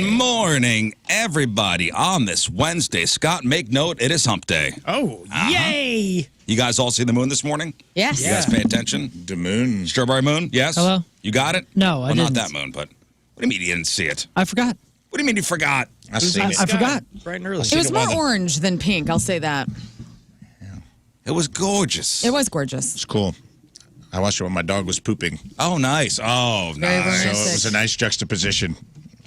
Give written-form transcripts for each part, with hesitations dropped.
morning, everybody. On this Wednesday, Scott, make note, it is hump day. Oh, yay! You guys all see the moon this morning? Yes. You guys pay attention? The moon. Strawberry moon? Yes? Hello? You got it? No, I well, not didn't. that moon, but what do you mean you didn't see it? I forgot. What do you mean you forgot? I seen it. I forgot. Bright and early. It was more orange than pink, I'll say that. It was gorgeous. It was gorgeous. It's cool. I watched it when my dog was pooping. Oh, nice. Oh, Very nice. So romantic. it was a nice juxtaposition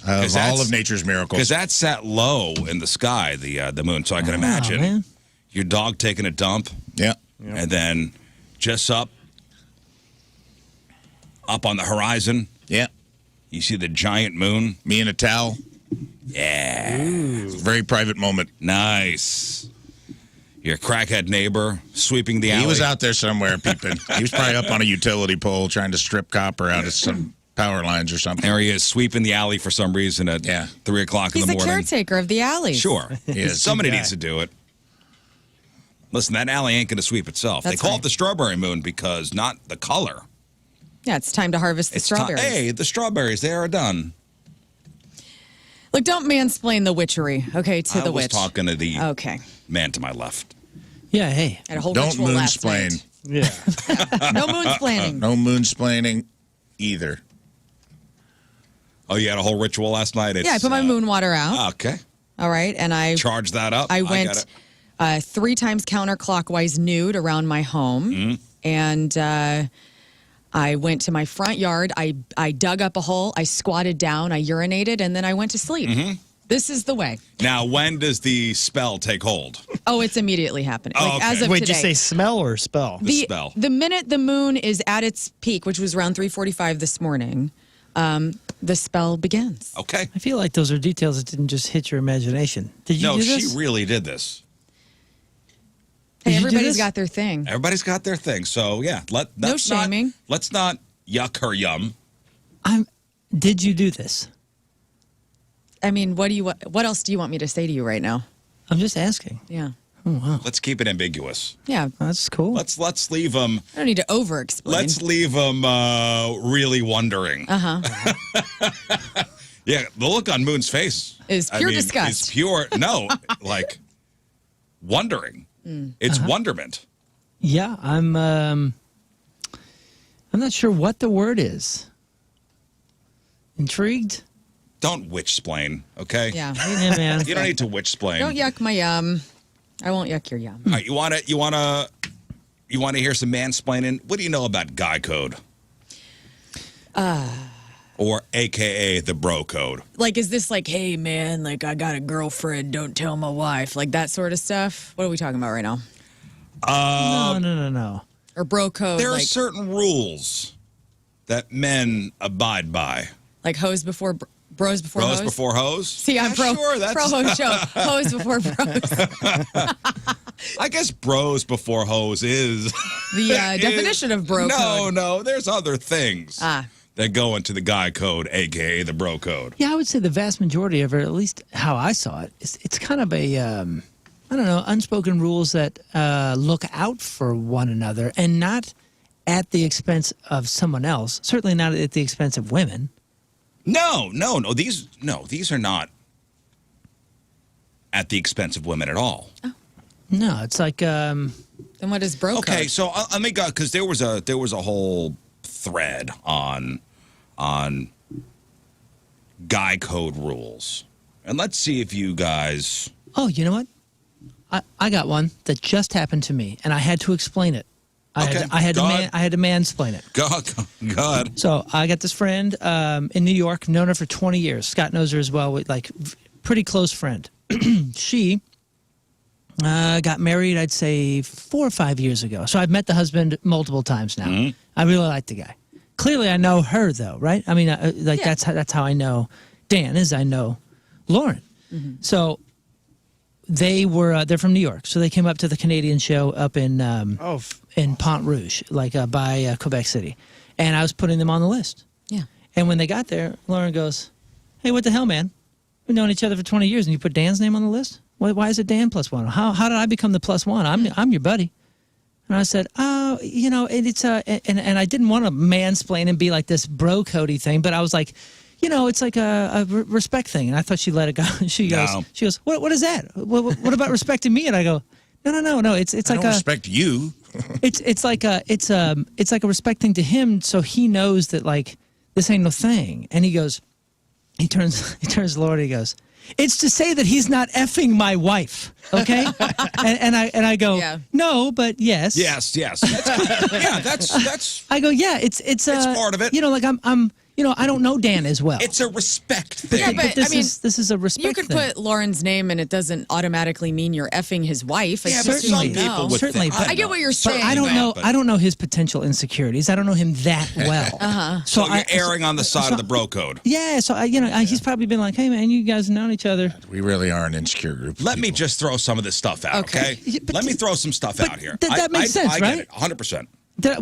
of all of nature's miracles. Because that sat low in the sky, the moon, so I can imagine man. your dog taking a dump. Yeah. And then just up on the horizon, Yeah. you see the giant moon. Me in a towel. Yeah. It's a very private moment. Nice. Your crackhead neighbor sweeping the alley. He was out there somewhere peeping. He was probably up on a utility pole trying to strip copper out of some power lines or something. There he is, sweeping the alley for some reason at 3 o'clock in He's the the morning. caretaker of the alley. Sure. Yes. Somebody needs to do it. Listen, that alley ain't going to sweep itself. That's they call right. it the strawberry moon because not the color. Yeah, it's time to harvest the strawberries. Hey, the strawberries, they are done. Look, don't mansplain the witchery, okay, to the witch. I was talking to the Okay. man to my left. Yeah, hey. Had a whole Don't ritual last moonsplain. night. Yeah. No moonsplaining. No moonsplaining either. Oh, you had a whole ritual last night? Yeah, I put my moon water out. Okay. All right, and I Charge that up. I got went it. 3 times counterclockwise nude around my home, Mm-hmm. and I went to my front yard. I dug up a hole. I squatted down. I urinated, and then I went to sleep. Mm-hmm. This is the way. Now, when does the spell take hold? Oh, it's immediately happening. Oh, Like, okay. as of Wait, today. did you say smell or spell? The spell. The minute the moon is at its peak, which was around 3:45 this morning, the spell begins. Okay. I feel like those are details that didn't just hit your imagination. Did you No, do she this? really did this. Hey, Did you do everybody's this? got their thing. Everybody's got their thing. So, yeah. No shaming. Let's not yuck her yum. Did you do this? I mean, what else do you want me to say to you right now? I'm just asking. Yeah. Oh, wow. Let's keep it ambiguous. Yeah. That's cool. Let's leave them. I don't need to over-explain. Let's leave them really wondering. Yeah, the look on Moon's face Is pure disgust. Is pure like wondering. It's wonderment. Yeah, I'm not sure what the word is. Intrigued? Don't witch-splain, okay? Yeah. Yeah, man. You don't need to witch-splain. Don't yuck my yum. I won't yuck your yum. All right, you want to hear some mansplaining? What do you know about guy code? Or AKA the bro code. Like, is this like, hey, man, like, I got a girlfriend, don't tell my wife, like that sort of stuff? What are we talking about right now? No. Or bro code, There are like, certain rules that men abide by. like hose before, bros before Bros hose? before hose? See, I'm Yeah, pro, sure, that's... pro hose show. Hose before bros. I guess bros before hose is... The definition of bro code. No, there's other things that go into the guy code, a.k.a. the bro code. Yeah, I would say the vast majority of it, at least how I saw it, it's kind of a, I don't know, unspoken rules that look out for one another and not at the expense of someone else. Certainly not at the expense of women. No. These are not at the expense of women at all. No, it's like, Then what is bro code? Okay, so let me go, because there was a whole thread on guy code rules, and let's see if you guys. oh, you know what? I got one that just happened to me, and I had to explain it. I had to mansplain it. God. So I got this friend in New York, known her for 20 years. Scott knows her as well, pretty close friend. She got married, I'd say 4 or 5 years ago. So I've met the husband multiple times now. Mm-hmm. I really like the guy. Clearly, I know her though, right? I mean, that's how I know Dan is. I know Lauren. Mm-hmm. So they're from New York, so they came up to the Canadian show up in Pont Rouge, by Quebec City, and I was putting them on the list. Yeah. And when they got there, Lauren goes, "Hey, what the hell, man? We've known each other for 20 years, and you put Dan's name on the list? Why is it Dan +1? How did I become the +1? I'm your buddy." And I said, "Oh, and it's and I didn't want to mansplain and be like this bro cody thing, but I was like, you know, it's like a respect thing. And I thought she let it go. She goes, what is that? What about respecting me? And I go, no. It's I like don't respect you. it's like a respect thing to him, so he knows that like this ain't no thing. And he goes, he turns to Lord. He goes, it's to say that he's not effing my wife, okay? and I go, no, but yes. Yes. That's. I go, yeah, it's part of it. You know, like I'm. You know, I don't know Dan as well. It's a respect thing. Yeah, but this is a respect you could thing. put Lauren's name and it doesn't automatically mean you're effing his wife. Yeah, but some people would certainly. think, I get what you're saying. But I don't know. I don't know his potential insecurities. I don't know him that well. So you're erring on the side of the bro code. Yeah. So he's probably been like, hey man, you guys have known each other. We really are an insecure group. Let me just throw some of this stuff out, okay? Let me throw some stuff out here. That makes sense, I right? get it, 100%.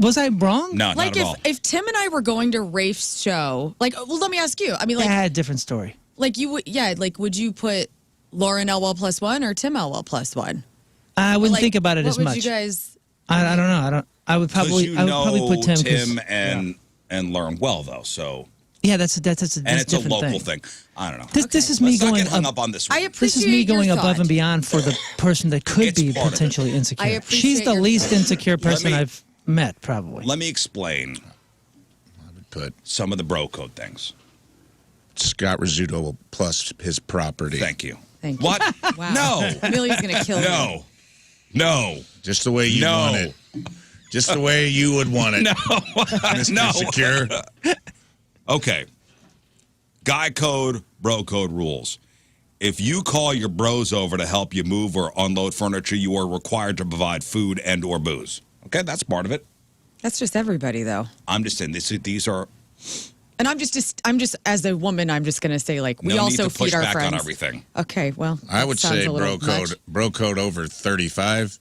Was I wrong? No, like not at all. if Tim and I were going to Rafe's show, like, well, let me ask you. I mean, like, I had a different story. Like you would, like, would you put Lauren Elwell +1 or Tim Elwell +1? I wouldn't think about it as much. What would you guys? I don't know. I would probably put Tim. Tim and Lern well though, so. Yeah, that's a different local thing. I don't know. This is me Let's not going get hung up on this one. I appreciate This is me going your above thought. and beyond for the person that could It's be part of it. potentially insecure. I appreciate She's the your least thought. insecure person me- I've met, probably. Let me explain I would put some of the bro code things. Scott Rizzuto plus his property. Thank you. Thank you. What? Wow. No. Amelia's gonna kill you. No. Just the way you No. want it. Just the way you would want it. No. Mr. No. Secure. Okay. Guy code, bro code rules. If you call your bros over to help you move or unload furniture, you are required to provide food and or booze. Okay, that's part of it. That's just everybody, though. I'm just saying these are And I'm just as a woman, I'm just gonna say like we no also need to push feed our back friends. on everything. Okay, well, I that would sounds say a little much. bro code over 35,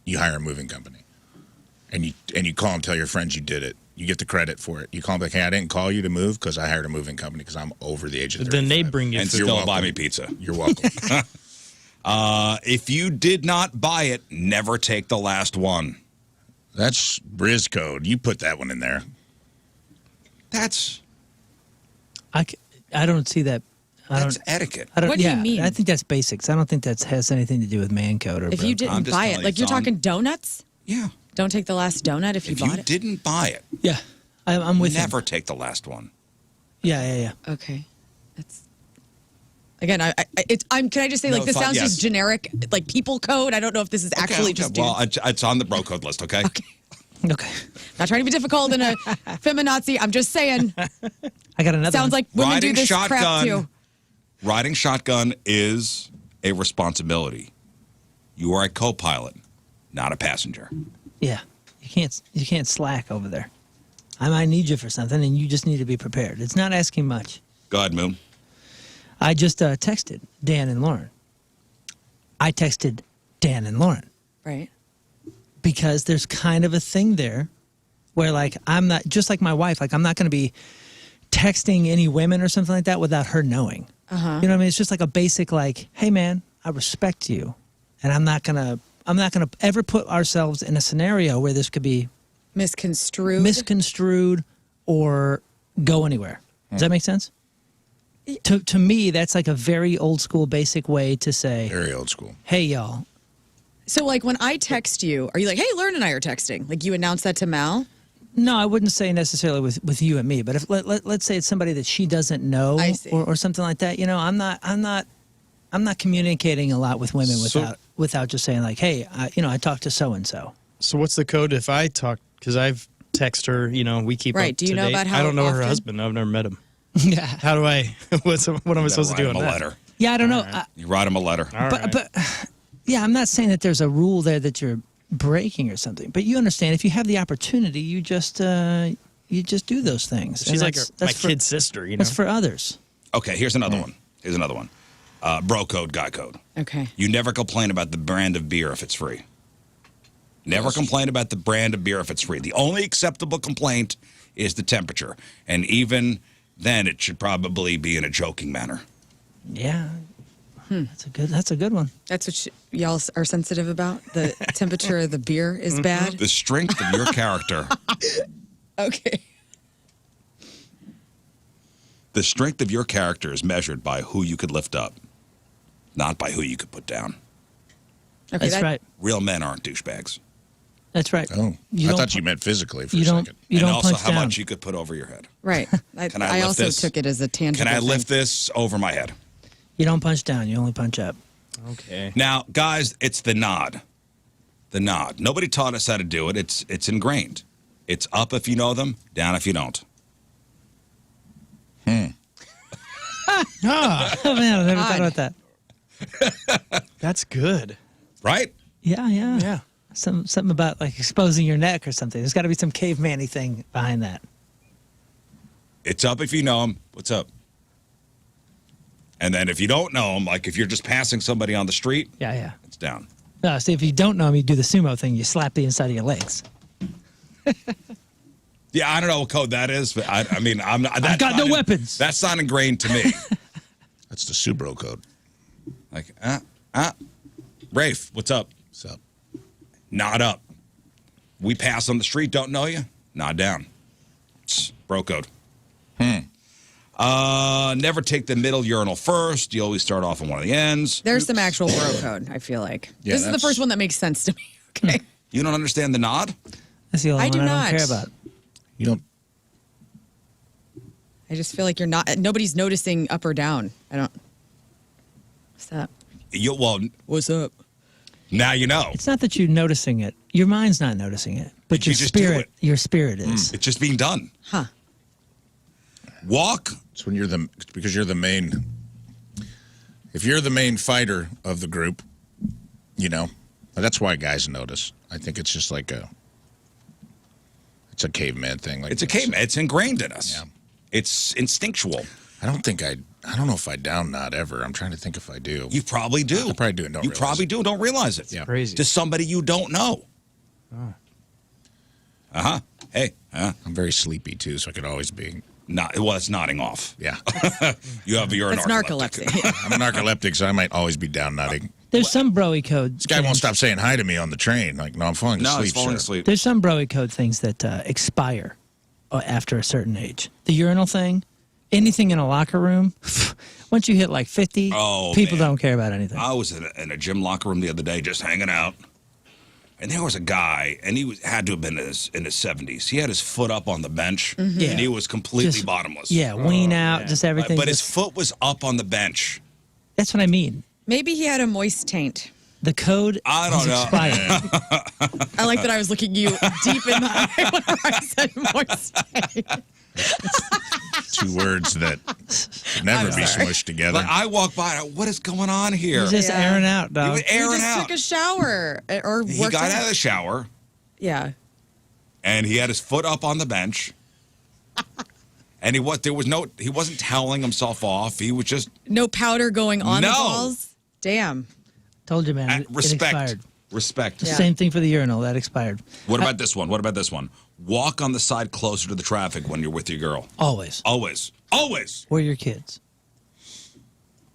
you hire a moving company. And you call and tell your friends you did it. You get the credit for it. You call them like, hey, I didn't call you to move because I hired a moving company because I'm over the age of 35. Then they bring you And food. still buy me pizza. You're welcome. If you did not buy it, never take the last one. That's Rizz code. You put that one in there. That's I don't see that. that's etiquette. I don't, What do you yeah, mean? I think that's basics. I don't think that has anything to do with man code or. If bro you code. I'm didn't just buy telling it, you, like you're it's on- talking donuts, Yeah. don't take the last donut if you If bought you it. didn't buy it, Yeah, I'm with never you. take the last one. Yeah. Okay, that's again. Can I just say No, like this fine, sounds yes. just generic, like people code. I don't know if this is actually just. well, it's on the bro code list. Okay. Okay. Not trying to be difficult and a feminazi. I'm just saying. I got another. Sounds one. like women Riding do this crap shotgun. too. Riding shotgun is a responsibility. You are a co-pilot, not a passenger. Yeah, you can't slack over there. I might need you for something, and you just need to be prepared. It's not asking much. Go ahead, Moon. I just texted Dan and Lauren. I texted Dan and Lauren Right. because there's kind of a thing there where, like, I'm not just like my wife. Like, I'm not going to be texting any women or something like that without her knowing. You know what I mean? It's just like a basic, like, hey man, I respect you, and I'm not gonna ever put ourselves in a scenario where this could be misconstrued or go anywhere. Does that make sense? To me, that's like a very old school, basic way to say, Very old school. hey y'all. So like when I text you, are you like, hey, Lern and I are texting? Like you announce that to Mal? No, I wouldn't say necessarily with you and me, but if let's say it's somebody that she doesn't know I see. or something like that, you know, I'm not communicating a lot with women without just saying like, hey, I talked to so and so. So what's the code if I talk? Because I've texted her. You know, we keep Right, up do you to know date. about how I don't know her often? husband. I've never met him. Yeah, How do I? What am I supposed to do Write on him a that? letter. yeah, I don't know. You write him a letter. All right. But yeah, I'm not saying that there's a rule there that you're breaking or something. But you understand, if you have the opportunity, you just do those things. She's And like that's my for, kid sister. You know. That's for others. Okay, here's another one. Bro code, guy code. Okay. You never complain about the brand of beer if it's free. Never complain about the brand of beer if it's free. The only acceptable complaint is the temperature. And even then, it should probably be in a joking manner. Yeah, that's a good one. That's what y'all are sensitive about? The temperature of the beer is bad? The strength of your character. Okay. The strength of your character is measured by who you could lift up, not by who you could put down. Okay, That's right. Real men aren't douchebags. That's right. Oh, I thought you meant physically for a second. You And don't also punch how down. much you could put over your head. Right. Can I I lift also this? took it as a tangible Can I thing. lift this over my head? You don't punch down. You only punch up. Okay. Now, guys, it's the nod. The nod. Nobody taught us how to do it. It's ingrained. It's up if you know them, down if you don't. Oh man, I never thought about that. That's good. Right? Yeah. Yeah. Something about like exposing your neck or something. There's got to be some caveman-y thing behind that. It's up if you know them. What's up? And then if you don't know them, like if you're just passing somebody on the street, Yeah. it's down. No, see, if you don't know him, you do the sumo thing. You slap the inside of your legs. Yeah, I don't know what code that is, but I mean, I'm not. I've got no weapons. That's not ingrained to me. That's the Subro code. Like, Rafe, what's up? What's up? Nod up. We pass on the street, don't know you? Nod down. Bro code. Never take the middle urinal first. You always start off on one of the ends. There's some actual bro code, I feel like. Yeah, This is the that's- first one that makes sense to me. Okay. You don't understand the nod? That's the only I one do I not. don't care about. You don't. I just feel like nobody's noticing up or down. I don't. What's that? Well, What's up? now you know. It's not that you're noticing it. Your mind's not noticing it, but You your just do spirit, it. your spirit is. It's just being done. Huh. Walk. It's when because you're the main. If you're the main fighter of the group, you know, that's why guys notice. I think it's just like it's a caveman thing. Like It's a caveman. It's ingrained in us. Yeah. It's instinctual. I don't know if I down nod ever. I'm trying to think if I do. You probably do. I probably do and don't You realize probably it. do. Don't realize it. Yeah. Crazy. To somebody you don't know. Hey. I'm very sleepy too, so I could always be. It's nodding off. Yeah. You're That's a narcoleptic. narcolepsy. Yeah. I'm a narcoleptic, so I might always be down nodding. There's some broy code. This guy won't stop saying hi to me on the train. Like, no, I'm falling No, asleep. it's falling sir. asleep. There's some broy code things that expire after a certain age. The urinal thing, anything in a locker room, once you hit like 50, people man. don't care about anything. I was in a gym locker room the other day just hanging out. And there was a guy, and he had to have been in his 70s. He had his foot up on the bench, and he was completely Just- bottomless. Yeah, wean out, just everything. But his just- foot was up on the bench. that's what I mean. Maybe he had a moist taint. The code I don't has know. expired. I like that I was looking you deep in the eye whenever I said moist taint. 2 words that could never be smushed together. Like, I walk by, what is going on here? He's just Yeah. airing out, He dog. was He airing just out. took a shower or He worked got out. out of the shower, Yeah. and he had his foot up on the bench. And he wasn't toweling himself off. He was just No powder going on the No. balls. Damn. Told you, man. It respect. expired. Respect. Yeah. Same thing for the urinal. That expired. What about this one? What about this one? Walk on the side closer to the traffic when you're with your girl. Always. Always. Always. We're your kids.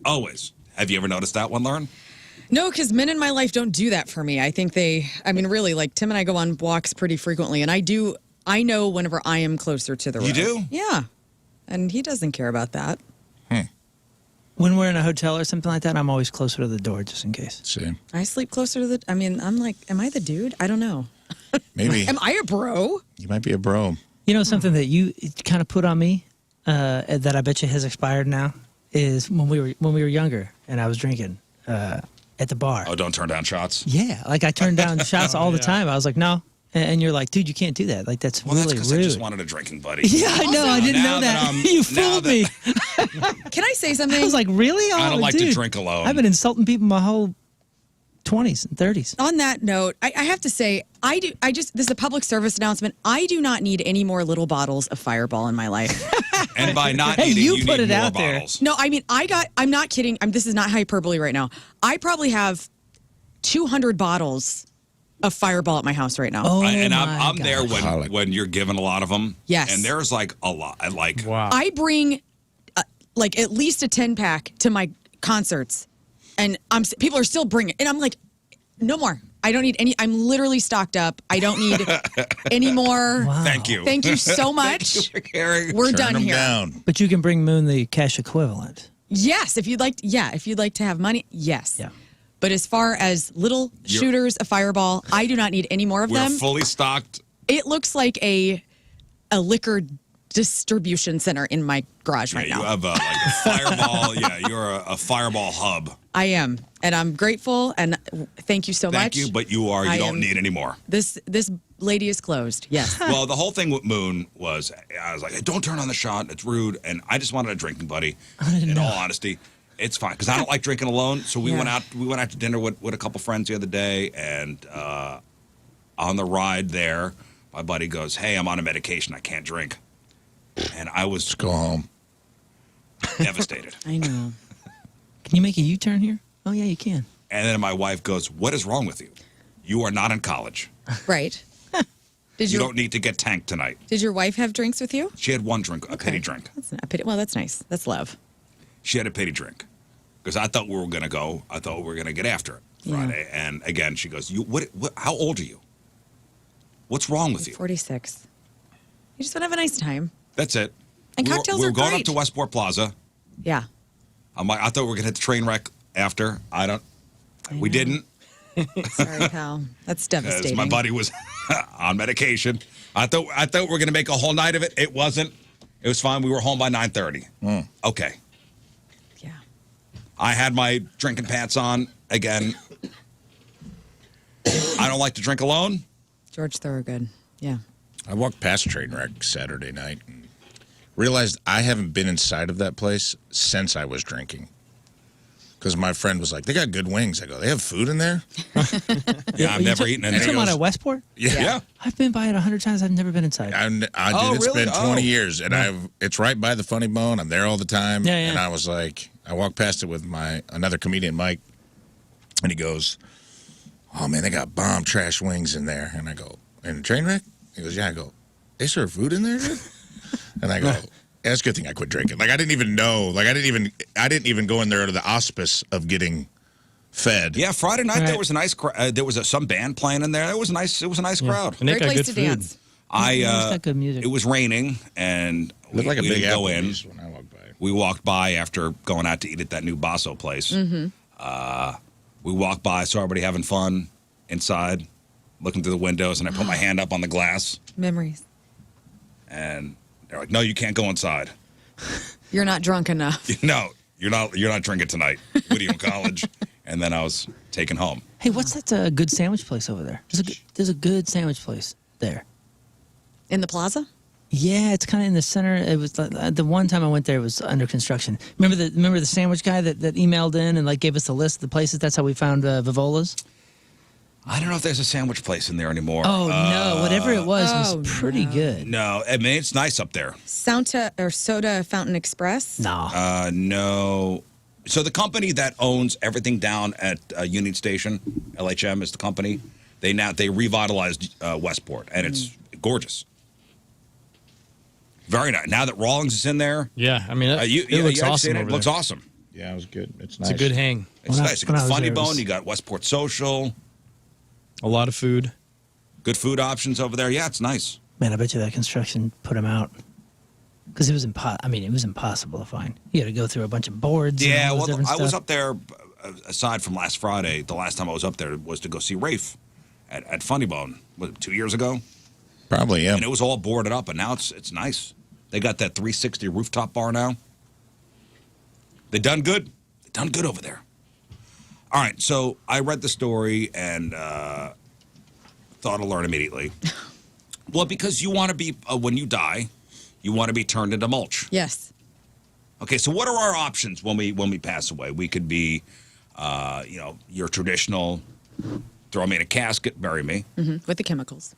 Always. Have you ever noticed that one, Lern? No, because men in my life don't do that for me. I think really, like Tim and I go on walks pretty frequently, and I know whenever I am closer to the road. You do? Yeah. And he doesn't care about that. When we're in a hotel or something like that, I'm always closer to the door just in case. See, I sleep closer to I'm like, am I the dude? I don't know. maybe Am I a bro? you might be a bro. You know something that you kind of put on me that I bet you has expired now is when we were younger and I was drinking at the bar. Oh, don't turn down shots. Yeah, like I turned down shots all the time. I was like, no, and you're like, dude, you can't do that. Like that's Well, that's really because rude. I just wanted a drinking buddy. Yeah, I know. I didn't now know that that. I'm- You now fooled that- me. Can I say something? I was like, really? Oh, I don't like to dude. drink alone. I've been insulting people my whole 20s and 30s. On that note, I have to say, this is a public service announcement. I do not need any more little bottles of Fireball in my life. And by not Hey, eating, you you put need it more out there. bottles. No, I mean, I'm not kidding. This is not hyperbole right now. I probably have 200 bottles of Fireball at my house right now. Oh, And my I'm there gosh. when you're given a lot of them. Yes. And there's like a lot. Like, Wow. I bring like at least a 10-pack to my concerts, and people are still bringing. And I'm like, no more. I don't need any. I'm literally stocked up. I don't need any more. Wow. Thank you. Thank you so much. Thank you for caring. We're Turn done them here. down. But you can bring Moon the cash equivalent. Yes, if you'd like. Yeah, if you'd like to have money, yes. Yeah. But as far as little shooters, a fireball, I do not need any more of We're them. fully stocked. It looks like a liquor distribution center in my garage right You now. have like a fireball. Yeah, you're a fireball hub. I am, and I'm grateful, and thank you so much. Thank you, but you don't need any more. This lady is closed. Yes. Well, the whole thing with Moon was, I was like, hey, don't turn on the shot. It's rude. And I just wanted a drinking buddy. In all honesty, it's fine because I don't like drinking alone. So we went out. We went out to dinner with a couple friends the other day, and on the ride there, my buddy goes, "Hey, I'm on a medication. I can't drink." And I was Go home. devastated. I know. Can you make a U-turn here? Oh, yeah, you can. And then my wife goes, "What is wrong with you? You are not in college. Right. Did You your don't need to get tanked tonight." Did your wife have drinks with you? She had one drink, a pity drink. That's a pity. Well, that's nice. That's love. She had a pity drink because I thought we were going to go. I thought we were going to get after it Friday. And again, she goes, "You what? How old are you? What's wrong with you?" 46. You just want to have a nice time. That's it. And we cocktails were are going great. up to Westport Plaza. Yeah. I'm like, I thought we were going to hit the train wreck after. We didn't Sorry, pal. That's because devastating. my buddy was on medication. I thought we were going to make a whole night of it. It wasn't. It was fine. We were home by 9:30. Okay. Yeah. I had my drinking pants on again. I don't like to drink alone. George Thorogood. Yeah. I walked past Trainwreck Saturday night and realized I haven't been inside of that place since I was drinking. Because my friend was like, "They got good wings." I go, "They have food in there?" Yeah, I've never eaten You any. talking about at Westport? Yeah. I've been by it 100 times. I've never been inside. I did. Oh, It's really? been 20 years, and it's right by the Funny Bone. I'm there all the time. Yeah, yeah. And I was like, I walked past it with another comedian, Mike, and he goes, "Oh man, they got bomb trash wings in there." And I go, "In Trainwreck?" He goes, "Yeah." I go, "They serve food in there, dude?" And I go, "Yeah, it's a good thing I quit drinking." Like I didn't even know. Like I didn't even go in there under the auspice of getting fed. Yeah, Friday night Right. there was a nice. There was some band playing in there. It was nice. It was a nice crowd. And they Great got place good to food. dance. It's got good music. It was raining, and Looked like a we big didn't go in. Applebee's when I walked by. We walked by after going out to eat at that new Basso place. We walked by, saw everybody having fun inside, looking through the windows, and I put my hand up on the glass, Memories. and they're like, "No, you can't go inside." You're not drunk enough. No, you're not drinking tonight. What are you in college? And then I was taken home. Hey, what's that good sandwich place over there? There's a good sandwich place there. In the plaza? Yeah, it's kind of in the center. It was the one time I went there, it was under construction. Remember the sandwich guy that emailed in and like gave us the list of the places? That's how we found Vivola's. I don't know if there's a sandwich place in there anymore. Oh no, whatever it was pretty good. No, I mean it's nice up there. Soda Fountain Express? No. No. So the company that owns everything down at Union Station, LHM is the company. They revitalized Westport, and it's gorgeous. Very nice. Now that Rawlings is in there, Yeah, I mean, it looks I've awesome seen it. over It looks there. awesome. Yeah, it was good. It's It's nice. a good hang. It's When I- nice. You got when I the was Funny there, it Bone. was- You got Westport Social. A lot of food. Good food options over there. Yeah, it's nice. Man, I bet you that construction put him out. Because it was impossible to find. You had to go through a bunch of boards. and Yeah, all those well, different I was stuff. up there. Aside from last Friday, the last time I was up there was to go see Rafe at Funny Bone. Was it 2 years ago? Probably, yeah. And it was all boarded up, and now it's nice. They got that 360 rooftop bar now. They done good. They done good over there. All right, so I read the story and thought of Lern immediately. Well, because you want to be when you die, you want to be turned into mulch. Yes. Okay, so what are our options when we pass away? We could be, your traditional, throw me in a casket, bury me. With the chemicals.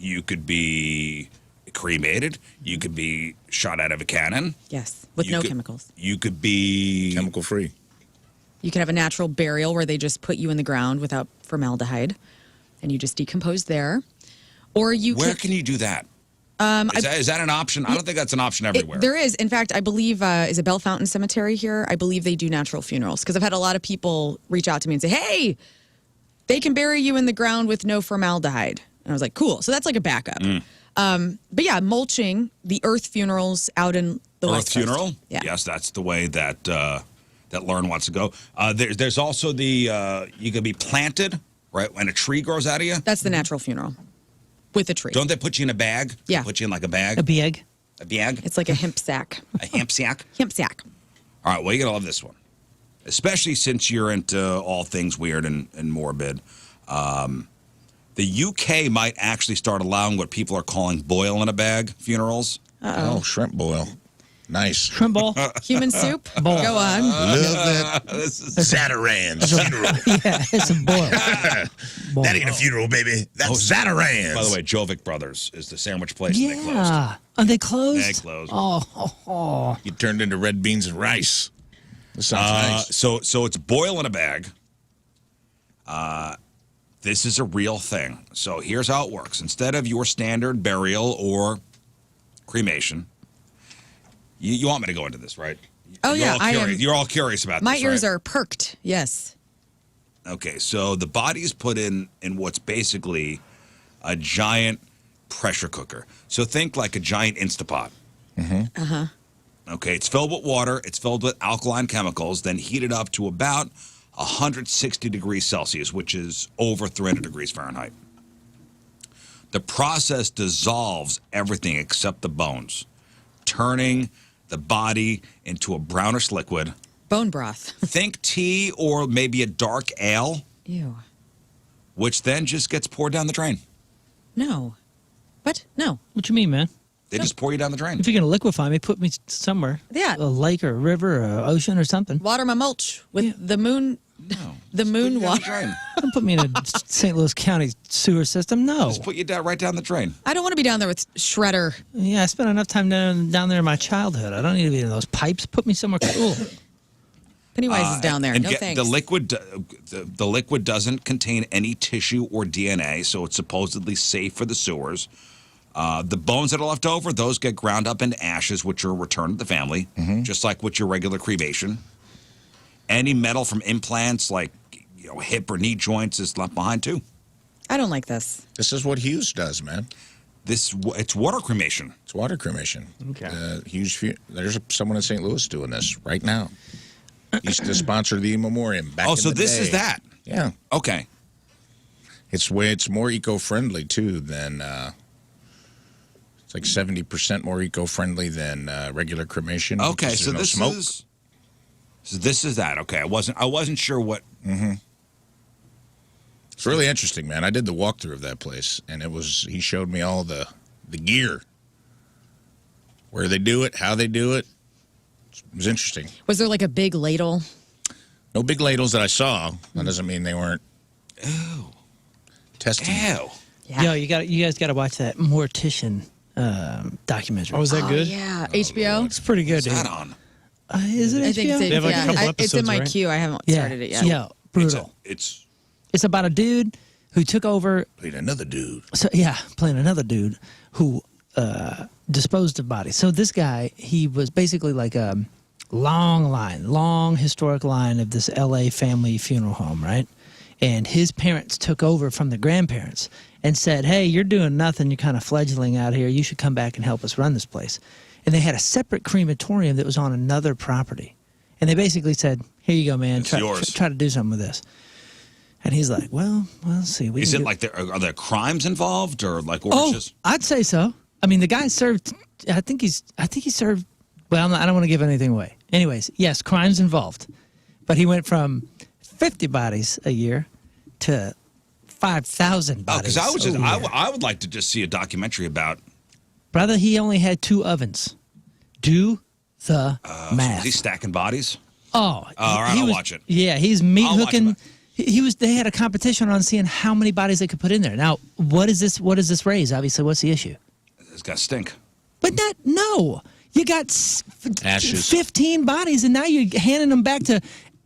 You could be cremated. You could be shot out of a cannon. Yes. With You no could- chemicals. You could be Chemical free. You can have a natural burial where they just put you in the ground without formaldehyde and you just decompose there. Or you Where can you do that? Is that an option? I don't think that's an option everywhere. There is. In fact, I believe, is it Bell Fountain Cemetery here? I believe they do natural funerals because I've had a lot of people reach out to me and say, hey, They can bury you in the ground with no formaldehyde. And I was like, cool. So that's like a backup. But yeah, mulching, the earth funerals out in the West Earth Coast. funeral? Yeah. Yes, that's the way that that Lern wants to go. There's also the, you can be planted, right, when a tree grows out of you. That's the natural funeral with a tree. Don't they put you in a bag? Yeah. They put you in like a bag? A bag. A bag? It's like a hemp sack. A hemp sack? Hemp sack. All right, well, you're going to love this one, especially since you're into all things weird and morbid. The UK might actually start allowing what people are calling boil in a bag funerals. Oh, shrimp boil. Nice. Shrimp bowl. Human soup? Bowl. Go on. Love that. This is Zataran's funeral. Yeah, it's a boil. Boil. That ain't a funeral, baby. That's Zataran's. By the way, Jovic Brothers is the sandwich place. And they closed. Yeah. Are they closed? They closed. Oh. You turned into red beans and rice. That sounds nice. So it's boil in a bag. This is a real thing. So here's how it works. Instead of your standard burial or cremation, you want me to go into this, right? Oh, You're yeah, all I curious. am. You're all curious about My this, ears right? are perked. Yes. Okay, so the body is put in what's basically a giant pressure cooker. So think like a giant Instapot. Okay, it's filled with water. It's filled with alkaline chemicals, then heated up to about 160 degrees Celsius, which is over 300 degrees Fahrenheit. The process dissolves everything except the bones, turning the body into a brownish liquid. Bone broth. Think tea or maybe a dark ale, Ew. which then just gets poured down the drain. No. What? No. What you mean, man? They just pour you down the drain. If you're gonna liquefy me, put me somewhere. Yeah. A lake or a river or an ocean or something. Water my mulch with the moon. No. The Just put moon you down the water. drain. Don't put me in a St. Louis County sewer system. No. Just put you down, right down the drain. I don't want to be down there with shredder. Yeah, I spent enough time down there in my childhood. I don't need to be in those pipes. Put me somewhere cool. Pennywise is down there. And No get- thanks. the liquid doesn't contain any tissue or DNA, so it's supposedly safe for the sewers. The bones that are left over, those get ground up into ashes, which are returned to the family, just like with your regular cremation. Any metal from implants, like hip or knee joints, is left behind too. I don't like this. This is what Hughes does, man. It's water cremation. It's water cremation. Okay. There's someone in St. Louis doing this right now. He used to sponsor the In Memoriam back in So the this day. is that. Yeah. Okay. It's more eco-friendly, too, than... it's like 70% more eco-friendly than regular cremation. Okay. because So there's no this smoke. this is that. Okay. I wasn't sure what. It's really interesting, man. I did the walkthrough of that place, and he showed me all the gear. Where they do it, how they do it. It was interesting. Was there like a big ladle? No big ladles that I saw. That doesn't mean they weren't testing. Ew. Yeah. Yo, you guys got to watch that Mortician documentary. Oh, is that good? Yeah. HBO? It's pretty good, What's dude. that on? Is it I think HBO? it's, They have like a couple it's in episodes, my right? queue. I haven't Yeah. started it yet. Yeah, brutal. It's It's about a dude who took over. Played another dude. So yeah, playing another dude who disposed of bodies. So this guy, he was basically like a long historic line of this L.A. family funeral home, right? And his parents took over from the grandparents and said, "Hey, you're doing nothing. You're kind of fledgling out here. You should come back and help us run this place." And they had a separate crematorium that was on another property. And they basically said, "Here you go, man. It's Try yours." to do something with this." And he's like, "Well, let's see. Is it like are there crimes involved or like or it's just I'd say so. I mean, the guy served. I think he served. Well, I don't want to give anything away. Anyways, yes, crimes involved, but he went from 50 bodies a year to 5,000 bodies. because a year. I would like to just see a documentary about Brother, he only had 2 ovens. Do the math. is he stacking bodies? Oh, all right, I'll watch it. Yeah, he's meat I'll watch hooking. it. He was. They had a competition on seeing how many bodies they could put in there. Now, what does this raise? Obviously, what's the issue? It's got stink. But no. You got Ashes. 15 bodies, and now you're handing them back to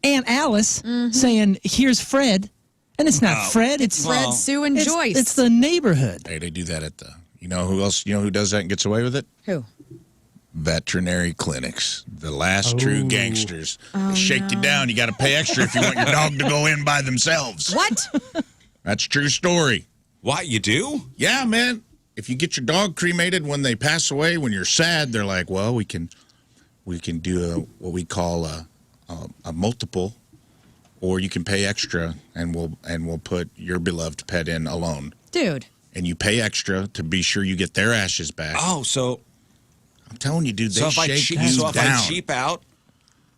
Aunt Alice, saying, "Here's Fred," and it's not Fred. It's Fred, Well, Sue, and Joyce. It's the neighborhood. Hey, they do that at the... You know who else? You know who does that and gets away with it? Who? Veterinary clinics. The last true gangsters. They shake you down. You got to pay extra if you want your dog to go in by themselves. What? That's a true story. What, you do? Yeah, man. If you get your dog cremated when they pass away, when you're sad, they're like, well, we can do what we call a multiple, or you can pay extra, and we'll put your beloved pet in alone. Dude. And you pay extra to be sure you get their ashes back. Oh, so I'm telling you, dude, they shake you down. So if I cheap out,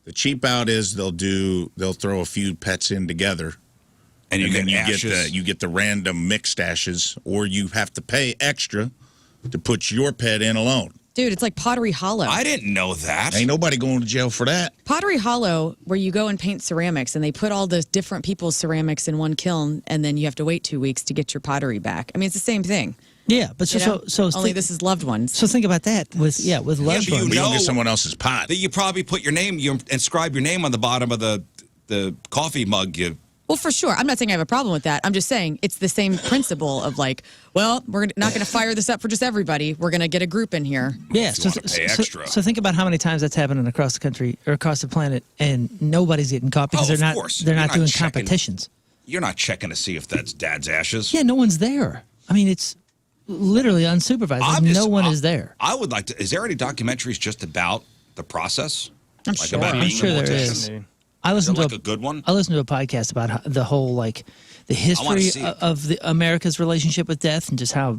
the cheap out is they'll throw a few pets in together, and then ashes. you get the random mixed ashes, or you have to pay extra to put your pet in alone. Dude, it's like Pottery Hollow. I didn't know that. Ain't nobody going to jail for that. Pottery Hollow, where you go and paint ceramics, and they put all the different people's ceramics in one kiln, and then you have to wait 2 weeks to get your pottery back. I mean, it's the same thing. Yeah, but so only this is loved ones. So think about that with loved but ones. you You don't know get someone else's pot. that you probably put your name, you inscribe your name on the bottom of the coffee mug. Well, for sure. I'm not saying I have a problem with that. I'm just saying it's the same principle of like, well, we're not going to fire this up for just everybody. We're going to get a group in here. Yeah, If you wanna pay extra. so think about how many times that's happening across the country or across the planet, and nobody's getting caught because Oh, they're of not course. they're You're not not doing checking. competitions. You're not checking to see if that's Dad's ashes. Yeah, no one's there. I mean, it's literally unsupervised. Like, no one is there. I would like to. Is there any documentaries just about the process? I'm like sure. about I'm being sure a there mortician? is. I listened like to a good one? I listened to a podcast about the whole the history see it. of America's relationship with death and just how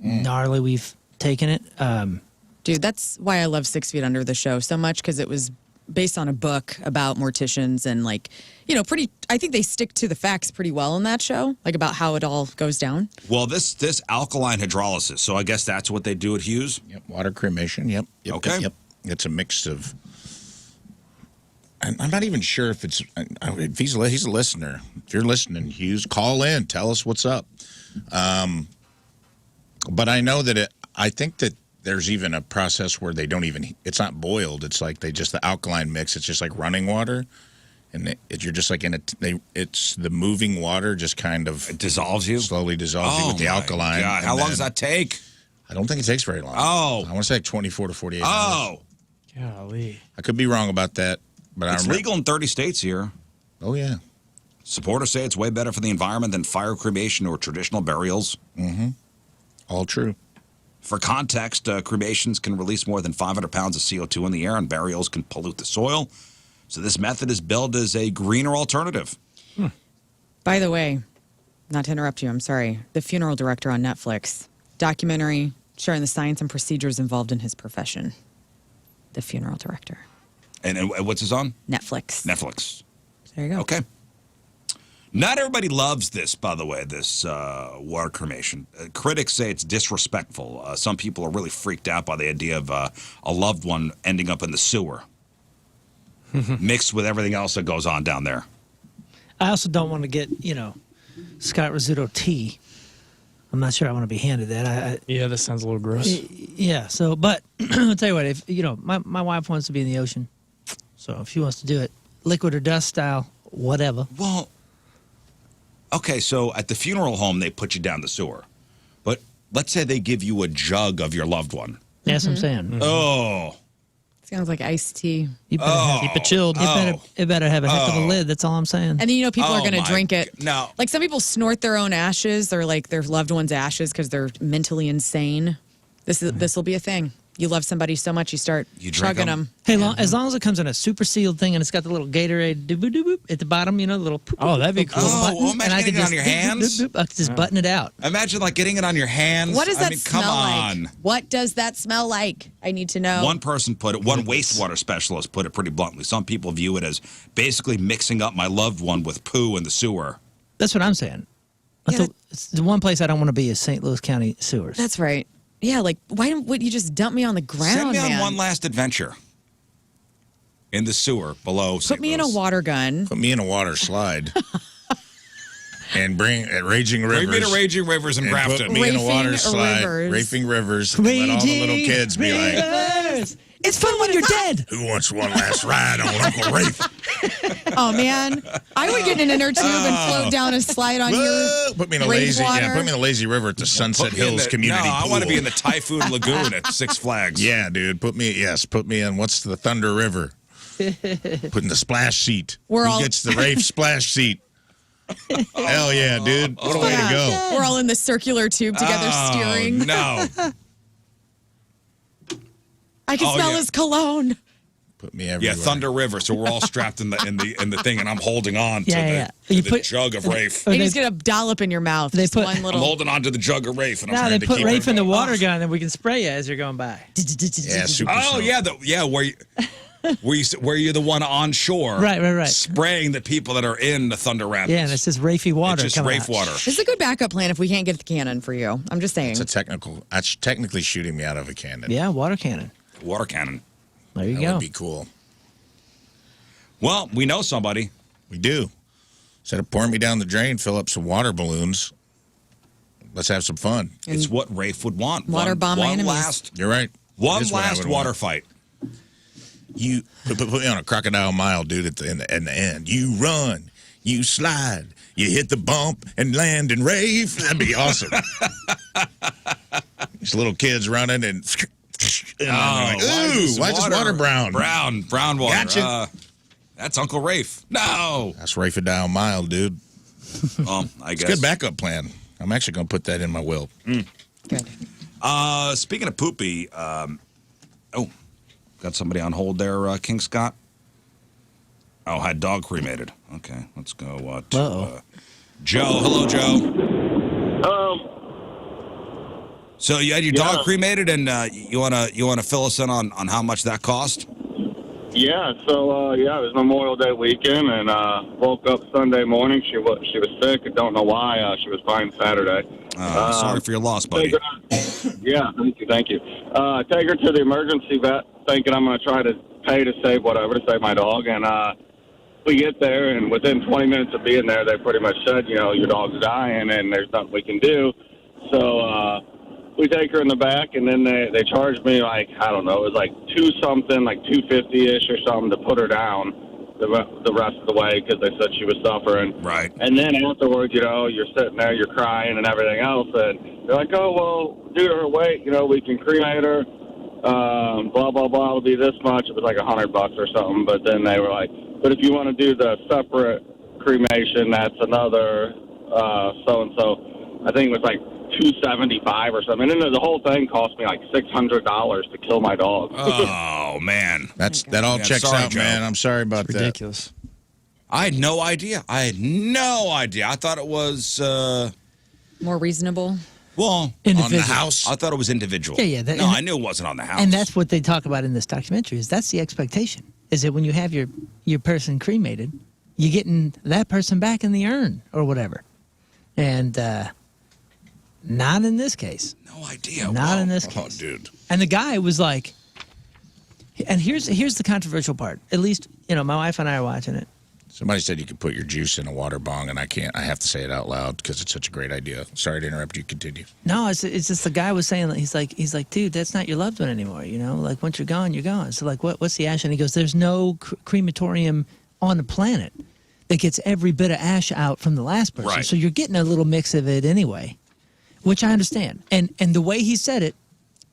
gnarly we've taken it. Dude, that's why I love 6 Feet Under the show so much, because it was based on a book about morticians and I think they stick to the facts pretty well in that show, like about how it all goes down. Well, this alkaline hydrolysis. So I guess that's what they do at Hughes. Yep, water cremation. Yep. Okay. Yep. It's a mix of. I'm not even sure if it's. If he's a listener. If you're listening, Hughes, call in. Tell us what's up. But I know that I think that there's even a process where they don't even. It's not boiled. It's like the alkaline mix. It's just like running water, and you're just like in it's the moving water just kind of It dissolves you. slowly dissolves you with the my alkaline. God. and How long then- does that take? I don't think it takes very long. Oh. I want to say like 24 to 48 hours. Oh, Golly. I could be wrong about that, but I it's remember. legal in 30 states here. Oh yeah. Supporters say it's way better for the environment than fire cremation or traditional burials. All true. For context, cremations can release more than 500 pounds of CO2 in the air, and burials can pollute the soil. So this method is billed as a greener alternative. By the way, not to interrupt you, I'm sorry. The funeral director on Netflix, documentary sharing the science and procedures involved in his profession. The funeral director. And what's this on? Netflix. Netflix. There you go. Okay. Not everybody loves this, by the way, this water cremation. Critics say it's disrespectful. Some people are really freaked out by the idea of a loved one ending up in the sewer, mixed with everything else that goes on down there. I also don't want to get Scott Rizzuto tea. I'm not sure I want to be handed that. Yeah, that sounds a little gross. Yeah. So, but I'll tell you what. If my wife wants to be in the ocean, so if she wants to do it, liquid or dust style, whatever. Well, okay, so at the funeral home, they put you down the sewer. But let's say they give you a jug of your loved one. That's what I'm saying. Oh. Sounds like iced tea. You better Keep it chilled. it better have a heck of a lid. That's all I'm saying. And then people are Oh, going to my drink it. No. Like some people snort their own ashes or like their loved one's ashes because they're mentally insane. This will be a thing. You love somebody so much you start You drink chugging 'em? them. Hey, as long as it comes in a super sealed thing and it's got the little Gatorade doop at the bottom, the little Oh, that'd be cool. Oh, imagine getting it on your hands. I could just button it out. Imagine like getting it on your hands. What does that come smell on. like? What does that smell like? I need to know. One person put it, one wastewater specialist put it pretty bluntly. Some people view it as basically mixing up my loved one with poo in the sewer. That's what I'm saying. Yeah. It's the one place I don't want to be is St. Louis County sewers. That's right. Yeah, like why wouldn't you just dump me on the ground, Send me on man? one last adventure in the sewer below. Put me in a water gun. Put me in a water slide. And bring Raging Rivers. Bring me to Raging Rivers and and Grafton. put me in a Rafing water slide. Rivers. Rafing Rivers. And let all the little kids be like, Rivers. It's fun when you're dead. who wants one last ride on Uncle Rafe? Oh man, I would get in an inner tube and float down a slide on your Put me in a rave lazy, water. put me in a lazy river at the Sunset Put me in Hills the- Community No, Pool. I want to be in the Typhoon Lagoon at Six Flags. Yeah, dude. Put me in, what's the Thunder River? Put in the splash seat. We're Who all- gets the Rafe splash seat? Hell yeah, dude. What a way to go. We're all in the circular tube together steering. No. I can smell his cologne. Put me everywhere. Yeah, Thunder River. So we're all strapped in the thing, and I'm holding on to the jug of Rafe. And he's gonna dollop in your mouth. They put I'm holding on to the jug of Rafe, and I'm now trying they to put keep Rafe in the it. water gun, and we can spray you as you're going by. Yeah, super. Oh soap. where you're the one on shore, Right. spraying the people that are in the Thunder Rapids. Yeah, and it's just Rafey water. It's just coming Rafe out. water. This is a good backup plan if we can't get the cannon for you. I'm just saying. That's technically shooting me out of a cannon. Yeah, water cannon. Water cannon. There you That go. would be cool. Well, we know somebody. We do. Instead of pouring me down the drain, fill up some water balloons. Let's have some fun. It's what Rafe would want. Water bomb my enemies. You're right. One It is what I last would water want. fight. You put me on a crocodile mile, dude. In the end, you run, you slide, you hit the bump and land and rave. That'd be awesome. These little kids running and I'm like, ooh, why is this water brown? Brown water. Gotcha. That's Uncle Rafe. No. That's Rafe-a-dial mile, dude. I guess. It's a good backup plan. I'm actually going to put that in my will. Good. Speaking of poopy, got somebody on hold there, King Scott. Oh, had dog cremated. Okay, let's go to Joe. Hello, Joe. So you had your dog cremated, and you wanna fill us in on how much that cost? Yeah, so it was Memorial Day weekend, and woke up Sunday morning. She was sick. I don't know why. She was fine Saturday. Sorry for your loss, buddy. Yeah, thank you. Take her to the emergency vet, thinking I'm going to try to pay to save my dog. And we get there, and within 20 minutes of being there, they pretty much said, your dog's dying, and there's nothing we can do. So we take her in the back, and then they charged me like, I don't know, it was like $250-ish or something to put her down the rest of the way because they said she was suffering. Right. And then afterwards, you're sitting there, you're crying and everything else, and they're like, oh, well, due to her weight, we can cremate her, blah, blah, blah, it'll be this much. It was like $100 or something, but then they were like, but if you want to do the separate cremation, that's another so-and-so. I think it was like $275 or something. And then the whole thing cost me like $600 to kill my dog. Oh man, that all checks sorry, out, Joe. man. I'm sorry about that. Ridiculous. I had no idea. I thought it was More reasonable. on Individual. the house. I thought it was individual. Yeah. No, I knew it wasn't on the house. And that's what they talk about in this documentary. That's the expectation. Is that when you have your person cremated, you're getting that person back in the urn or whatever. And not in this case. No idea. Not in this Oh, case. dude. And the guy was like, and here's the controversial part. At least, my wife and I are watching it. Somebody said you could put your juice in a water bong, and I can't. I have to say it out loud because it's such a great idea. Sorry to interrupt you. Continue. No, it's just the guy was saying that he's like, dude, that's not your loved one anymore. Like once you're gone, you're gone. So like, what's the ash? And he goes, there's no crematorium on the planet that gets every bit of ash out from the last person. Right. So you're getting a little mix of it anyway, which I understand. And the way he said it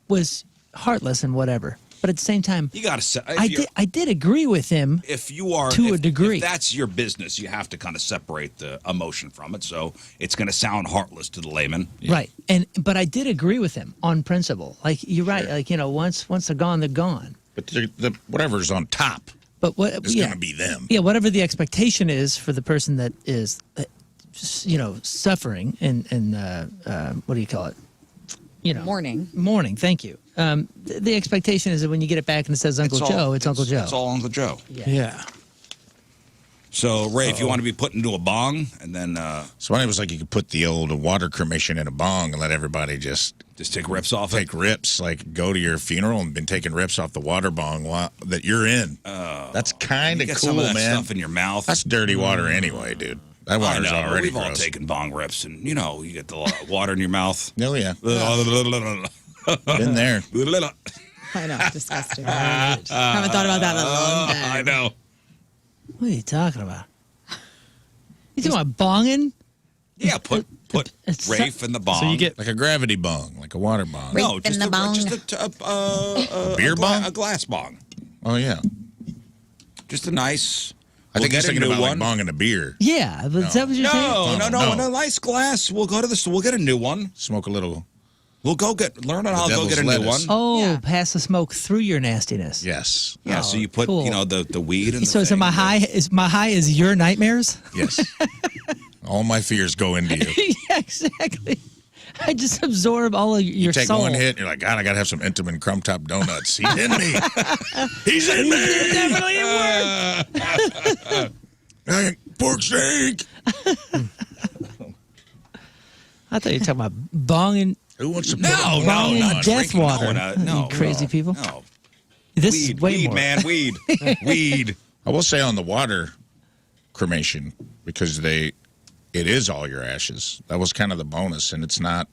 was heartless and whatever. But at the same time, You got to say. I did agree with him. If you are to a degree. if that's your business, you have to kind of separate the emotion from it. So it's going to sound heartless to the layman. Right. But I did agree with him on principle. Like you're right. Like once they're gone, they're gone. But the whatever's on top But what is going to be them. Yeah, whatever the expectation is for the person that is, suffering and what do you call it? Mourning. Thank you. The expectation is that when you get it back and it says Uncle Joe, it's Uncle Joe. It's all Uncle Joe. Yeah. So, Ray, if you want to be put into a bong and then So it was like you could put the old water cremation in a bong and let everybody just take rips off take rips, like go to your funeral and been taking rips off the water bong that you're in. That's kind of get cool, some of that man. stuff in your mouth. That's dirty water anyway, dude. That I water's know, but already we've all gross. taken bong rips, and you get the water in your mouth. Oh yeah, I been there. I know, disgusting. Haven't thought about that in a long time. I know. What are you talking about? You talking about bonging? Yeah, put It's Rafe in the bong. So you get Like a gravity bong, like a water bong. no, Rafe just in the bong. a beer bong? a glass bong. Oh yeah. Just a nice I think he's get a thinking new about one. like bonging a beer. Yeah, but is that what you're saying? No, in a nice glass. We'll go to the store. We'll get a new one. Smoke a little. We'll go get Lern and I'll go get a devil's new one. lettuce. Oh, Yeah. pass the smoke through your nastiness. Yes. Yeah, so you put cool. the weed and So my high is your nightmares? Yes. All my fears go into you. Yeah, exactly. I just absorb all of your You take soul. one hit, and you're like, God, I got to have some Intamin crumb top donuts. He's in me. He's in me. Definitely Hey, pork steak. I thought you were talking about bonging. Who wants some? Bonging death water. No, You crazy people. No. This Weed, is way weed, more. man, weed, weed. I will say on the water cremation, because it is all your ashes. That was kind of the bonus, and it's not.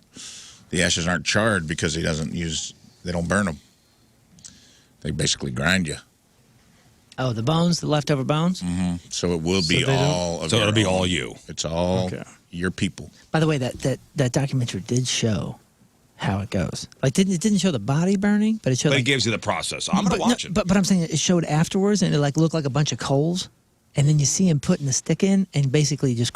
The ashes aren't charred because they don't burn them. They basically grind you. Oh, the bones, the leftover bones. So it will be they don't- all. Of So your it'll be own. all you. It's all Okay. your people. By the way, that documentary did show how it goes. Like, it didn't show the body burning, but it showed. But it Like, gives you the process. I'm gonna watch it. But I'm saying it showed afterwards, and it like looked like a bunch of coals. And then you see him putting the stick in and basically just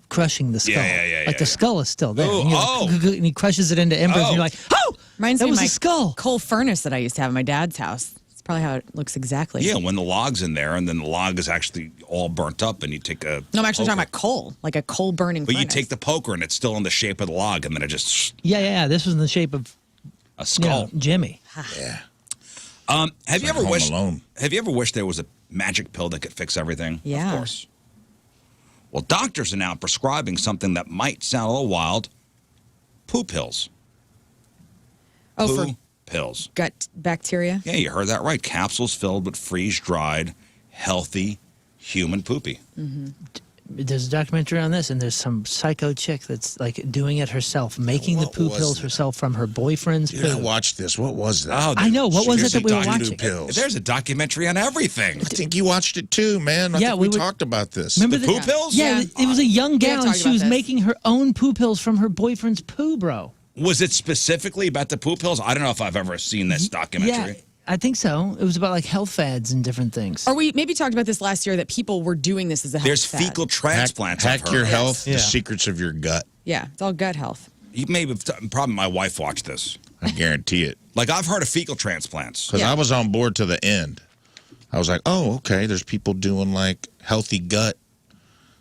crushing the skull. Yeah, like the skull is still there. Ooh, and, you're like, and he crushes it into embers, and you're like, oh, Reminds that me was of my a skull. coal furnace that I used to have at my dad's house. It's probably how it looks exactly. Yeah, when the log's in there, and then the log is actually all burnt up, and you take a. No, I'm actually poker. talking about coal, like a coal burning But furnace. you take the poker, and it's still in the shape of the log, and then it just Yeah. This was in the shape of a skull. Jimmy. Yeah. Have you like ever Home wished? Alone. Have you ever wished there was a magic pill that could fix everything? Yeah. Of course. Well, doctors are now prescribing something that might sound a little wild: poo pills. Oh, Poo for pills. gut bacteria. Yeah, you heard that right. Capsules filled with freeze-dried, healthy human poopy. There's a documentary on this, and there's some psycho chick that's like doing it herself, making the What poo was pills that? herself from her boyfriend's Dude, I poo. watched this. What was that? Oh, I know. What was it that we were Seriously, watching? Pills. There's a documentary on everything. I think you watched it too, man. I Yeah, think we we were- talked about this. Remember The poo pills? Yeah, Yeah. it was a young have gal, and talked she about was this. making her own poo pills from her boyfriend's poo, bro. Was it specifically about the poo pills? I don't know if I've ever seen this documentary. Yeah, I think so. It was about like health fads and different things. Or we maybe talked about this last year that people were doing this as a health There's fad. fecal transplants. I've Hack your heard. health, Yeah. the secrets of your gut. Yeah, it's all gut health. You may have probably my wife watched this. I guarantee it. Like I've heard of fecal transplants. Because Yeah. I was on board to the end. I was like, oh, okay, there's people doing like healthy gut.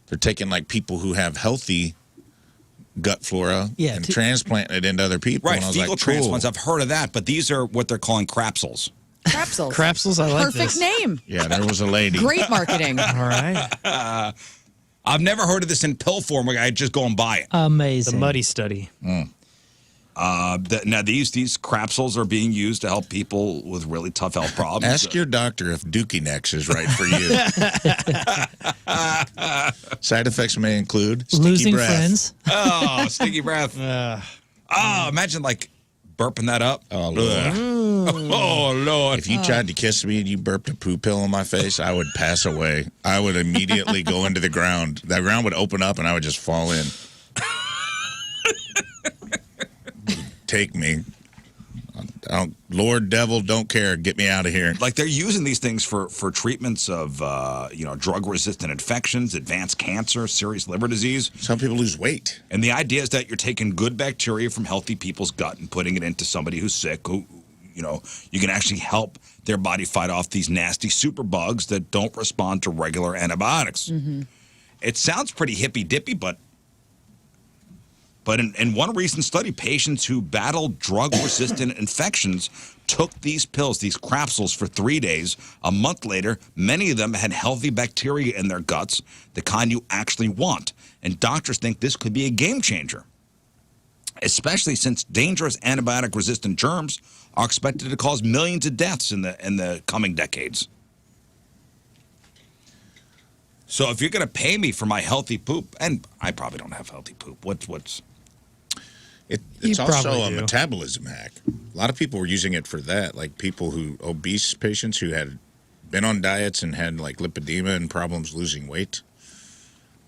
They're taking like people who have healthy gut flora Yeah, and to- transplanting it into other people. Right, And I was fecal like, cool. transplants. I've heard of that, but these are what they're calling crapsules. Crapsules. Crapsules, I like Perfect this. name. Yeah, there was a lady. Great marketing. All right. I've never heard of this in pill form where I just go and buy it. The Amazing. muddy study. Now these crapsules are being used to help people with really tough health problems. Ask your doctor if Dookie Nex is right for you. Side effects may include stinky Losing breath. friends. Oh, sticky breath. Oh, imagine like burping that up. Oh, Lord. Oh, Lord. If you tried to kiss me and you burped a poo pill in my face, I would pass away. I would immediately go into the ground. The ground would open up and I would just fall in. Take me. Lord devil, don't care. Get me out of here. Like they're using these things for treatments of drug-resistant infections, advanced cancer, serious liver disease. Some people lose weight. And the idea is that you're taking good bacteria from healthy people's gut and putting it into somebody who's sick, who, you can actually help their body fight off these nasty superbugs that don't respond to regular antibiotics. It sounds pretty hippy-dippy, but in one recent study, patients who battled drug-resistant infections took these pills, these crapsules, for 3 days. A month later, many of them had healthy bacteria in their guts, the kind you actually want. And doctors think this could be a game changer, especially since dangerous antibiotic-resistant germs are expected to cause millions of deaths in the coming decades. So if you're going to pay me for my healthy poop, and I probably don't have healthy poop, what's It's You also probably a do. metabolism hack. A lot of people were using it for that, like obese patients who had been on diets and had like lipedema and problems losing weight,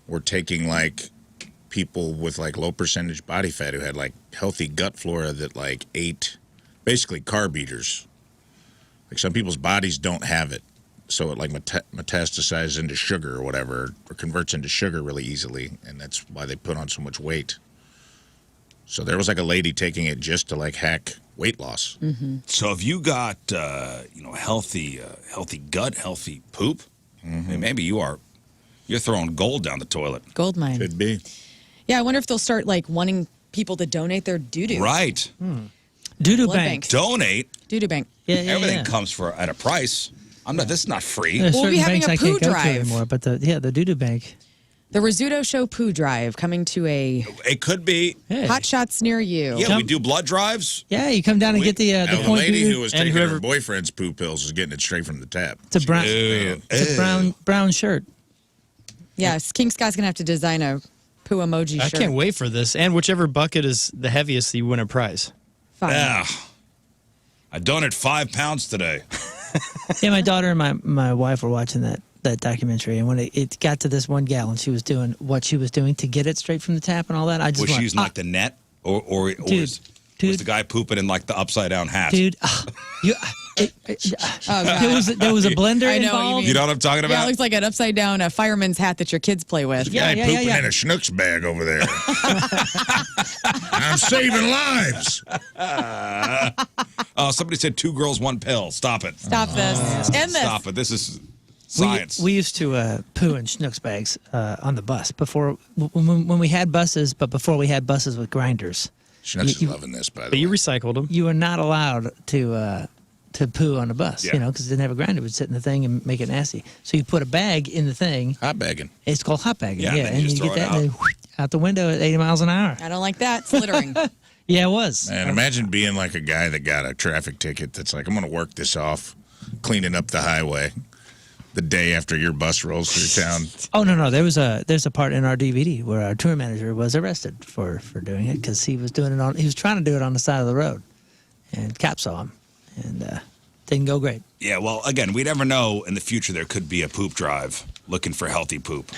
were taking like people with like low percentage body fat who had like healthy gut flora that like ate basically carb eaters. Like some people's bodies don't have it. so it like metastasizes into sugar or whatever, or converts into sugar really easily, and that's why they put on so much weight. So there was like a lady taking it just to like hack weight loss. Mm-hmm. So if you got healthy gut, healthy poop, maybe you're throwing gold down the toilet. Gold mine. Could be. Yeah, I wonder if they'll start like wanting people to donate their doo-doo. Right. Doo-doo Blood bank. bank. Donate. Doo-doo bank. Yeah, Everything comes at a price. This is not free. There's We'll be certain having banks a I can't poo go to drive. anymore, but the doo-doo bank. The Rizzuto Show poo drive coming to a It could be. Hey. Hot Shots near you. Yeah, we do blood drives. Yeah, you come down and get the Now, the point. lady doo-doo. who was and taking her whoever- boyfriend's poo pills is getting it straight from the tap. It's a brown. Ew. It's a brown shirt. Yes, King Scott's going to have to design a poo emoji I shirt. can't wait for this. And whichever bucket is the heaviest, you win a prize. Fine. Yeah. I donated 5 pounds today. Yeah, my daughter and my wife were watching that documentary, and when it got to this one gal, and she was doing what she was doing to get it straight from the tap and all that, I just Was she went, using like the net, or Dude, was dude. the guy pooping in like the upside down hat? dude, God. there was a blender I know what you involved. mean. You know what I'm talking Yeah, it about? looks like an upside down fireman's hat that your kids play with. Yeah, Guy pooping in a Schnucks bag over there. I'm saving lives. Somebody said 2 girls, 1 pill. Stop it. Stop this. End this. Stop it. This is science. We used to poo in Schnucks bags on the bus before when we had buses, but before we had buses with grinders. Schnucks is loving this, by the But way. you recycled them. You were not allowed to poo on the bus, Yeah. because it didn't have a grinder. It would sit in the thing and make it nasty. So you put a bag in the thing. Hot bagging. It's called hot bagging. Yeah, then you just throw get it that and out the window at 80 miles an hour. I don't like that. It's littering. Yeah, it was. And imagine being like a guy that got a traffic ticket that's like, I'm going to work this off, cleaning up the highway the day after your bus rolls through town. Oh no, there's a part in our DVD where our tour manager was arrested for doing it because he was doing it he was trying to do it on the side of the road, and cops saw him, and didn't go great. Yeah, well, again, we never know in the future there could be a poop drive looking for healthy poop.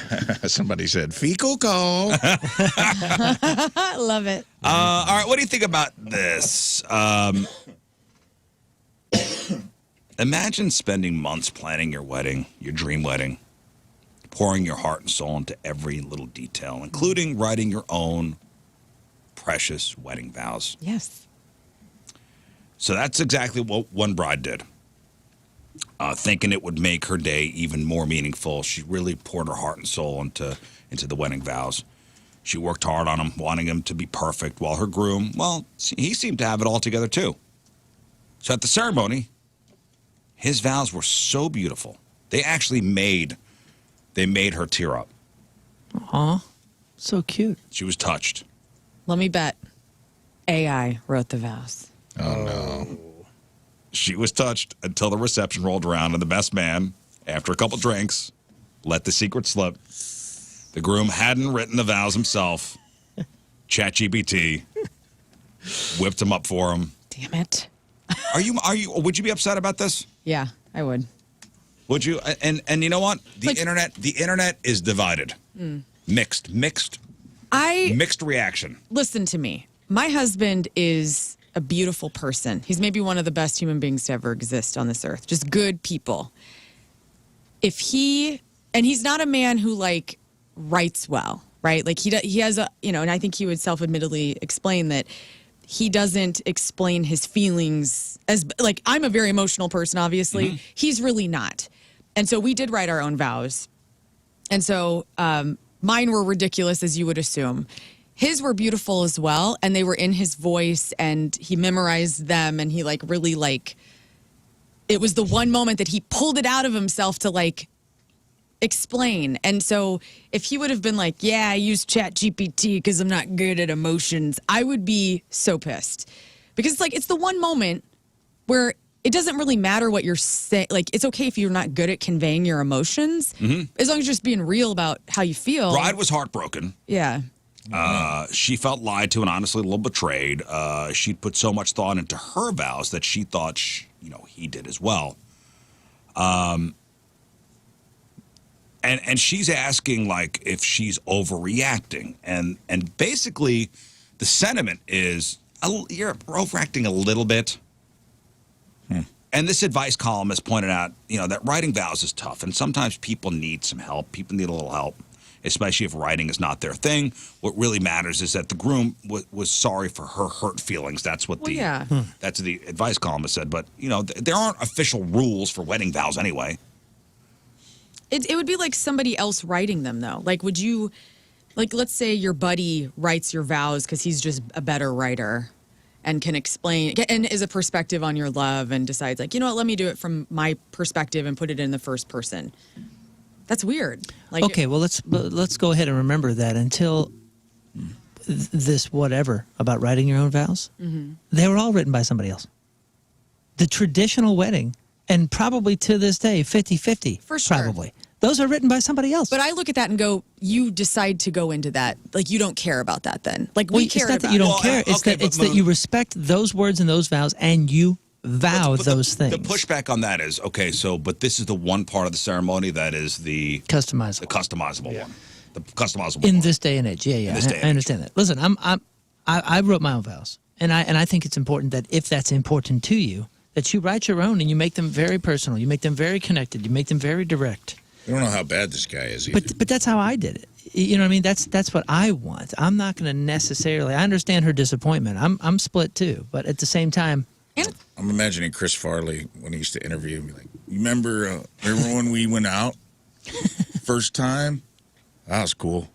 Somebody said, fecal call. I love it. All right, what do you think about this? Imagine spending months planning your wedding, your dream wedding, pouring your heart and soul into every little detail, including writing your own precious wedding vows. Yes. So that's exactly what one bride did. Thinking it would make her day even more meaningful, she really poured her heart and soul into the wedding vows. She worked hard on them, wanting them to be perfect, while her groom, well, he seemed to have it all together too. So at the ceremony, his vows were so beautiful. They actually made her tear up. Aw, so cute. She was touched. Let me bet. AI wrote the vows. Oh, no. She was touched until the reception rolled around, and the best man, after a couple drinks, let the secret slip. The groom hadn't written the vows himself. ChatGPT whipped them up for him. Damn it. Would you be upset about this? Yeah, I would. Would you? And you know what? The Like- internet is divided. Mixed reaction. Listen to me. My husband is a beautiful person. He's maybe one of the best human beings to ever exist on this earth. Just good people. And he's not a man who like writes well, right? Like he has and I think he would self-admittedly explain that he doesn't explain his feelings as like I'm a very emotional person, obviously. He's really not. And so we did write our own vows. And so mine were ridiculous, as you would assume. His were beautiful as well, and they were in his voice, and he memorized them, and he like really like. It was the one moment that he pulled it out of himself to like explain. And so if he would have been like, "Yeah, I use ChatGPT because I'm not good at emotions," I would be so pissed because it's the one moment where it doesn't really matter what you're saying. Like, it's okay if you're not good at conveying your emotions, as long as you're just being real about how you feel. Bride was heartbroken. Yeah. She felt lied to and honestly a little betrayed. She'd put so much thought into her vows that she thought, he did as well. And she's asking like if she's overreacting, and basically the sentiment is you're overacting a little bit. And this advice columnist pointed out, that writing vows is tough, and sometimes people need some help. People need a little help, especially if writing is not their thing. What really matters is that the groom was sorry for her hurt feelings. That's what that's what the advice columnist said. But there aren't official rules for wedding vows anyway. It would be like somebody else writing them, though. Like, would you, let's say your buddy writes your vows because he's just a better writer and can explain and is a perspective on your love and decides, like, let me do it from my perspective and put it in the first person. That's weird. Okay, well, let's go ahead and remember that until this whatever about writing your own vows, they were all written by somebody else. The traditional wedding, and probably to this day, 50-50. For sure. Probably. Those are written by somebody else. But I look at that and go, you decide to go into that. Like, you don't care about that then. Like, we care about it. It's not that you don't care. It's that you respect those words and those vows, and you vow those things. The pushback on that is, but this is the one part of the ceremony that is the customizable. The customizable one. The customizable in one. this day and age. Yeah. I understand that. Listen, I wrote my own vows, and I think it's important that if that's important to you, that you write your own and you make them very personal. You make them very connected. You make them very direct. I don't know how bad this guy is either. But that's how I did it. You know what I mean? That's what I want. I'm not going to necessarily. I understand her disappointment. I'm split too. But at the same time, I'm imagining Chris Farley when he used to interview me. Like, you remember when we went out first time? That was cool.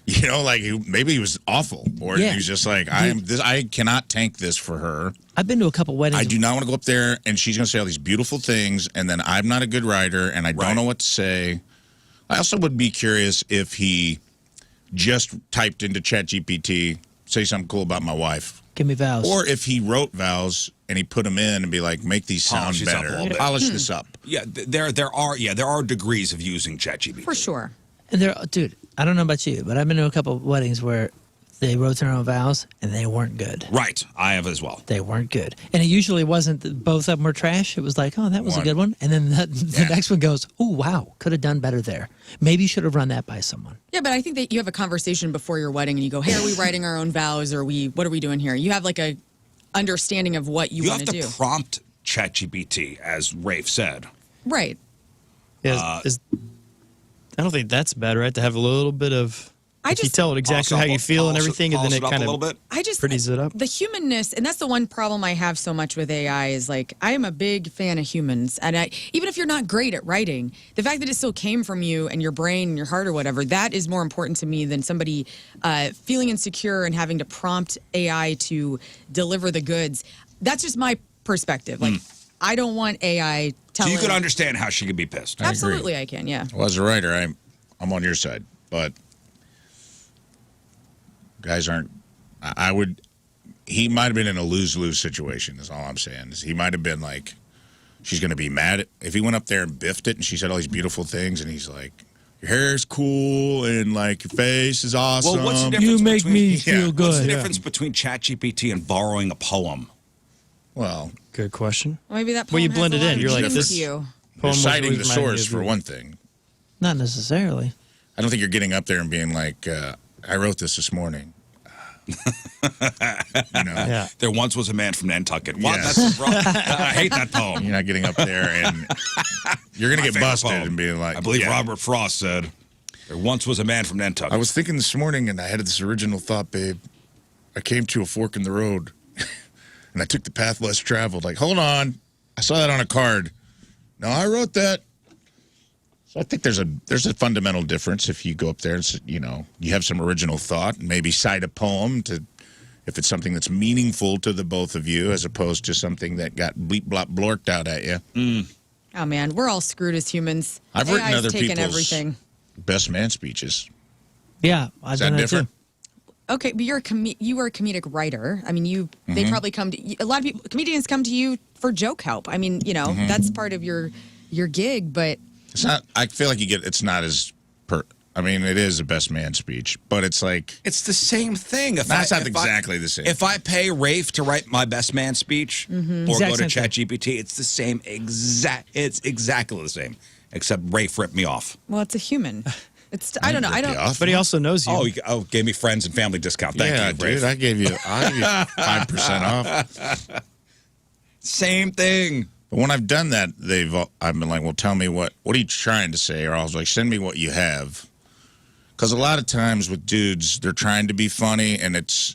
Maybe he was awful, or he was just like, I cannot tank this for her. I've been to a couple weddings. I do not want to go up there, and she's going to say all these beautiful things, and then I'm not a good writer, and I don't know what to say. I also would be curious if he just typed into ChatGPT, say something cool about my wife. Give me vows. Or if he wrote vows and he put them in and be like, make these sound better. Polish this up. Yeah, there are degrees of using ChatGPT. For sure. And dude, I don't know about you, but I've been to a couple of weddings where they wrote their own vows and they weren't good. Right, I have as well. They weren't good, and it usually wasn't that both of them were trash. It was like, oh, that was a good one, and then the next one goes, oh wow, could have done better there. Maybe you should have run that by someone. Yeah, but I think that you have a conversation before your wedding, and you go, hey, are we writing our own vows, or what are we doing here? You have like a understanding of what you want to do. You have to prompt ChatGPT, as Rafe said. Right. Yeah, I don't think that's bad, right? To have a little bit of, you tell it exactly how you feel and everything, and then it kind of pretties it up. The humanness, and that's the one problem I have so much with AI is, like, I am a big fan of humans, and even if you're not great at writing, the fact that it still came from you and your brain and your heart or whatever, that is more important to me than somebody feeling insecure and having to prompt AI to deliver the goods. That's just my perspective. Like, I don't want AI telling. So you could understand how she could be pissed. Absolutely, I can. Yeah. Well, as a writer, I'm on your side, but guys aren't. He might have been in a lose-lose situation. Is all I'm saying. He might have been like, she's going to be mad if he went up there and biffed it, and she said all these beautiful things, and he's like, your hair's cool, and like your face is awesome. Well, what's the difference you make me feel good. What's the difference between ChatGPT and borrowing a poem? Well, good question. Well, maybe that poem you blend it in. You're like, this. You. You're citing the source for one thing. Not necessarily. I don't think you're getting up there and being like, I wrote this morning. Yeah. There once was a man from Nantucket. What? Yeah. That's wrong. I hate that poem. You're not getting up there, and you're going to get busted poem. And being like, I believe Robert Frost said, there once was a man from Nantucket. I was thinking this morning, and I had this original thought, babe. I came to a fork in the road, and I took the path less traveled. Like, hold on. I saw that on a card. No, I wrote that. So I think there's a fundamental difference if you go up there and, you have some original thought and maybe cite a poem if it's something that's meaningful to the both of you as opposed to something that got bleep blop blorked out at you. Oh man, we're all screwed as humans. I've written other people's everything. Best man speeches. Yeah, I've done that different? too. Okay, but you are a comedic writer. I mean, they probably come to a lot of people. Comedians come to you for joke help. I mean, that's part of your gig, but. It's not. I feel like it's not as I mean, it is a best man speech, but it's like it's the same thing. That's not exactly the same. If I pay Rafe to write my best man speech or go to ChatGPT, it's the same It's exactly the same, except Rafe ripped me off. Well, it's a human. I don't know. But he also knows you. Oh, gave me friends and family discount. Thank you, Rafe. Dude, I gave you 5% off. Same thing. But when I've done that, I've been like, well, tell me what are you trying to say? Or I was like, send me what you have. Because a lot of times with dudes, they're trying to be funny, and it's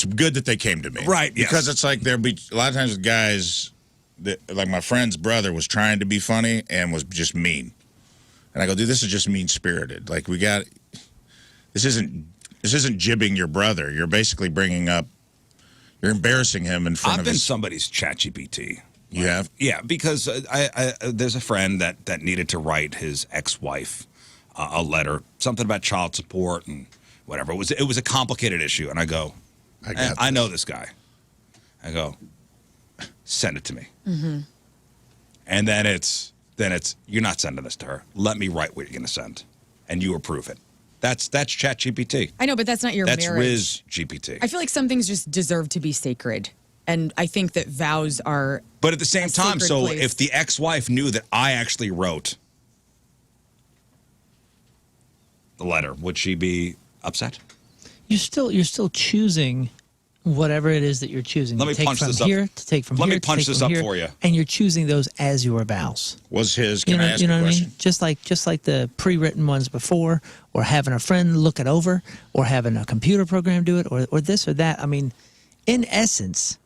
good that they came to me. Right, yes. Because it's like there'll be a lot of times with guys, like my friend's brother was trying to be funny and was just mean. And I go, dude, this is just mean-spirited. Like, this isn't jibbing your brother. You're basically you're embarrassing him in front of I've been somebody's ChatGPT. You have? Yeah, because there's a friend that needed to write his ex-wife a letter, something about child support and whatever. It was a complicated issue, and I go, I know this guy. I go, send it to me. Mm-hmm. And then it's you're not sending this to her. Let me write what you're going to send, and you approve it. That's ChatGPT. I know, but that's not your marriage. That's RizzGPT. I feel like some things just deserve to be sacred. And I think that vows are. But at the same time, so place. if the ex-wife knew that I actually wrote the letter, would she be upset? You're still choosing whatever it is that you're choosing. Let me punch this up. To take from here. Let me punch this up for you. And you're choosing those as your vows. Was his? Can I ask a question? What I mean? Just like the pre-written ones before, or having a friend look it over, or having a computer program do it, or this or that. I mean, in essence,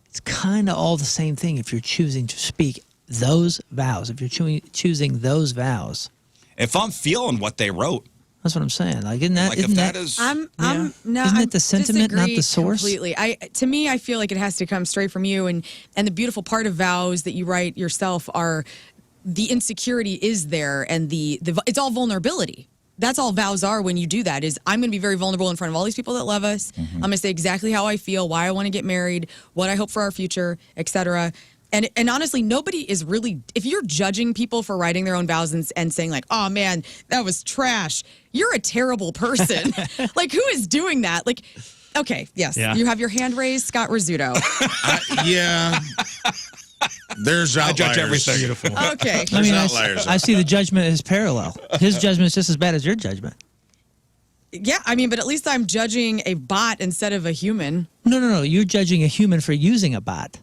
it's kind of all the same thing if you're choosing to speak those vows. If you're choosing those vows. If I'm feeling what they wrote. That's what I'm saying. Like, isn't that isn't it the sentiment, not the source? Completely. To me, I feel like it has to come straight from you. And the beautiful part of vows that you write yourself are the insecurity is there, and it's all vulnerability. That's all vows are when you do that. Is I'm going to be very vulnerable in front of all these people that love us. Mm-hmm. I'm going to say exactly how I feel, why I want to get married, what I hope for our future, etc. And honestly, nobody is really, if you're judging people for writing their own vows and saying like, oh man, that was trash, you're a terrible person. Like, who is doing that? Like, okay, yes, you have your hand raised, Scott Rizzuto. Yeah. There's outliers. I judge everything. Beautiful. Okay. There's outliers. I see the judgment as parallel. His judgment is just as bad as your judgment. Yeah, I mean, but at least I'm judging a bot instead of a human. No. You're judging a human for using a bot.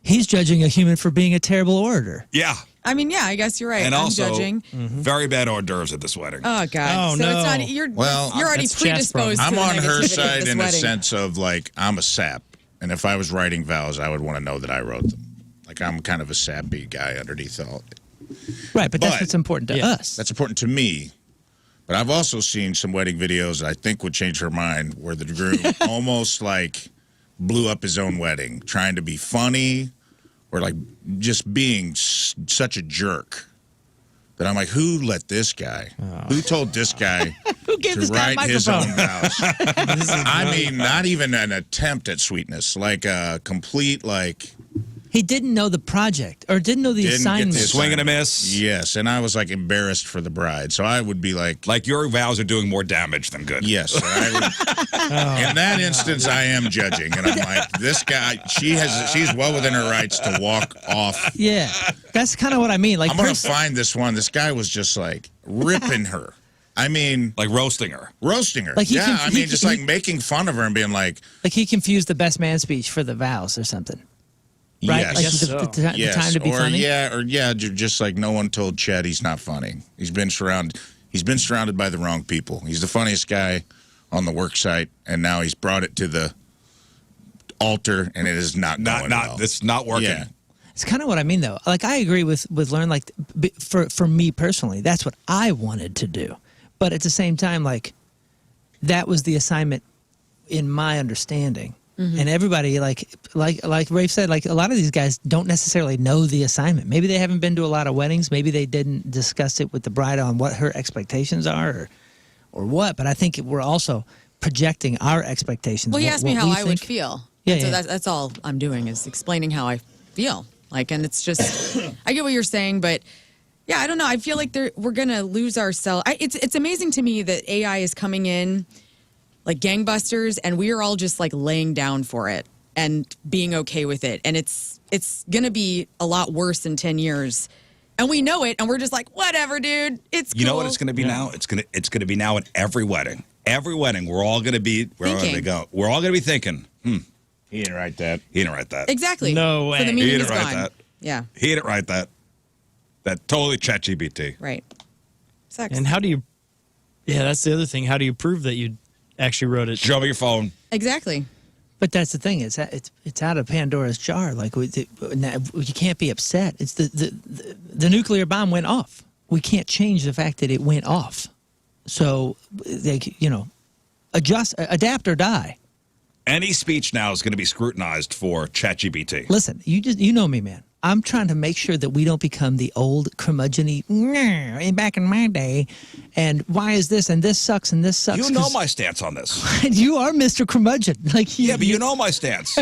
He's judging a human for being a terrible orator. Yeah. I mean, yeah, I guess you're right. And I'm also, judging. very bad hors d'oeuvres at this wedding. Oh, God. Oh, so no. it's not, you're already predisposed to I'm the on her negativity side of this in wedding. a sense of, like, I'm a sap. And if I was writing vows, I would want to know that I wrote them. Like, I'm kind of a sappy guy underneath all. Right, but that's what's important to us. That's important to me. But I've also seen some wedding videos that I think would change her mind where the groom almost, like, blew up his own wedding, trying to be funny or, like, just being such a jerk. That I'm like, who let this guy? Who told this guy to write his own vows? I mean, not even an attempt at sweetness. Like a complete, like... He didn't know the project or didn't know the assignment. Swing and a miss. Yes, and I was, like, embarrassed for the bride. So I would be like... Like, your vows are doing more damage than good. Yes. I would, in that instance, I am judging. And I'm like, this guy, she's well within her rights to walk off. Yeah, that's kind of what I mean. Like, I'm going to find this one. This guy was just, like, ripping her. I mean... Like roasting her. Roasting her. Like like making fun of her and being like... Like he confused the best man speech for the vows or something. Right? Yes. Like the time to be funny? Just like no one told Chet he's not funny. He's been surrounded by the wrong people. He's the funniest guy on the work site, and now he's brought it to the altar, and it is not going well. It's not working. Yeah. It's kind of what I mean, though. Like, I agree with Lern. Like, for me personally, that's what I wanted to do. But at the same time, like, that was the assignment in my understanding. Mm-hmm. And everybody, like Rafe said, like, a lot of these guys don't necessarily know the assignment. Maybe they haven't been to a lot of weddings. Maybe they didn't discuss it with the bride on what her expectations are or what. But I think we're also projecting our expectations. Well, he asked me how I would feel. Yeah, so that's all I'm doing is explaining how I feel. Like, and it's just, I get what you're saying, but yeah, I don't know. I feel like we're going to lose ourselves. It's amazing to me that AI is coming in like gangbusters, and we are all just like laying down for it and being okay with it. And it's going to be a lot worse in 10 years. And we know it, and we're just like, whatever, dude. It's cool. You know what it's going to be now? It's going to be now at every wedding. Every wedding, we're all going to be thinking, He didn't write that. He didn't write that. Exactly. No way. So the He meaning didn't is write gone. that. Yeah. He didn't write that. That totally ChatGPT. Right. Sex. And how do you? Yeah, that's the other thing. How do you prove that you actually wrote it? Show me your phone. Exactly. But that's the thing. It's out of Pandora's jar. Like you can't be upset. It's the nuclear bomb went off. We can't change the fact that it went off. So adapt or die. Any speech now is going to be scrutinized for ChatGPT. Listen, you know me, man. I'm trying to make sure that we don't become the old curmudgeon-y, back in my day, and why is this, and this sucks, and this sucks. You know my stance on this. You are Mr. Curmudgeon. Yeah, but you know my stance.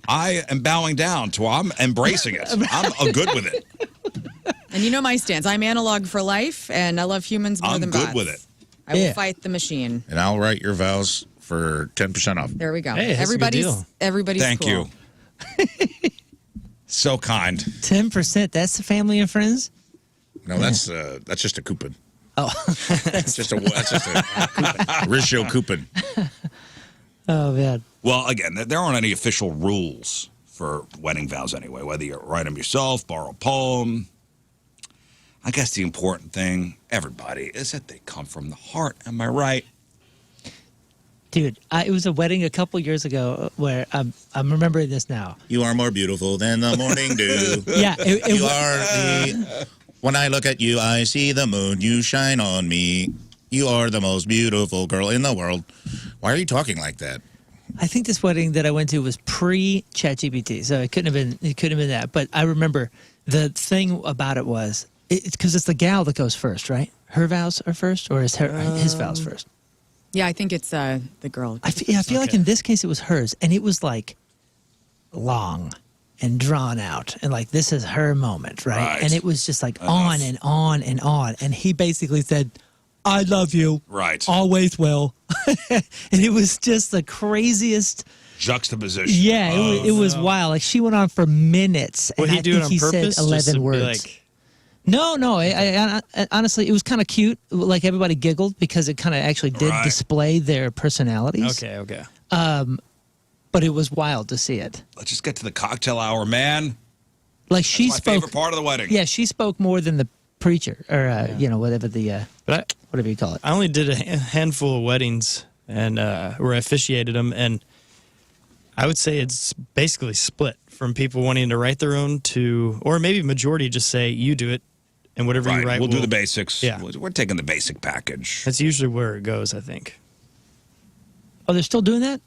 I am bowing down to I'm embracing it. I'm good with it. And you know my stance. I'm analog for life, and I love humans more I'm than good bots. with it. I will fight the machine. And I'll write your vows for 10% off. There we go. Hey, that's a good deal. Everybody's Thank cool. you. So kind. 10%. That's the family and friends. No, that's just a coupon. Oh, that's just a RizzShow coupon. Oh man. Well, again, there aren't any official rules for wedding vows anyway. Whether you write them yourself, borrow a poem. I guess the important thing, everybody, is that they come from the heart. Am I right? Dude, it was a wedding a couple years ago where I'm remembering this now. You are more beautiful than the morning dew. Yeah, You are the. When I look at you, I see the moon. You shine on me. You are the most beautiful girl in the world. Why are you talking like that? I think this wedding that I went to was pre-ChatGPT, so it couldn't have been that. But I remember the thing about it was it's because it's the gal that goes first, right? Her vows are first, or is his vows first? Yeah, I think it's the girl. I feel like in this case it was hers, and it was like long and drawn out, and like this is her moment, right? And it was just like on and on and on, and he basically said, "I love you, Right. always will," and it was just the craziest Juxtaposition. Yeah, it was wild. Like she went on for minutes, Would and he I do think it on he purpose? said Just to 11 be words. like- No, I honestly, it was kind of cute. Like everybody giggled because it kind of actually did Right. display their personalities. Okay. But it was wild to see it. Let's just get to the cocktail hour, man. Like she My spoke. favorite part of the wedding. Yeah, she spoke more than the preacher, or whatever the But whatever you call it. I only did a handful of weddings and where I officiated them, and I would say it's basically split from people wanting to write their own to, or maybe majority just say you do it, and whatever Right. you write, We'll do the basics. Yeah. We're taking the basic package. That's usually where it goes, I think. Oh, they're still doing that?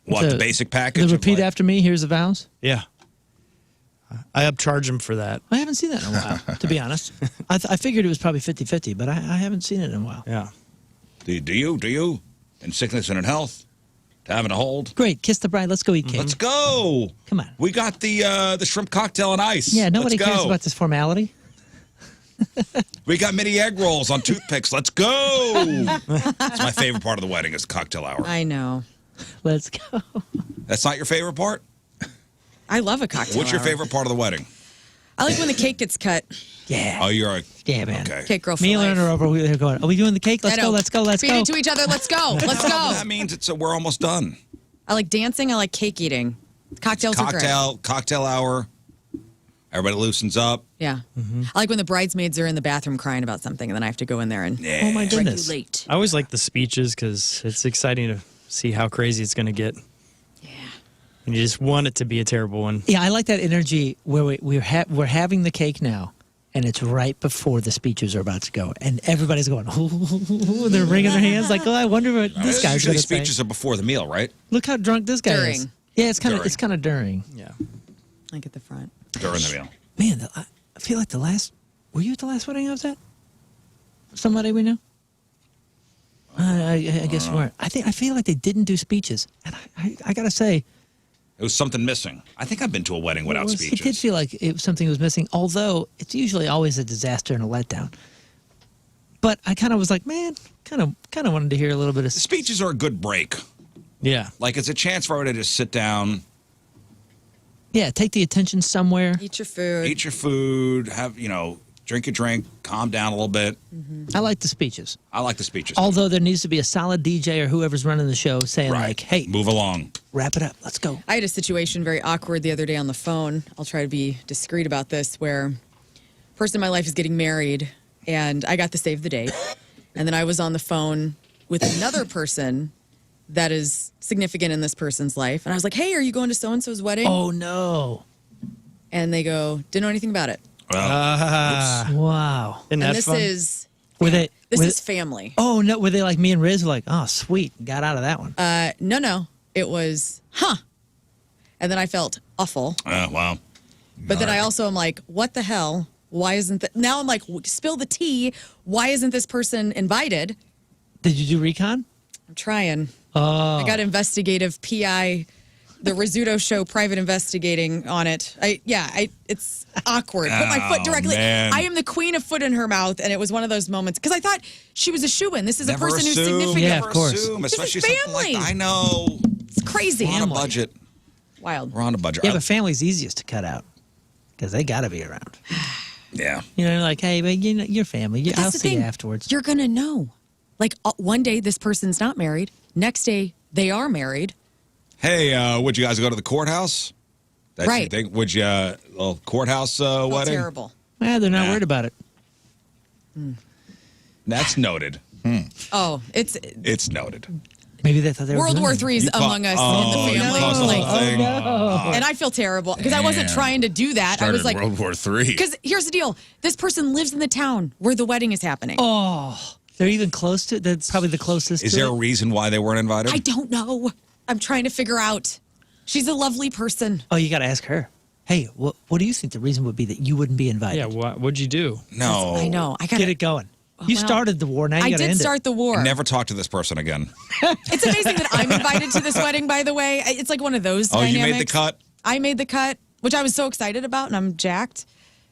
What, the basic package? The of repeat like- after me. Here's the vows. Yeah. I upcharge them for that. I haven't seen that in a while, to be honest. I figured it was probably 50-50, but I haven't seen it in a while. Yeah. Do you? In sickness and in health? To having a hold? Great. Kiss the bride. Let's go eat cake. Let's go. Come on. We got the shrimp cocktail and ice. Yeah, nobody Let's cares go. about this formality. We got mini egg rolls on toothpicks. Let's go. That's my favorite part of the wedding is the cocktail hour. I know. Let's go. That's not your favorite part? I love a cocktail. What's your hour. favorite part of the wedding? I like when the cake gets cut. Yeah. Oh, you're a... Yeah, man. Okay. Cake girl for Me and life. Learn are over. We're going. Are we doing the cake? Let's I go. know. Let's go. Let's Feed go. it to each other. Let's go. Let's go. That means we're almost done. I like dancing. I like cake eating. Cocktails are great. Cocktail hour. Everybody loosens up. Yeah. I like when the bridesmaids are in the bathroom crying about something, and then I have to go in there and Yeah. Oh my goodness. regulate. I always like the speeches because it's exciting to see how crazy it's going to get. Yeah. And you just want it to be a terrible one. Yeah, I like that energy where we're having the cake now, and it's right before the speeches are about to go, and everybody's going. Ooh, they're wringing their hands like, oh, I wonder what this guy's Usually going to say. speeches are before the meal, right? Look how drunk this guy is. During. Yeah, it's kind During. of during. Yeah. Like at the front. During the meal. Man, I feel like were you at the last wedding I was at? Somebody we knew? I guess you weren't. I feel like they didn't do speeches, and I gotta say, It was something missing. I think I've been to a wedding without it speeches. did feel like something was missing. Although it's usually always a disaster and a letdown. But I kind of was like, man, kind of wanted to hear a little bit of. The speeches are a good break. Yeah. Like, it's a chance for everybody to just sit down, Yeah, take the attention somewhere. Eat your food. eat your food, have, drink your drink, calm down a little bit. I like the speeches. I like the speeches. Although there needs to be a solid DJ or whoever's running the show saying like, hey, move along. Wrap it up. Let's go. I had a situation very awkward the other day on the phone. I'll try to be discreet about this, where a person in my life is getting married, and I got to save the date. And then I was on the phone with another person that is significant in this person's life. And I was like, hey, are you going to so-and-so's wedding? Oh, no. And they go, didn't know anything about it. Wow. Isn't And that this fun? is... Were they? This is family. Oh, no. Were they like me and Rizz? Like, oh, sweet. Got out of that one. No. It was, And then I felt awful. Wow. But then I also am like, what the hell? Why isn't that? Now I'm like, spill the tea. Why isn't this person invited? Did you do recon? I'm trying. Oh. I got investigative PI, the Rizzuto Show private investigating on it. It's awkward. Put my foot directly. Man. I am the queen of foot in her mouth, and it was one of those moments because I thought she was a shoo-in. This is Never a person who's assume, significant. Yeah, never of course. assume, This is especially something like family. that. I know. It's crazy. We're on a budget. Wild. We're on a budget. Yeah, but family's easiest to cut out because they got to be around. Yeah. You know, like, hey, but you know, your family. But that's I'll the see you thing. afterwards. You're going to know. Like, one day this person's not married. Next day they are married. Hey, would you guys go to the courthouse? That's Right. your thing? Would you, courthouse Felt wedding? terrible. Yeah, they're not Nah. worried about it. That's noted. Oh, It's noted. Maybe they thought they were World War good. III is You among us in the you family. caused the Like, whole thing. and I feel terrible because I wasn't Damn. trying to do that. I Started was like, World War III. because here's the deal: this person lives in the town where the wedding is happening. Oh, they're even close to it. That's probably the closest Is to there a it. reason why they weren't invited? I don't know. I'm trying to figure out. She's a lovely person. Oh, you got to ask her. Hey, what do you think the reason would be that you wouldn't be invited? Yeah, what'd you do? No. I know. I got Get it going. You Well, started the war. Now you I got to did end start the war. Never talk to this person again. It's amazing that I'm invited to this wedding. By the way, it's like one of those. Oh, you dynamics. made the cut? I made the cut, which I was so excited about, and I'm jacked. it.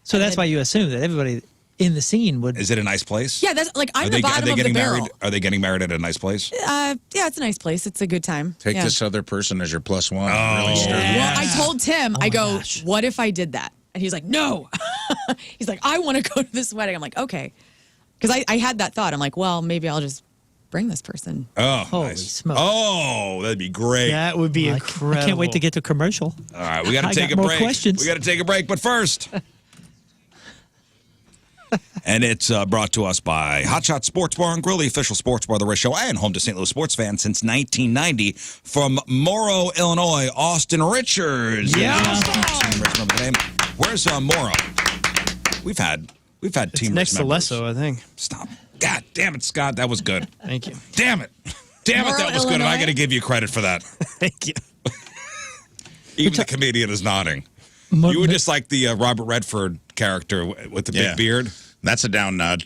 So that's why you assume that everybody in the scene would. Is it a nice place? Yeah, that's like I'm the are bottom they of the getting barrel. married? Are they getting married at a nice place? Yeah, it's a nice place. It's a good time. Take yeah. this other person as your plus one. Oh, Really stir yeah. you Well, up. I told Tim, I my go, gosh. what if I did that? And he's like, no. He's like, I want to go to this wedding. I'm like, okay. Because I had that thought. I'm like, well, maybe I'll just bring this person. Oh, Holy nice. smokes. Oh, that'd be great. That would be incredible. I can't wait to get to commercial. All right, we got I to take got a more break. questions. We got to take a break, but first. And it's brought to us by Hot Shot Sports Bar and Grill, the official sports bar of the Rizz Show and home to St. Louis sports fans since 1990. From Morrow, Illinois, Austin Richards. Yeah. Team Rizz, remember the name? Where's Morrow? We've had Team Rizz Next to members. Lesso, I think. Stop. God damn it, Scott. That was good. Thank you. Damn it. Damn it, Morrow, that was good. And I Illinois? got to give you credit for that. Thank you. Even the comedian is nodding. Mo- You were just like the Robert Redford character with the Yeah. big beard. That's a down nod.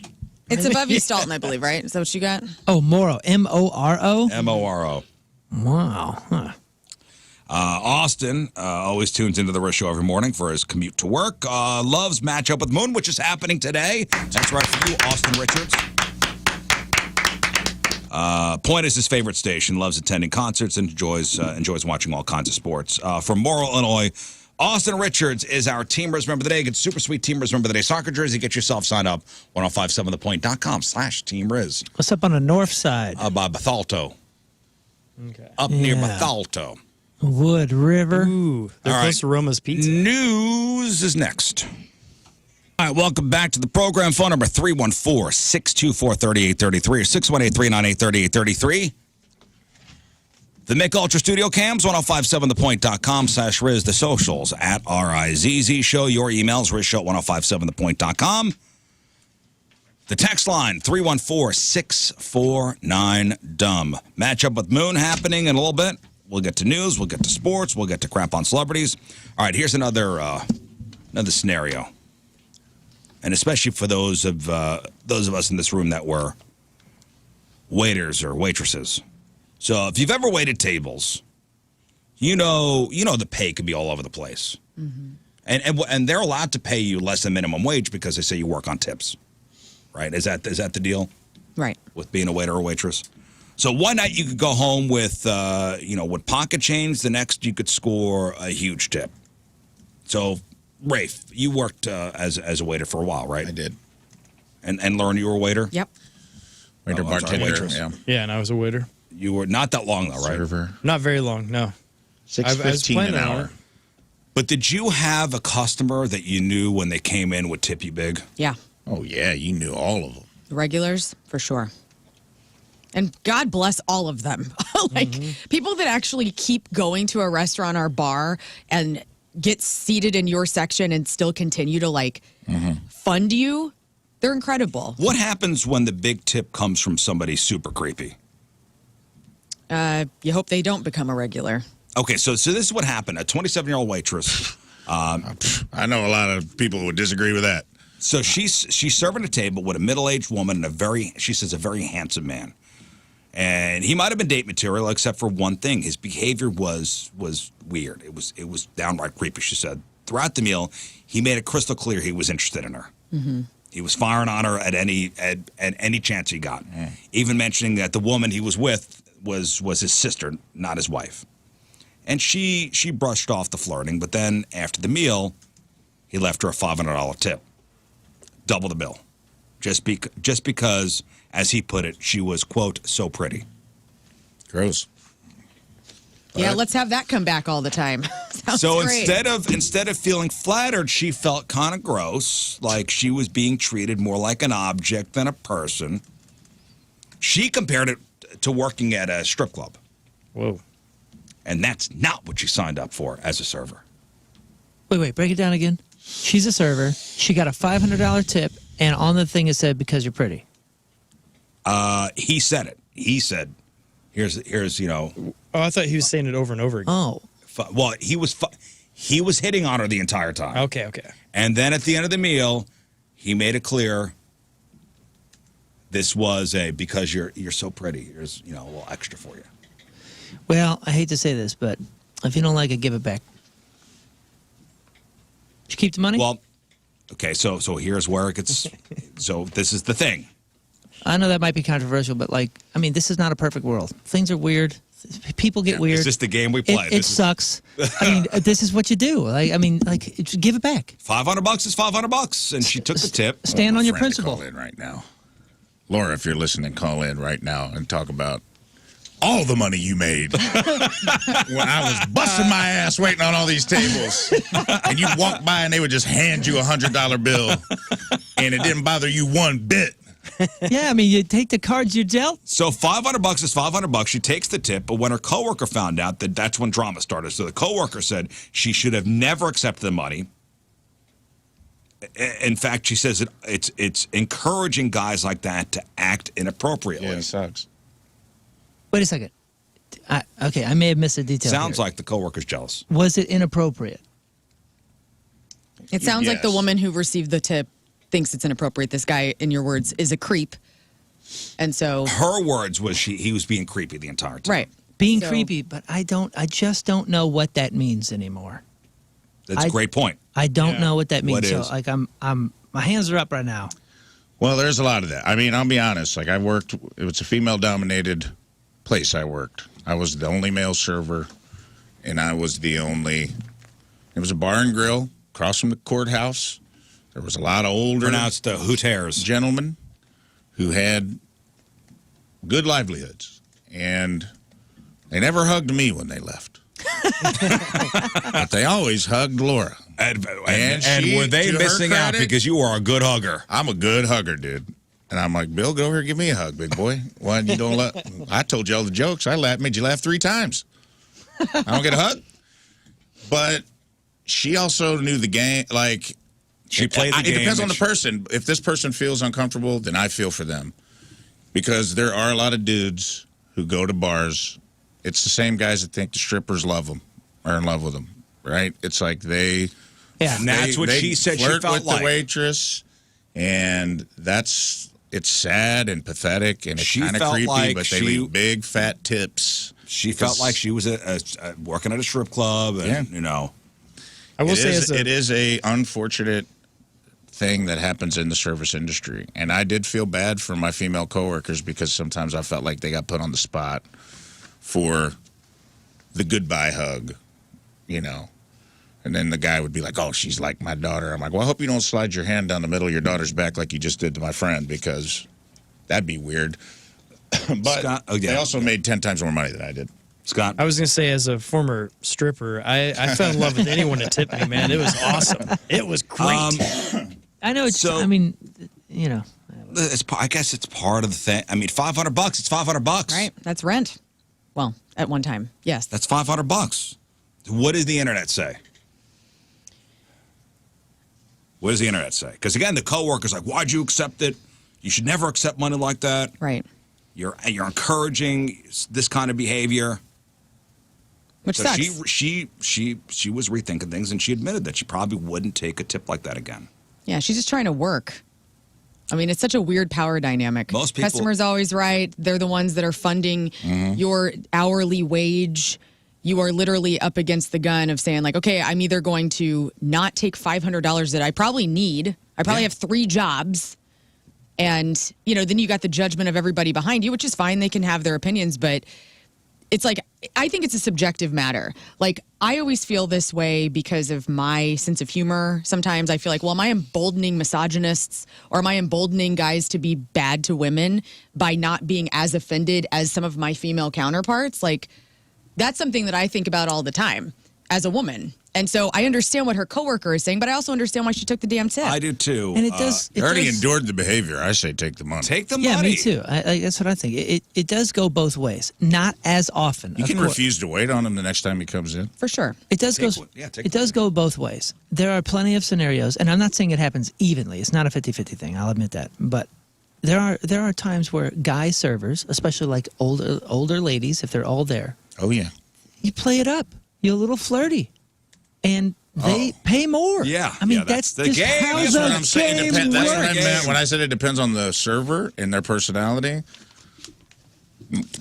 It's above you, Stalton, I believe, right? Is that what you got? Oh, Moro. M-O-R-O? Moro. Wow. Huh. Austin always tunes into the Rizz Show every morning for his commute to work. Loves matchup with Moon, which is happening today. That's right for you, Austin Richards. Point is his favorite station. Loves attending concerts and enjoys watching all kinds of sports. From Morrow, Illinois, Austin Richards is our Team Rizz Member of the Day. Get super sweet Team Rizz Member of the Day soccer jersey. Get yourself signed up. 1057thepoint.com/Team Rizz. What's up on the north side? By Bethalto. Okay. Up near Yeah. Bethalto. Wood River. Ooh, they're All close right. to Roma's Pizza. News is next. All right, welcome back to the program. Phone number 314-624-3833 or 618-398-3833. The Mick Ultra Studio Cams, 1057thepoint.com/Rizz. The socials at RizzShow Show. Your emails, RizzShow1057thepoint.com. The text line, 314-649-DUMB. Matchup with Moon happening in a little bit. We'll get to news. We'll get to sports. We'll get to crap on celebrities. All right, here's another scenario. And especially for those of us in this room that were waiters or waitresses. So if you've ever waited tables, you know the pay could be all over the place. Mm-hmm. And they're allowed to pay you less than minimum wage because they say you work on tips. Right? Is that the deal? Right. With being a waiter or waitress? So one night you could go home with with pocket change. The next you could score a huge tip. So Rafe, you worked as a waiter for a while, right? I did. And Lern, you were a waiter? Yep. Waiter, I'm sorry, bartender, waitress. yeah. Yeah, and I was a waiter. You were not that long, though, right? Server. Not very long, no. I was $6.15 planning an on hour. it. But did you have a customer that you knew when they came in would tip you big? Yeah. Oh, yeah, you knew all of them. The regulars, for sure. And God bless all of them. Like, people that actually keep going to a restaurant or bar and get seated in your section and still continue to, like, fund you, they're incredible. What happens when the big tip comes from somebody super creepy? You hope they don't become a regular. Okay, so this is what happened. A 27-year-old waitress. I know a lot of people who would disagree with that. So she's serving a table with a middle-aged woman and a very handsome man. And he might have been date material except for one thing. His behavior was weird. It was downright creepy, she said. Throughout the meal, he made it crystal clear he was interested in her. He was firing on her at any chance he got. Even mentioning that the woman he was with was his sister, not his wife. And she brushed off the flirting, but then after the meal, he left her a $500 tip. Double the bill. Just because, as he put it, she was, quote, so pretty. Gross. Yeah, let's have that come back all the time. Sounds So great. instead of feeling flattered, she felt kind of gross, like she was being treated more like an object than a person. She compared it to working at a strip club. Whoa. And that's not what she signed up for as a server. Wait, break it down again. She's a server. She got a $500 tip, and on the thing it said, because you're pretty. He said it. He said, here's you know. Oh, I thought he was saying it over and over again. Oh. Well, he was hitting on her the entire time. Okay. And then at the end of the meal, he made it clear this was because you're so pretty. Here's, a little extra for you. Well, I hate to say this, but if you don't like it, give it back. Did you keep the money? Well, okay, so here's where it gets. So this is the thing. I know that might be controversial, but this is not a perfect world. Things are weird. People get weird. Is this the game we play? It sucks. This is what you do. Give it back. $500 is $500, and she took the tip. Stand on your Friend to principle. Call in right now. Laura, if you're listening, call in right now and talk about all the money you made when I was busting my ass waiting on all these tables, and you walk by and they would just hand you $100 bill, and it didn't bother you one bit. Yeah, you take the cards you dealt. So $500 is $500. She takes the tip, but when her coworker found out, that's when drama started. So the coworker said she should have never accepted the money. In fact, she says it's encouraging guys like that to act inappropriately. Yeah, it sucks. Wait a second. I may have missed a detail. Sounds here. like the coworker's jealous. Was it inappropriate? It sounds like the Yes. woman who received the tip thinks it's inappropriate. This guy, in your words, is a creep. And so... Her words was he was being creepy the entire time. Right. Being So- creepy, but I just don't know what that means anymore. That's a great point. I don't Yeah. know what that means. What So is? I'm my hands are up right now. Well, there's a lot of that. I'll be honest. I worked, it was a female-dominated place I worked. I was the only male server, and it was a bar and grill across from the courthouse. There was a lot of older Pronounced Hooters. gentlemen who had good livelihoods, and they never hugged me when they left. But they always hugged Laura. And she, were they to her missing out credit- because you are a good hugger? I'm a good hugger, dude. And I'm like, Bill, go over here and give me a hug, big boy. Why you don't let? I told you all the jokes. Made you laugh 3 times. I don't get a hug. But she also knew the game. Like, She played the game. It depends on and the person. If this person feels uncomfortable, then I feel for them. Because there are a lot of dudes who go to bars. It's the same guys that think the strippers love them, are in love with them, right? It's like they... Yeah. And that's what she said she flirt felt with like. the waitress, and it's sad and pathetic, and it's She kind of felt creepy. like But they she- leave big fat tips. She felt like she was working at a strip club, and I will It say it is a unfortunate thing that happens in the service industry, and I did feel bad for my female coworkers because sometimes I felt like they got put on the spot for the goodbye hug, And then the guy would be like, oh, she's like my daughter. I'm like, well, I hope you don't slide your hand down the middle of your daughter's back like you just did to my friend, because that'd be weird. But Scott, they also made 10 times more money than I did. Scott? I was going to say, as a former stripper, I fell in love with anyone that tipped me, man. It was awesome. It was great. I know. It's. So- I mean, you know. I guess it's part of the thing. I mean, $500. It's $500. Right. That's rent. Well, at one time, yes. That's $500. What does the internet say? What does the internet say? Because again, the coworker's like, "Why'd you accept it? You should never accept money like that. Right. You're encouraging this kind of behavior." Which So sucks. she was rethinking things, and she admitted that she probably wouldn't take a tip like that again. Yeah, she's just trying to work. I mean, it's such a weird power dynamic. Most people- Customer's always right. They're the ones that are funding your hourly wage. You are literally up against the gun of saying, like, okay, I'm either going to not take $500 that I probably need. I probably have 3 jobs. And, you know, then you got the judgment of everybody behind you, which is fine. They can have their opinions. But it's like, I think it's a subjective matter. Like, I always feel this way because of my sense of humor. Sometimes I feel like, well, am I emboldening misogynists, or am I emboldening guys to be bad to women by not being as offended as some of my female counterparts? Like, that's something that I think about all the time as a woman. And so I understand what her coworker is saying, but I also understand why she took the damn tip. I do too. And it does. You already endured the behavior. I say take the money. Take the Yeah, money. me too. That's what I think. It does go both ways. Not as often. You of can course. refuse to wait on him the next time he comes in. For sure. It does Take go. one. Yeah, take It does go both ways. There are plenty of scenarios, and I'm not saying it happens evenly. It's not a 50-50 thing. I'll admit that. But there are times where guy servers, especially like older ladies, if they're all there, Oh, yeah. you play it up. You're a little flirty, and they pay more. Yeah, I mean yeah, that's the just game. how That's the what I'm saying. game That's works. what I meant when I said it depends on the server and their personality.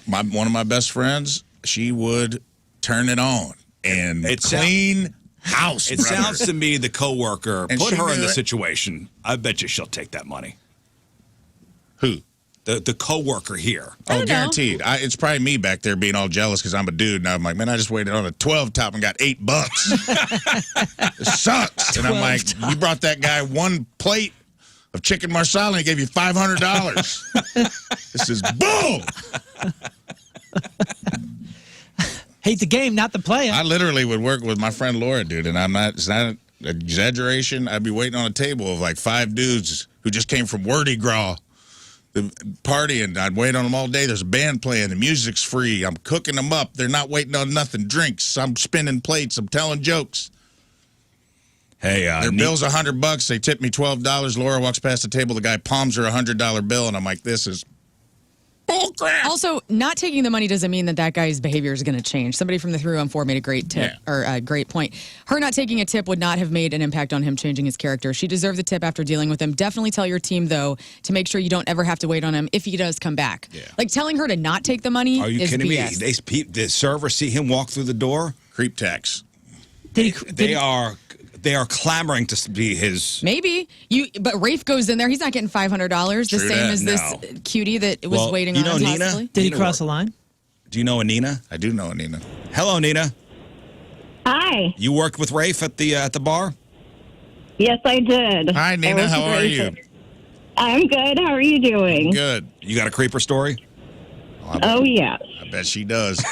One of my best friends, she would turn it on and clean house. It brother. sounds to me the coworker And put she her in knew the it. situation. I bet you she'll take that money. Who? The coworker here. I Oh, don't know. guaranteed. It's probably me back there being all jealous because I'm a dude. And I'm like, man, I just waited on a 12 top and got $8. It sucks. And I'm 12 like, you brought that guy one plate of chicken marsala and he gave you $500. This is boom. Hate the game, not the player. I literally would work with my friend Laura, dude, and it's not an exaggeration. I'd be waiting on a table of like 5 dudes who just came from Wordy Gras, the party, and I'd wait on them all day. There's a band playing, the music's free. I'm cooking them up. They're not waiting on nothing. Drinks. I'm spinning plates. I'm telling jokes. Hey, Their bill's $100. They tip me $12. Laura walks past the table. The guy palms her $100 bill, and I'm like, this is bullcrap. Also, not taking the money doesn't mean that guy's behavior is going to change. Somebody from the 314 made a great tip, or a great point. Her not taking a tip would not have made an impact on him changing his character. She deserved the tip after dealing with him. Definitely tell your team, though, to make sure you don't ever have to wait on him if he does come back. Yeah. Like, telling her to not take the money Are you is kidding BS. me? The server see him walk through the door. Creep tax. They are clamoring to be his. Maybe. But Rafe goes in there. He's not getting $500. The True same that. as this No. cutie that was Well, waiting you on know him, Nina? possibly. Did he Nina cross the line? Do you know Anina? I do know Anina. Hello, Nina. Hi. You worked with Rafe at the bar? Yes, I did. Hi, Nina. I was How are you? gracious. I'm good. How are you doing? Good. You got a creeper story? Oh, yes. I bet she does.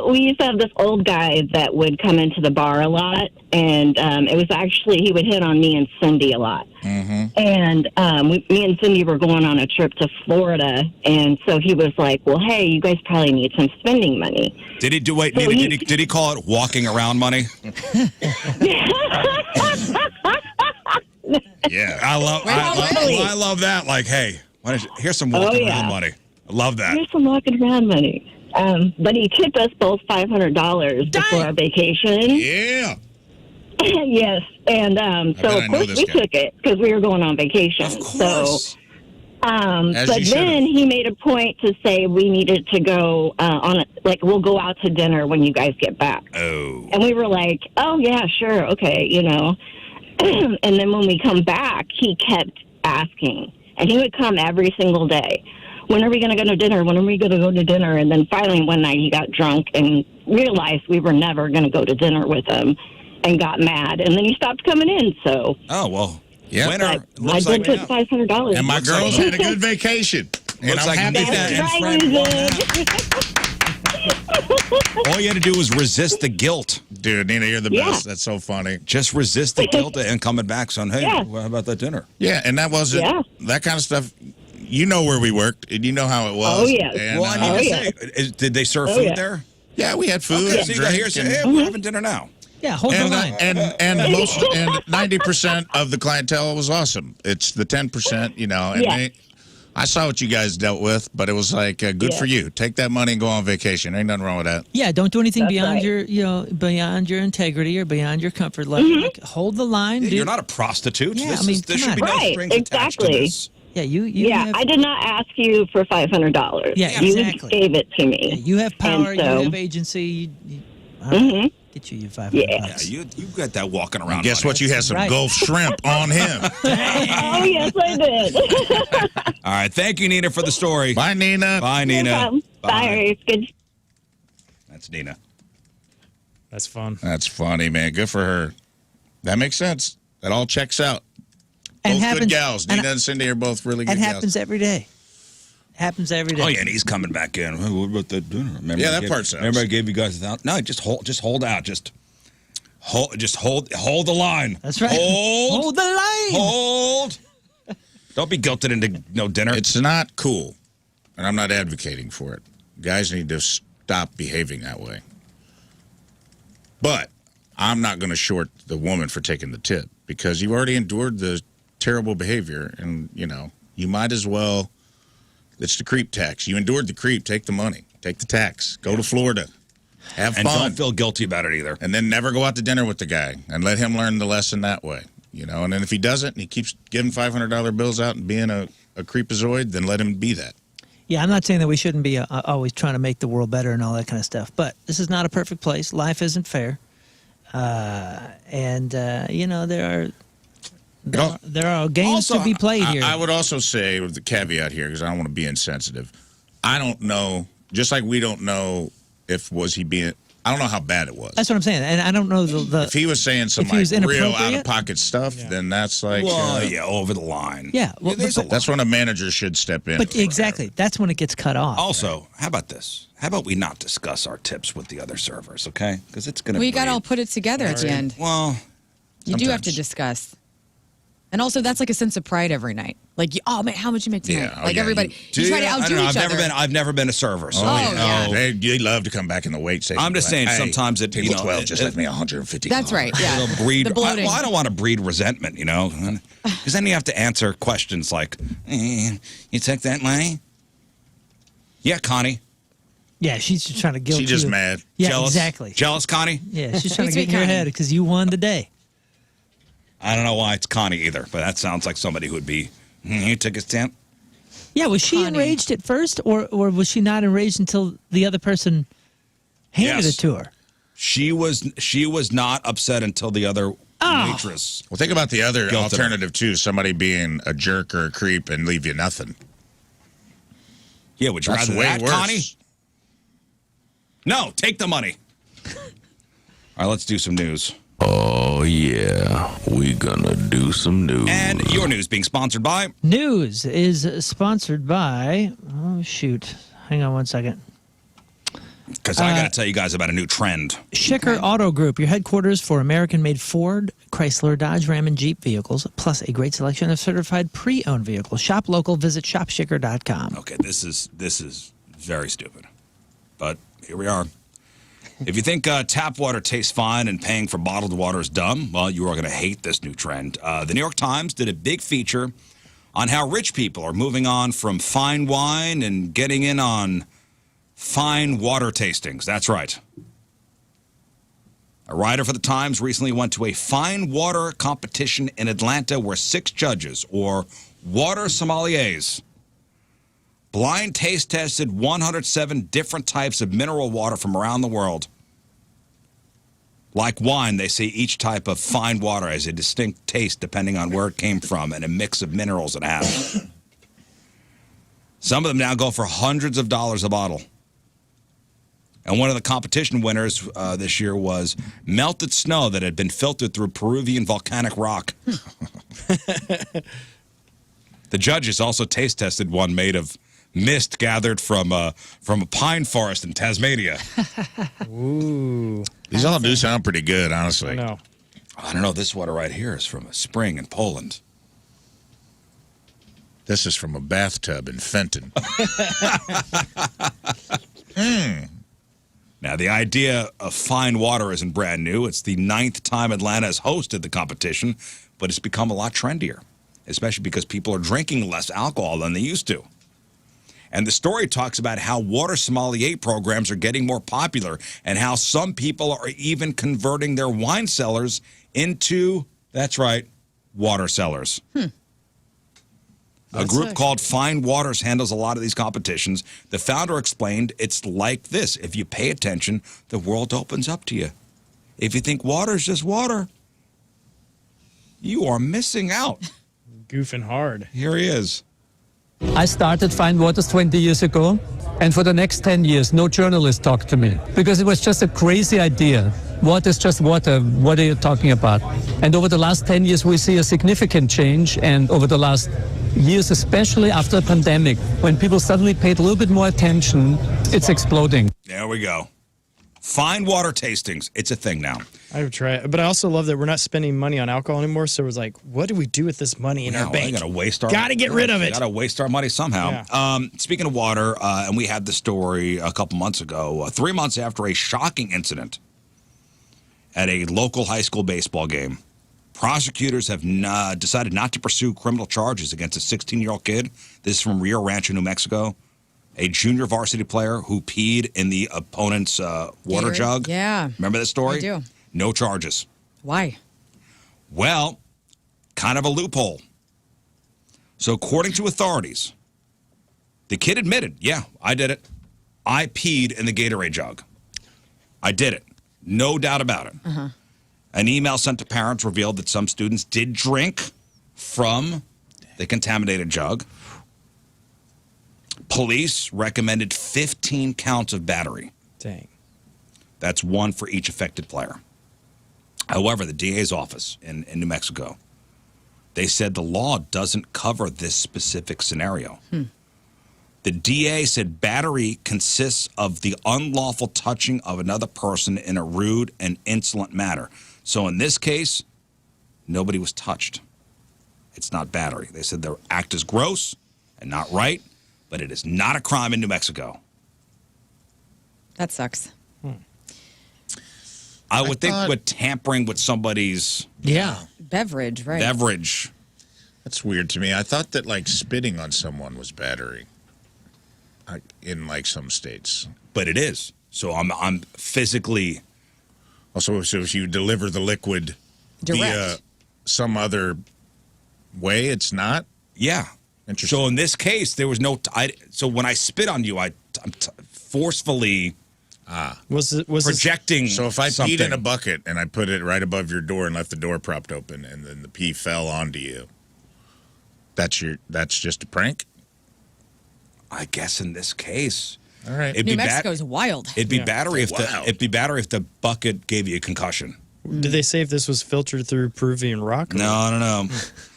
We used to have this old guy that would come into the bar a lot, and it was actually, he would hit on me and Cindy a lot. Mm-hmm. And me and Cindy were going on a trip to Florida, and so he was like, well, hey, you guys probably need some spending money. Did he do? Wait, So Nina, did he call it walking around money? Yeah. I love that. Like, hey, here's some walking around money. I love that. Here's some walking around money. But he tipped us both $500 before our vacation. Yeah. Yes, and so bet I of know course this we guy. took it because we were going on vacation. Of course. So, but you should've. then he made a point to say we needed to go we'll go out to dinner when you guys get back. Oh. And we were like, oh yeah, sure, okay, you know. And then when we come back, he kept asking, and he would come every single day. when are we going to go to dinner? When are we going to go to dinner? And then finally one night he got drunk and realized we were never going to go to dinner with him and got mad. And then he stopped coming in, so. Oh, well. Yeah. Winner. I did put $500. And my Looks like girls had a good vacation. And Looks I'm like happy Nina that. and That's Fred right, won Rizz. that. All you had to do was resist the guilt. Dude, Nina, you're the Yeah. best. That's so funny. Just resist the guilt and coming back saying, hey, Yeah. how about that dinner? Yeah, and that wasn't that kind of stuff. You know where we worked, and you know how it was. Oh, yes. And, Well, I need to say, did they serve food yeah. there? yeah, we had food Okay, and so you drink. got here, say, and- hey, we're having dinner now. Yeah, hold the and, line. and most and 90% of the clientele was awesome. It's the 10%, you know. And Yeah. I saw what you guys dealt with, but it was like good for you. Take that money and go on vacation. Ain't nothing wrong with that. Yeah, don't do anything That's beyond right. your, beyond your integrity or beyond your comfort level. Like, hold the line. You're not a prostitute. Yeah, This I mean, is, there come should be on. no Right, strings attached to exactly. this. Yeah, you Yeah, have, I did not ask you for $500. Yeah, You exactly. gave it to me. you have power. And so- You have agency. I'll get you your $500. Yeah, you got that walking around. Guess money. what? You had some right. Gulf shrimp on him. Oh, yes, I did. All right, thank you, Nina, for the story. Bye, Nina. Bye, Nina. Bye. Good. That's Nina. That's fun. That's funny, man. Good for her. That makes sense. That all checks out. And Both happens, good gals. and- Nina and Cindy are both really good It gals. happens every day. Happens every day. Oh yeah, and he's coming back in. Hey, what about that dinner? Remember Yeah, I that gave- part sounds- Remember I gave you guys $1,000? No, just hold out. Just hold the line. That's right. Hold the line. Hold. Don't be guilted into no dinner. It's not cool, and I'm not advocating for it. Guys need to stop behaving that way. But I'm not going to short the woman for taking the tip because you've already endured the terrible behavior, and you might as well. It's the creep tax. You endured the creep. Take the money. Take the tax. Go to Florida. Have and fun. don't feel guilty about it either. And then never go out to dinner with the guy and let him learn the lesson that way. And then if he doesn't and he keeps giving $500 bills out and being a creepazoid, then let him be that. Yeah, I'm not saying that we shouldn't be always trying to make the world better and all that kind of stuff, but this is not a perfect place. Life isn't fair. There are games Also, to be played here. I would also say, with the caveat here, because I don't want to be insensitive, I don't know, just like we don't know I don't know how bad it was. That's what I'm saying, and I don't know the If he was saying some if he was real inappropriate? out-of-pocket stuff, then that's like... Well, yeah, over the line. Yeah, well, there's a lot. That's when a manager should step in. but exactly that's when it gets cut off. Also, how about this? How about we not discuss our tips with the other servers, okay? Because it's going to We got to all put it together at the end. Well, You do have sometimes. to discuss. And also, that's like a sense of pride every night. Like, oh, man, how much you make tonight? Yeah, oh, like, yeah, everybody. do You try to I don't outdo know. each other. I've never been a server. So yeah. They love to come back in the weight station. I'm just saying sometimes it, table you know, 12 just it- left me 150. That's right, yeah. It'll breed. The bloating. I don't want to breed resentment, because then you have to answer questions like, "You took that money?" Yeah, Connie. Yeah, she's just trying to guilt She's just you. mad. Yeah, Jealous? exactly. Jealous, Connie? Yeah, she's trying to Sweet get in your Connie. head because you won the day. I don't know why it's Connie either, but that sounds like somebody who would be. You took his temp. Yeah, was she Connie. enraged at first, or was she not enraged until the other person handed Yes. it to her? She was not upset until the other waitress. Well, think about the other Guilted her. alternative, too. Somebody being a jerk or a creep and leave you nothing. Yeah, would you That's rather way that, worse. Connie? No, take the money. All right, let's do some news. Oh, yeah. We gonna do some news. And your news being sponsored by. News is sponsored by. Oh shoot! Hang on one second. Because I got to tell you guys about a new trend. Schicker Auto Group, your headquarters for American-made Ford, Chrysler, Dodge, Ram, and Jeep vehicles, plus a great selection of certified pre-owned vehicles. Shop local. Visit shopschicker.com. Okay, this is very stupid, but here we are. If you think tap water tastes fine and paying for bottled water is dumb, well, you are going to hate this new trend. The New York Times did a big feature on how rich people are moving on from fine wine and getting in on fine water tastings. That's right. A writer for the Times recently went to a fine water competition in Atlanta where 6 judges, or water sommeliers, blind taste tested 107 different types of mineral water from around the world. Like wine, they say each type of fine water has a distinct taste depending on where it came from and a mix of minerals it has. Some of them now go for hundreds of dollars a bottle. And one of the competition winners this year was melted snow that had been filtered through Peruvian volcanic rock. The judges also taste tested one made of mist gathered from a pine forest in Tasmania. Ooh. These all do sound pretty good, honestly. I know. I don't know. This water right here is from a spring in Poland. This is from a bathtub in Fenton. Now, the idea of fine water isn't brand new. It's the 9th time Atlanta has hosted the competition, but it's become a lot trendier, especially because people are drinking less alcohol than they used to. And the story talks about how water sommelier programs are getting more popular and how some people are even converting their wine cellars into, that's right, water cellars. A group called Fine Waters handles a lot of these competitions. The founder explained it's like this. If you pay attention, the world opens up to you. If you think water is just water, you are missing out. Goofing hard. Here he is. I started Fine Waters 20 years ago, and for the next 10 years, no journalist talked to me because it was just a crazy idea. Water is just water. What are you talking about? And over the last 10 years, we see a significant change, and over the last years, especially after the pandemic, when people suddenly paid a little bit more attention, it's exploding. There we go. Fine water tastings. It's a thing now. I would try it. But I also love that we're not spending money on alcohol anymore. So it was like, what do we do with this money in our bank? Gotta waste our Gotta get rid of it. Gotta waste our money somehow. Yeah. Speaking of water, and we had the story a couple months ago, 3 months after a shocking incident at a local high school baseball game. Prosecutors have decided not to pursue criminal charges against a 16-year-old kid. This is from Rio Rancho, New Mexico. A junior varsity player who peed in the opponent's water jug. Yeah. Remember that story? I do. No charges. Why? Well, kind of a loophole. So according to authorities, the kid admitted, yeah, I did it. I peed in the Gatorade jug. I did it. No doubt about it. An email sent to parents revealed that some students did drink from the contaminated jug. Police recommended 15 counts of battery. Dang. That's one for each affected player. However, the DA's office in New Mexico, they said the law doesn't cover this specific scenario. The DA said battery consists of the unlawful touching of another person in a rude and insolent manner. So in this case, nobody was touched. It's not battery. They said their act is gross and not right, but it is not a crime in New Mexico. That sucks. I would think with tampering with somebody's Beverage, right? beverage. That's weird to me. I thought that, like, spitting on someone was battery in, like, some states. But it is. So I'm physically. Also, so if you deliver the liquid via some other way, it's not? Yeah. Interesting. So in this case, there was no. So when I spit on you, I'm forcefully Was projecting. So if I something. peed in a bucket and I put it right above your door and left the door propped open and then the pee fell onto you, that's just a prank? I guess in this case. All right. New Mexico's wild. It'd be battery if the bucket gave you a concussion. Did they say if this was filtered through Peruvian rock? No, I don't know.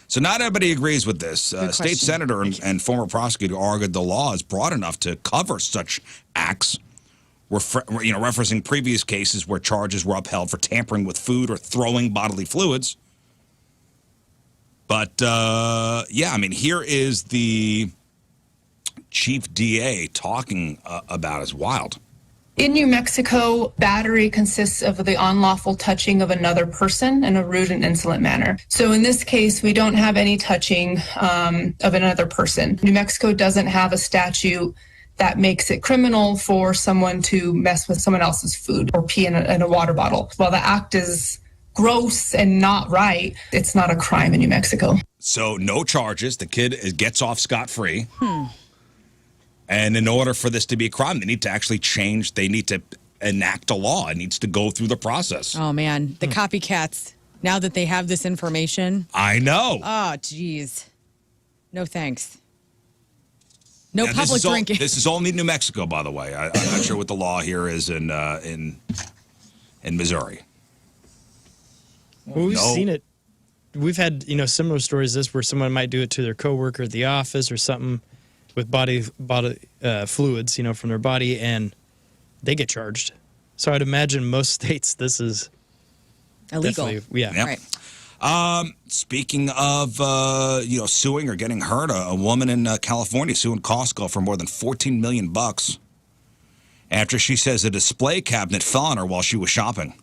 So not everybody agrees with this. State senator and former prosecutor argued the law is broad enough to cover such acts. Referencing previous cases where charges were upheld for tampering with food or throwing bodily fluids. But here is the chief DA talking about as wild. In New Mexico, battery consists of the unlawful touching of another person in a rude and insolent manner. So in this case, we don't have any touching of another person. New Mexico doesn't have a statute that makes it criminal for someone to mess with someone else's food or pee in a water bottle. While the act is gross and not right, it's not a crime in New Mexico. So no charges. The kid gets off scot-free. And in order for this to be a crime, they need to actually change. They need to enact a law. It needs to go through the process. Oh, man. The copycats, now that they have this information. I know. Oh, geez. No thanks. No Now, public drinking. This is only New Mexico, by the way. I'm not sure what the law here is in Missouri. Well, we've seen it. We've had similar stories to this where someone might do it to their coworker at the office or something with body fluids, from their body, and they get charged. So I'd imagine most states this is illegal. Yeah. Yep. Right. Speaking of suing or getting hurt, a woman in California suing Costco for more than $14 million after she says a display cabinet fell on her while she was shopping.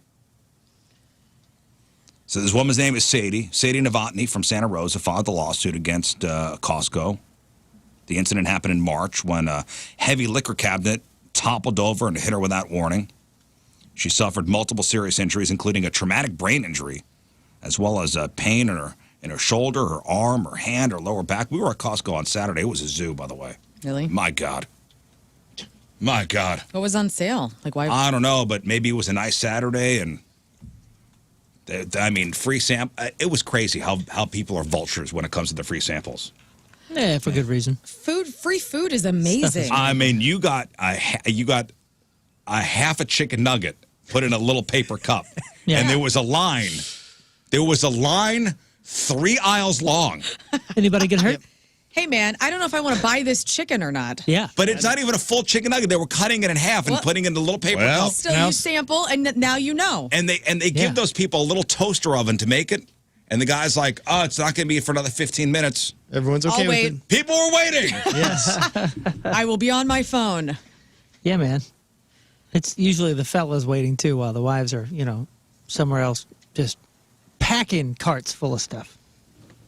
So this woman's name is Sadie Novotny from Santa Rosa filed the lawsuit against Costco. The incident happened in March when a heavy liquor cabinet toppled over and hit her without warning. She suffered multiple serious injuries, including a traumatic brain injury, as well as pain in her shoulder, her arm, her hand, her lower back. We were at Costco on Saturday. It was a zoo, by the way. Really? My God. My God. What was on sale? Like why? I don't know, but maybe it was a nice Saturday, and free sample. It was crazy how people are vultures when it comes to the free samples. Yeah, for good reason. Free food is amazing. I mean, you got a half a chicken nugget put in a little paper cup, and there was a line. There was a line 3 aisles long. Anybody get hurt? Hey, man, I don't know if I want to buy this chicken or not. Yeah. But it's not even a full chicken nugget. They were cutting it in half and putting it in the little paper cup. Still, you sample, and now you know. And they give those people a little toaster oven to make it. And the guy's like, oh, it's not going to be for another 15 minutes. Everyone's okay with it. People are waiting. Yes. I will be on my phone. Yeah, man. It's usually the fellas waiting, too, while the wives are, somewhere else just packing carts full of stuff.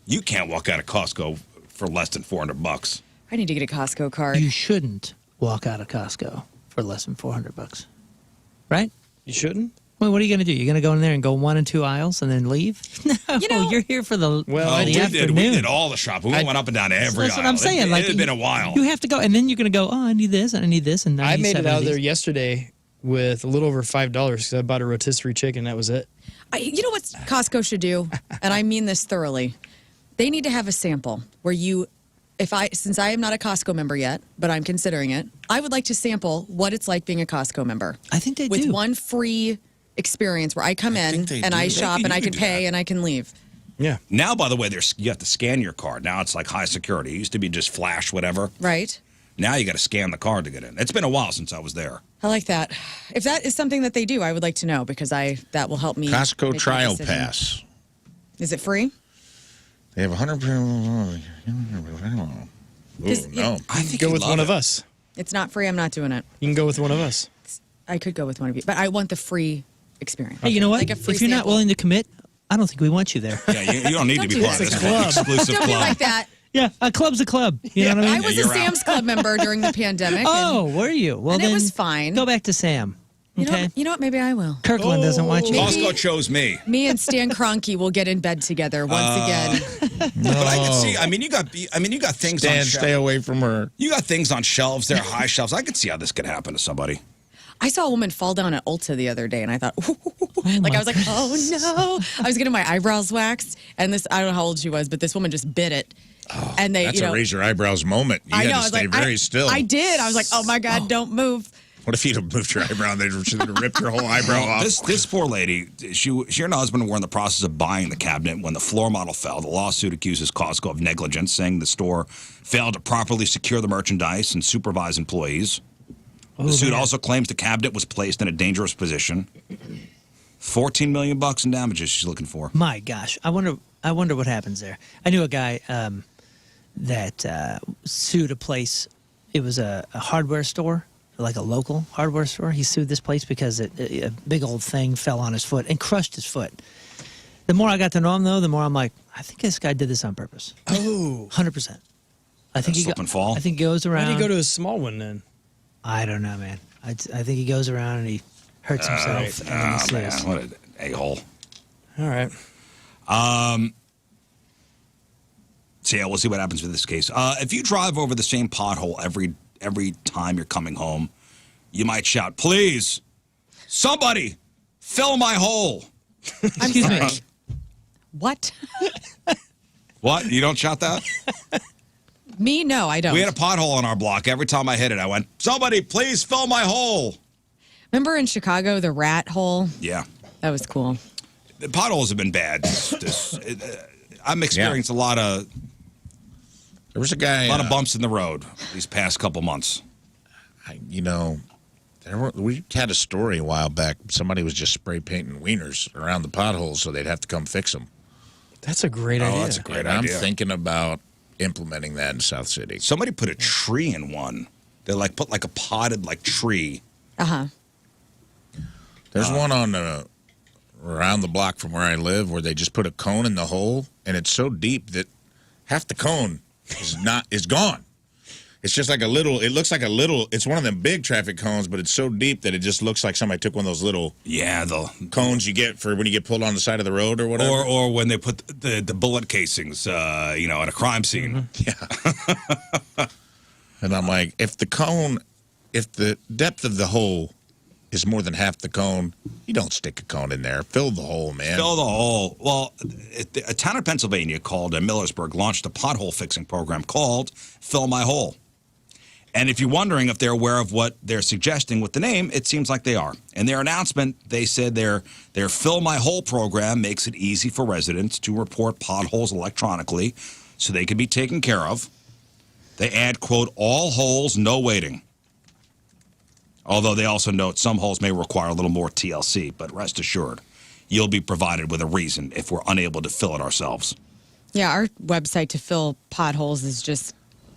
You can't walk out of Costco for less than $400. I need to get a Costco card. You shouldn't walk out of Costco for less than $400, right? You shouldn't? Well, what are you going to do? You're going to go in there and go 1 and 2 aisles and then leave? No, you're here for the afternoon. We did all the shopping. We went up and down every aisle. That's what I'm saying. It had been a while. You have to go, and then you're going to go, oh, I need this, and I need this, and I made it out of there these. yesterday with a little over $5 because I bought a rotisserie chicken. That was it. You know what Costco should do? And I mean this thoroughly. They need to have a sample where since I am not a Costco member yet, but I'm considering it, I would like to sample what it's like being a Costco member. I think they do. With one free experience where I come in and I shop and I can pay and I can leave. Yeah. Now, by the way, you have to scan your card. Now it's like high security. It used to be just flash, whatever. Right. Now you got to scan the card to get in. It's been a while since I was there. I like that. If that is something that they do, I would like to know because that will help me. Costco make Trial my decision. Pass. Is it free? They have 100%. No. I think Go you'd with love one it. of us. It's not free. I'm not doing it. You can go with one of us. I could go with one of you, but I want the free experience. Hey, you know what? Like a free if you're not sample. willing to commit, I don't think we want you there. Yeah, you don't need to be do part of that. this exclusive Don't be club. like that. Yeah, a club's a club. You know what I mean? I was a you're out. Sam's Club member during the pandemic. Oh, were you? Well, and it then was fine. Go back to Sam. You Okay. know what? Maybe I will. Kirkland doesn't want you. Costco chose me. Me and Stan Kroenke will get in bed together once again. But I can see. I mean, you got things on Dan, shelves. stay away from her. You got things on shelves. They're high shelves. I could see how this could happen to somebody. I saw a woman fall down at Ulta the other day, and I thought, I was like, oh no! I was getting my eyebrows waxed, and I don't know how old she was, but this woman just bit it. Oh, and they, that's a raise your eyebrows moment. You I had know. to I was stay like, very still. I did. I was like, oh my God, don't move. What if you'd have moved your eyebrow and they'd have ripped your whole eyebrow off? This poor lady, she and her husband were in the process of buying the cabinet when the floor model fell. The lawsuit accuses Costco of negligence, saying the store failed to properly secure the merchandise and supervise employees. The suit also claims the cabinet was placed in a dangerous position. $14 million in damages she's looking for. My gosh, I wonder what happens there. I knew a guy that sued a place. It was a hardware store, like a local hardware store. He sued this place because a big old thing fell on his foot and crushed his foot. The more I got to know him, though, the more I'm like, I think this guy did this on purpose. Oh. 100%. I think Slip and fall? I think he goes around. Why did he go to a small one then? I don't know, man. I think he goes around and he hurts himself. And then he Man, says, what an a-hole. All right. So yeah, we'll see what happens with this case. If you drive over the same pothole every time you're coming home, you might shout, "Please, somebody, fill my hole." Excuse me. What? What? You don't shout that? Me? No, I don't. We had a pothole on our block. Every time I hit it, I went, somebody please fill my hole. Remember in Chicago, the rat hole? Yeah. That was cool. The potholes have been bad. I'm experiencing a lot of There was a guy. bumps in the road these past couple months. We had a story a while back. Somebody was just spray painting wieners around the potholes so they'd have to come fix them. That's a great idea. That's a great And idea. I'm thinking about implementing that in South City. Somebody put a tree in one. They put a potted tree. Uh-huh. There's one on around the block from where I live where they just put a cone in the hole, and it's so deep that half the cone is gone. It's just like a little. It looks like a little. It's one of them big traffic cones, but it's so deep that it just looks like somebody took one of those little cones you get for when you get pulled on the side of the road or whatever. Or when they put the bullet casings, at a crime scene. Mm-hmm. Yeah. And I'm like, if the depth of the hole is more than half the cone, you don't stick a cone in there. Fill the hole, man. Fill the hole. Well, a town in Pennsylvania called Millersburg launched a pothole fixing program called Fill My Hole. And if you're wondering if they're aware of what they're suggesting with the name, it seems like they are. In their announcement, they said their Fill My Hole program makes it easy for residents to report potholes electronically so they can be taken care of. They add, quote, all holes, no waiting. Although they also note some holes may require a little more TLC, but rest assured, you'll be provided with a reason if we're unable to fill it ourselves. Yeah, our website to fill potholes is just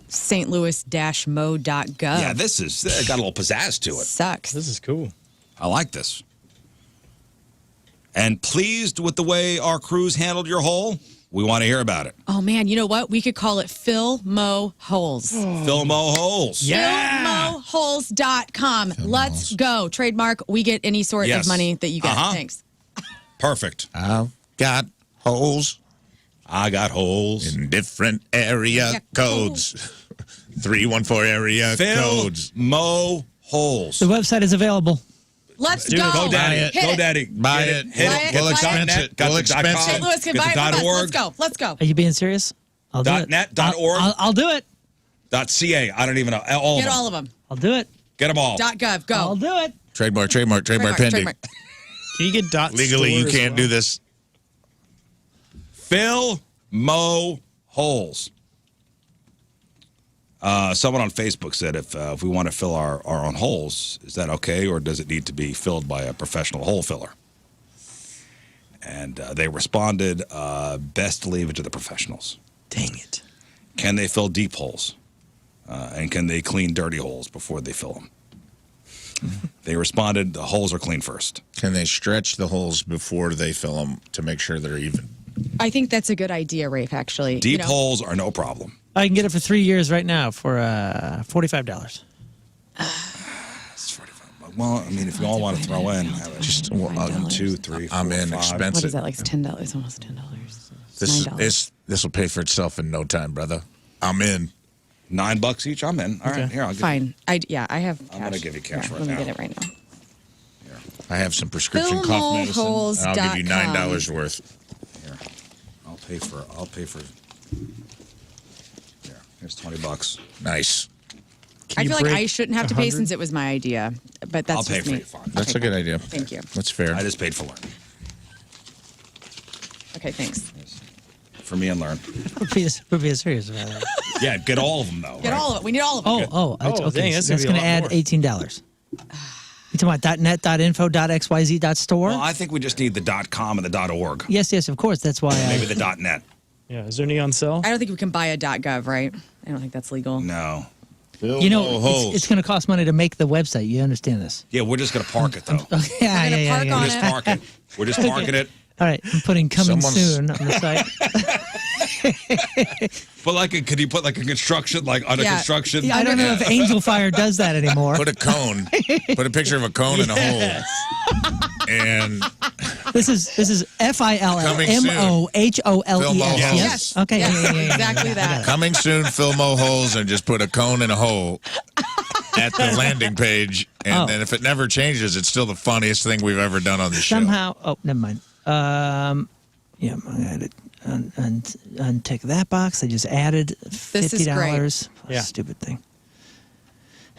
stlouis-mo.gov. Yeah, this is got a little pizzazz to it. Sucks. This is cool. I like this. And pleased with the way our crews handled your hole? We want to hear about it. Oh, man, you know what? We could call it Fill Mo Holes. Fill Mo Holes. FillMoHoles.com. Let's go. Trademark. We get any sort of money that you get. Thanks. Perfect. I've got holes. I got holes. In different area codes. 314 area codes. Mo Holes. The website is available. Let's Dude, go. GoDaddy. Hit it. GoDaddy. Buy it. Hit it. We'll Get the expense .net, it. got We'll the expense .com, it. St. Louis can get buy the it from us. .org, Let's go. Let's go. Are you being serious? I'll do it. .net, .org, I'll do it. .ca. I don't even know. All Get of them. all of them. I'll do it. Get them all. .gov. Go. I'll do it. Trademark pending. Trademark. Can you get dot Legally, store you as can't well? do this. Fill Mo Holes. Someone on Facebook said if we want to fill our own holes, is that okay, or does it need to be filled by a professional hole filler? And they responded, best to leave it to the professionals. Dang it. Can they fill deep holes? And can they clean dirty holes before they fill them? They responded, the holes are clean first. Can they stretch the holes before they fill them to make sure they're even? I think that's a good idea, Rafe, actually. Deep holes are no problem. I can get it for 3 years right now for $45. It's 45. Well, I mean, if you all want to throw in, Just 1, 2, 3, 4, I'm in 5. expensive. What is that, like $10? Almost $10. This will pay for itself in no time, brother. I'm in. $9 each. I'm in. All right, here I'll give Fine. I have cash. I'm gonna give you cash right let now. me get it right now. I have some prescription cough medicine. And I'll give you $9 worth. Here, I'll pay for. Here, here's $20. Nice. I feel like I shouldn't have to pay since it was my idea, but that's I'll pay just for me. you. Fine. That's a good idea. Thank you. That's fair. I just paid for Lern. Okay, thanks. For me and Lern. We're being serious about it. Yeah, get all of them though. Get right? all of it. We need all of it. Okay. dang, So that's that's gonna going be to a add lot more. $18. You talking about .net.info.xyz.store? Well, I think we just need the .com and the .org. Yes, of course. That's why Maybe the .net. Yeah, is there any on sale? I don't think we can buy a .gov, right? I don't think that's legal. No. You know, it's going to cost money to make the website. You understand this? Yeah, we're just gonna park it though. Yeah, gonna park We're on just it. parking. We're just parking it. All right, I'm putting coming Someone's- soon on the site. But could you put a construction under Yeah. construction? Yeah, I don't know if Angel Fire does that anymore. Put a cone. Put a picture of a cone in a hole. And This is FILLMOHOLES. Yes. Yes. Okay. Yes, Yeah. exactly that. coming soon, fill mo holes and just put a cone in a hole at the landing page. And then if it never changes, it's still the funniest thing we've ever done on the show. Somehow. Oh, never mind. Yeah, I had it. untick that box. They just added $50. This is great. Yeah. Stupid thing.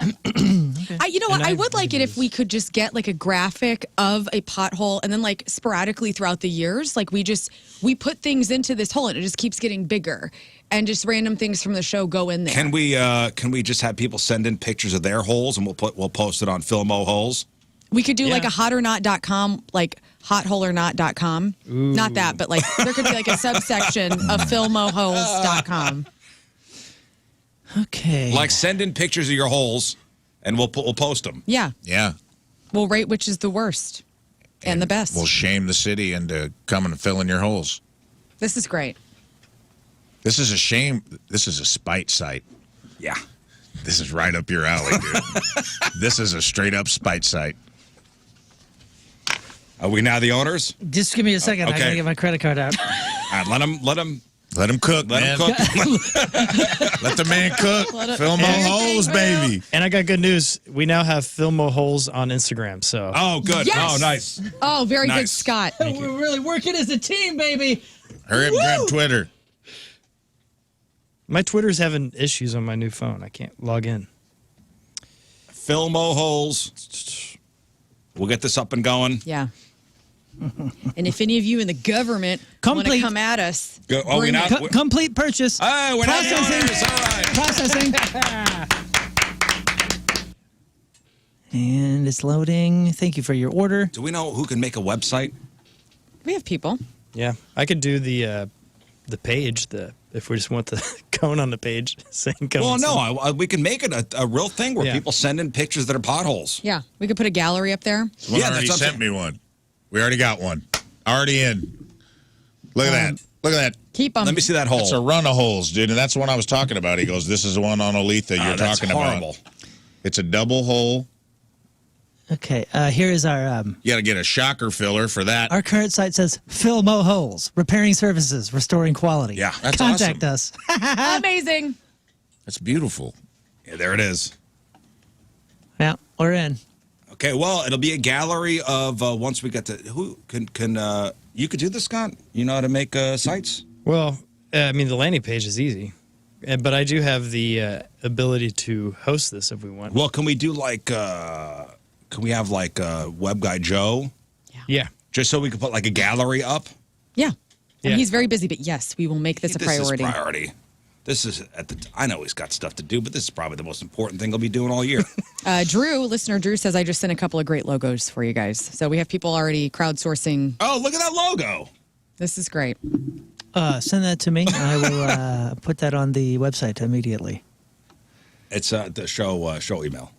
You know what? I would like it if these. we could just get like a graphic of a pothole, and then like sporadically throughout the years, like we put things into this hole, and it just keets getting bigger, and just random things from the show go in there. Can we just have people send in pictures of their holes and we'll post it on Filmo Holes? We could do like a hotornot.com, like hotholeornot.com. Not that, but like there could be like a subsection of filmoholes.com. Okay. Like send in pictures of your holes and we'll post them. Yeah. Yeah. We'll rate which is the worst and the best. We'll shame the city into coming and filling your holes. This is great. This is a shame. This is a spite site. Yeah. This is right up your alley, dude. This is a straight up spite site. Are we now the owners? Just give me a second. I Okay. gotta get my credit card out. All right, let them Let him cook, let man. them cook. Let the man cook. Fill more holes, baby. And I got good news. We now have Filmo Holes on Instagram. So Oh, good. Yes! Oh, nice. Oh, very good, Nice. Scott. We're really working as a team, baby. Hurry up and grab Twitter. my Twitter's having issues on my new phone. I can't log in. Filmo Holes. We'll get this up and going. Yeah. And if any of you in the government want to Complete. come at us, Go- oh, bring we're it. not- Complete purchase. Hey, we're not the Processing. owners. All right. Processing. And it's loading. Thank you for your order. Do we know who can make a website? We have people. Yeah, I could do the page. If we just want the cone on the page saying "come." Well, and no, sing. we can make it a real thing where Yeah. people send in pictures that are potholes. Yeah. We could put a gallery up there. Someone Yeah, already that's sent me one. We already got one. Already in. Look at that. Look at that. Keep them. Let me see that hole. That's a run of holes, dude. And that's the one I was talking about. He goes, this is the one on Oletha you're that's talking horrible. about. It's a double hole. Okay. Here is our You got to get a shocker filler for that. our current site says Filmo Holes, repairing services, restoring quality. Yeah, that's Contact awesome. us. Amazing. That's beautiful. Yeah, there it is. Yeah, we're in. Okay, well, it'll be a gallery of once we get to who can you could do this, Scott? You know how to make sites? Well, I mean, the landing page is easy, but I do have the ability to host this if we want. Well, can we do like can we have like web guy Joe Yeah. just so we can put like a gallery up? Yeah. Yeah. And he's very busy, but yes, we will make this a priority. Is priority. This is I know he's got stuff to do, but this is probably the most important thing he'll be doing all year. Listener Drew says, I just sent a couple of great logos for you guys. So we have people already crowdsourcing. Oh, look at that logo. This is great. Send that to me. I will put that on the website immediately. It's the show email.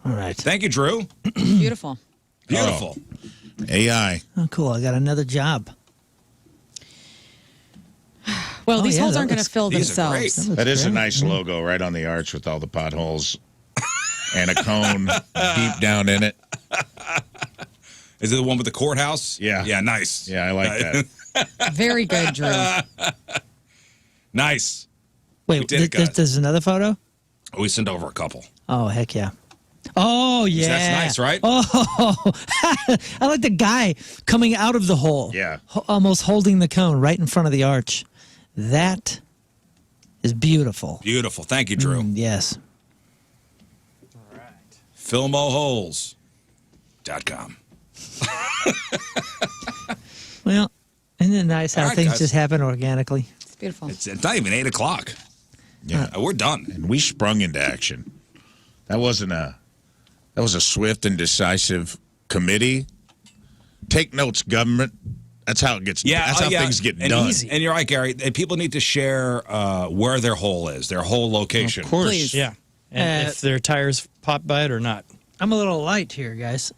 All right. Thank you, Drew. Beautiful. Beautiful. AI. Oh, cool. I got another job. Well, Oh, these yeah, holes that aren't going to looks- fill these are themselves. great. That is a great. nice logo right on the arch with all the potholes and a cone deep down in it. Is it the one with the courthouse? Yeah. Yeah, nice. Yeah, I like that. Very good, Drew. Nice. Wait, did it, guys. there's another photo? We sent over a couple. Oh, heck yeah. Oh, yeah. That's nice, right? Oh, I like the guy coming out of the hole. Yeah. Almost holding the cone right in front of the arch. That is beautiful. Beautiful. Thank you, Drew. Yes. Filmoholes.com. Well, isn't it nice how All right, things guys. just happen organically? It's beautiful. It's not even 8 o'clock. Yeah. We're done. And we sprung into action. That was a swift and decisive committee. Take notes, government. That's how it gets. That's how things get and done. And you're right, Gary. And people need to share where their hole is, their whole location. Of course. Please. Yeah. And if their tires pop by it or not. I'm a little light here, guys.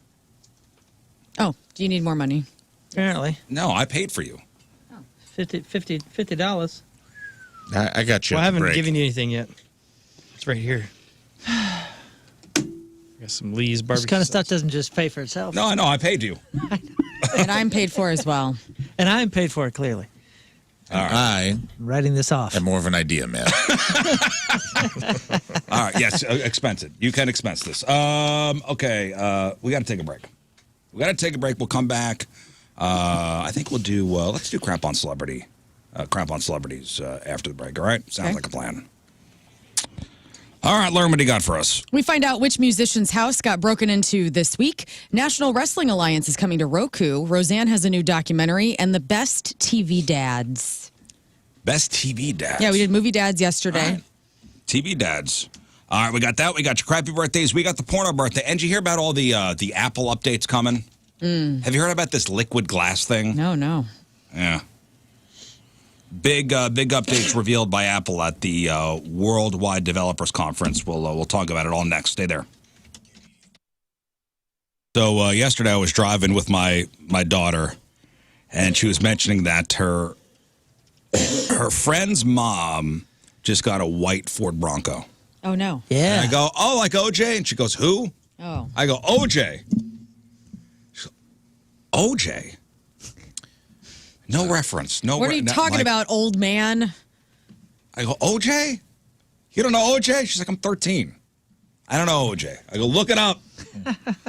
Oh, do you need more money? Apparently. No, I paid for you. $50. I got you. Well, I at the haven't break. given you anything yet. It's right here. Got some Lee's barbecue. This kind of stuff sauce. doesn't just pay for itself. No, I know. I paid you. And I'm paid for as well. And I'm paid for it, clearly. I I'm writing this off. have more of an idea, man. All right. Yes, expense it. You can expense this. Okay. We got to take a break. We'll come back. I think we'll do. Let's do crap on celebrity. Crap on Celebrities after the break. All right? Sounds like a plan. All right, Lern, what do you got for us? We find out which musician's house got broken into this week. National Wrestling Alliance is coming to Roku. Roseanne has a new documentary, and the best TV dads. Best TV dads. Yeah, we did movie dads yesterday. Right. TV dads. All right, we got that. We got your crappy birthdays. We got the porno birthday. And did you hear about all the Apple updates coming? Have you heard about this liquid glass thing? No. Yeah. Big updates revealed by Apple at the Worldwide Developers Conference. We'll talk about it all next. Stay there. So yesterday I was driving with my daughter, and she was mentioning that her friend's mom just got a white Ford Bronco. Oh, no. Yeah. And I go, oh, like OJ? And she goes, who? Oh. I go, OJ. She goes, OJ? No reference. No. What are you talking about, old man? I go, OJ? You don't know OJ? She's like, I'm 13. I don't know OJ. I go, look it up.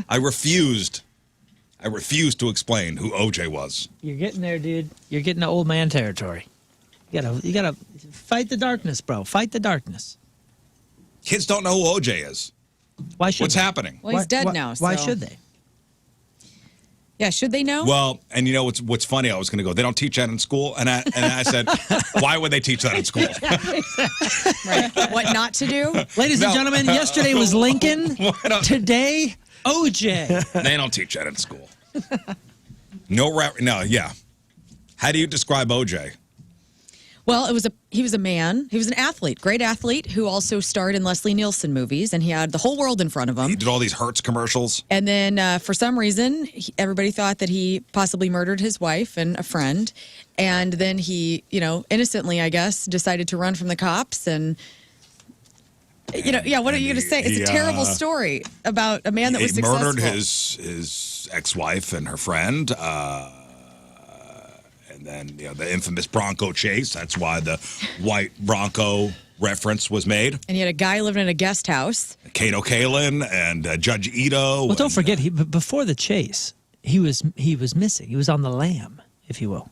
I refused to explain who OJ was. You're getting there, dude. You're getting to old man territory. You gotta fight the darkness, bro. Fight the darkness. Kids don't know who OJ is. Why should What's they? happening? Well, he's dead now. Why so- should they? Yeah, should they know? Well, and you know what's funny? I was going to go, they don't teach that in school. And I said, why would they teach that in school? Right. What not to do? Ladies and gentlemen, yesterday was Lincoln. Today, OJ. They don't teach that in school. Yeah. How do you describe OJ? Well, he was a man. He was an athlete, great athlete, who also starred in Leslie Nielsen movies, and he had the whole world in front of him. He did all these Hertz commercials. And then for some reason, everybody thought that he possibly murdered his wife and a friend. And then he, innocently, I guess, decided to run from the cops. And, what are you going to say? It's a terrible story about a man that was successful. He murdered his ex-wife and her friend. And then, the infamous Bronco chase. That's why the white Bronco reference was made. And he had a guy living in a guest house. Kato Kalin and Judge Ito. Well, don't forget, before the chase, he was missing. He was on the lam, if you will.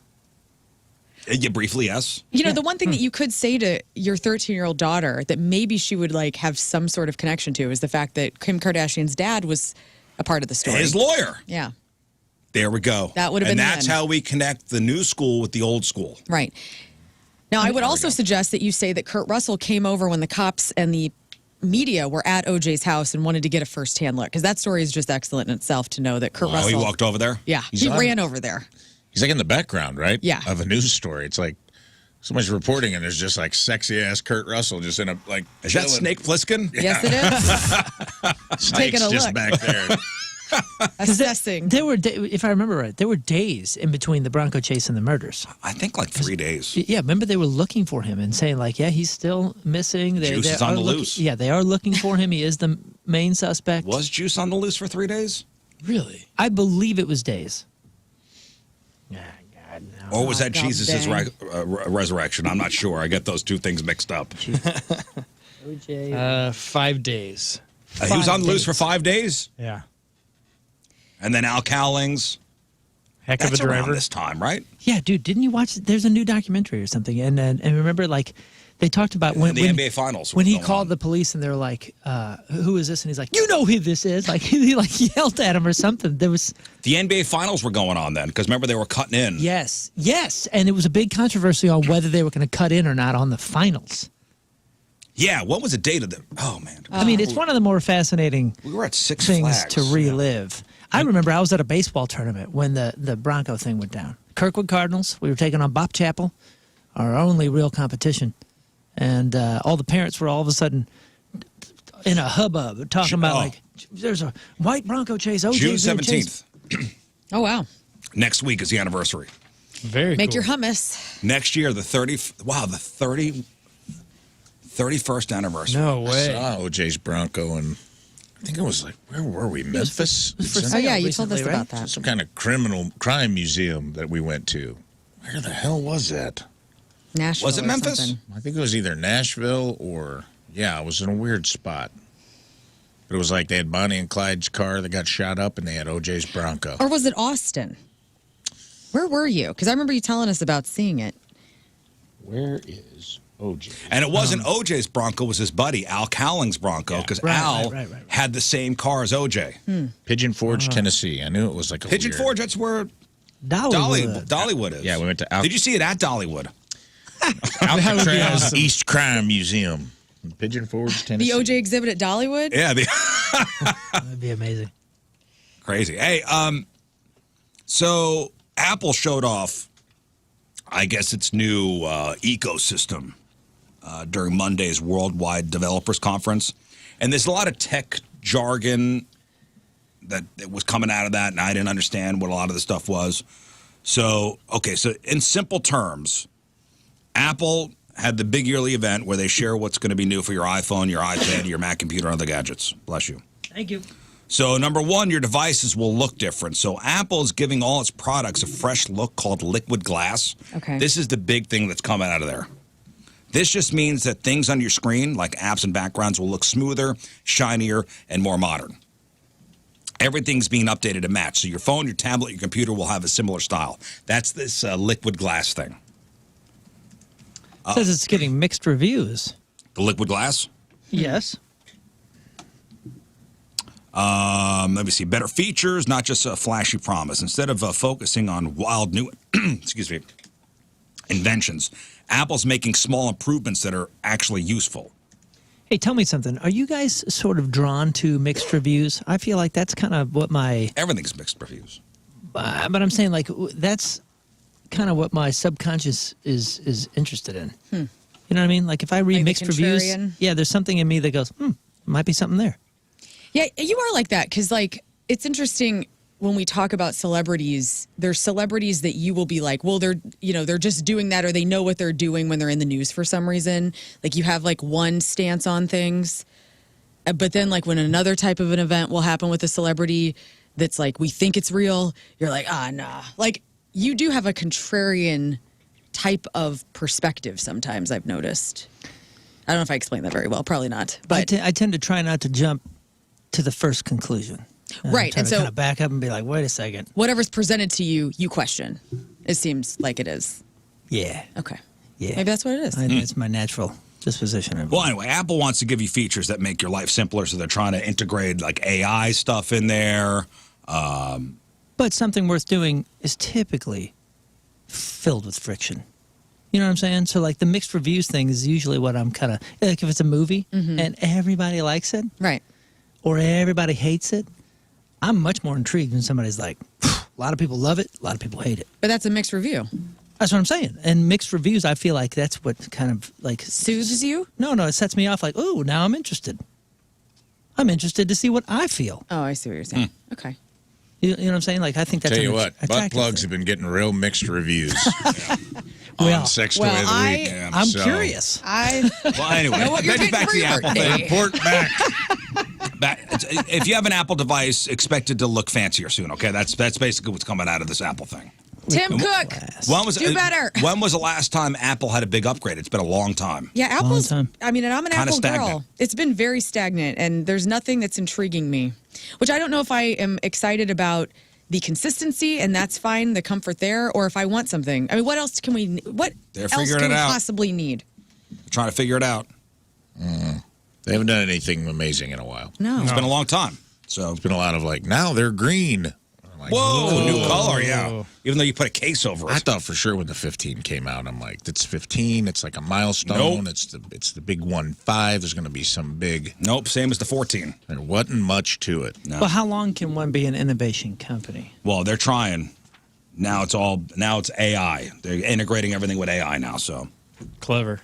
Yeah, briefly, yes. The one thing that you could say to your 13-year-old daughter that maybe she would have some sort of connection to is the fact that Kim Kardashian's dad was a part of the story. His lawyer. Yeah. There we go. That would have been And that's how we connect the new school with the old school. Right. Now, I would also suggest that you say that Kurt Russell came over when the cops and the media were at OJ's house and wanted to get a first-hand look, because that story is just excellent in itself to know that Kurt Russell... he walked over there? Yeah, he ran over there. He's like in the background, right? Yeah. Of a news story. It's like somebody's reporting and there's just like sexy-ass Kurt Russell just in a like... Is that Snake Plissken? Yeah. Yes, it is. Snake's Taking a just look. back there. Assessing. There were, if I remember right, there were days in between the Bronco chase and the murders. I think like 3 days. Yeah, remember they were looking for him and saying he's still missing. Juice is on the loose. Yeah, they are looking for him. He is the main suspect. Was Juice on the loose for 3 days? Really? I believe it was days. Yeah, God, no. Or was that God Jesus' dang. resurrection? I'm not sure. I get those two things mixed up. OJ. 5 days. He was on the loose days. for 5 days? Yeah. And then Al Cowlings. Heck That's of a around driver. this time, right? Yeah, dude, didn't you watch? There's a new documentary or something, and remember, they talked about when the NBA Finals. when were he going called on. the police and they're like, "Who is this?" And he's like, "You know who this is?" Like he yelled at him or something. There was The NBA Finals were going on then, because remember they were cutting in. yes, and it was a big controversy on whether they were going to cut in or not on the finals. Yeah, what was the date of the... Oh, man. I mean, it's one of the more fascinating We were at Six things Flags. to relive. I remember I was at a baseball tournament when the Bronco thing went down. Kirkwood Cardinals. We were taking on Bop Chapel, our only real competition, and all the parents were all of a sudden in a hubbub talking about there's a white Bronco chase. OJ's June gonna chase. 17th. Oh, wow. Next week is the anniversary. Very Make cool. your hummus. Next year, the 31st anniversary. No I way. saw OJ's Bronco and I think it was like, where were we? Memphis? it was for It's Oh, sale yeah, you told us recently, about right? that. some kind of crime museum that we went to. Where the hell was that? Nashville Was it or Memphis? something. I think it was either Nashville or, it was in a weird spot. But it was like they had Bonnie and Clyde's car that got shot up and they had OJ's Bronco. Or was it Austin? Where were you? Because I remember you telling us about seeing it. Where is OJ? And it wasn't OJ's Bronco, it was his buddy, Al Cowling's Bronco, because Al had the same car as OJ. Pigeon Forge, Tennessee. I knew it was like a Pigeon weird... Forge, that's where Dollywood is. Yeah, we went to... Did you see it at Dollywood? Alcatraz East Crime Museum. Pigeon Forge, Tennessee. The OJ exhibit at Dollywood? Yeah. That'd be amazing. Crazy. Hey, so Apple showed off, I guess, its new ecosystem during Monday's Worldwide Developers Conference. And there's a lot of tech jargon that was coming out of that, and I didn't understand what a lot of the stuff was. So, okay, so in simple terms, Apple had the big yearly event where they share what's going to be new for your iPhone, your iPad, your Mac computer, and other gadgets. Bless you. Thank you. So, number one, your devices will look different. So, Apple is giving all its products a fresh look called liquid glass. Okay. This is the big thing that's coming out of there. This just means that things on your screen, like apps and backgrounds, will look smoother, shinier, and more modern. Everything's being updated to match. So, your phone, your tablet, your computer will have a similar style. That's this liquid glass thing. It says it's getting mixed reviews. The liquid glass? Yes. Let me see. Better features, not just a flashy promise. Instead of focusing on wild new inventions, Apple's making small improvements that are actually useful. Hey, tell me something. Are you guys sort of drawn to mixed reviews? I feel like that's kind of what my... Everything's mixed reviews. But I'm saying, like, that's kind of what my subconscious is interested in. You know what I mean? Like, if I read Like the mixed reviews, contrarian? yeah, there's something in me that goes, might be something there. Yeah, you are like that because, like, it's interesting when we talk about celebrities. There's celebrities that you will be like, well, they're just doing that, or they know what they're doing when they're in the news for some reason. Like, you have like one stance on things, but then like when another type of an event will happen with a celebrity that's like, we think it's real, you're like, nah. Like, you do have a contrarian type of perspective sometimes, I've noticed. I don't know if I explained that very well. Probably not. But I tend to try not to jump to the first conclusion. Right, and so kind of back up and be like, wait a second. whatever's presented to you, you question. It seems like it is. Yeah. Okay. Yeah. Maybe that's what it is. It's my natural disposition. Well, anyway, Apple wants to give you features that make your life simpler, so they're trying to integrate like AI stuff in there. But something worth doing is typically filled with friction. You know what I'm saying? So, like, the mixed reviews thing is usually what I'm kind of... Like, if it's a movie and everybody likes it... Right. Or everybody hates it, I'm much more intrigued when somebody's like, a lot of people love it, a lot of people hate it. But that's a mixed review. That's what I'm saying. And mixed reviews, I feel like that's what kind of like... Soothes you? No, it sets me off like, oh, now I'm interested. I'm interested to see what I feel. Oh, I see what you're saying. Okay. You know what I'm saying? Like, I think that's... Tell you what, butt attractive plugs thing. have been getting real mixed reviews Well, on Sex Toy of the Week. I'm So, curious. Well, anyway, know what you're getting getting back for to the your Apple birthday. thing. Report back. If you have an Apple device, expect it to look fancier soon. Okay, that's basically what's coming out of this Apple thing. Tim Cook. Do better. When was the last time Apple had a big upgrade? It's been a long time. Yeah, Apple's... time. I mean, and I'm an Kinda Apple stagnant. girl. It's been very stagnant, and there's nothing that's intriguing me. Which I don't know if I am excited about the consistency, and that's fine, the comfort there, or if I want something. I mean, what else can we... What They're else figuring can it we out. possibly need? Trying to figure it out. They haven't done anything amazing in a while. No. It's been a long time. So, It's been a lot of like, now they're green. I'm like, whoa, new color, yeah. Even though you put a case over I it. thought for sure when the 15 came out, I'm like, it's 15. It's like a milestone. Nope. It's the big 1.5. There's going to be some big. Nope, same as the 14. There wasn't much to it. No. Well, how long can one be an innovation company? Well, they're trying. Now it's AI. They're integrating everything with AI now, so. Clever.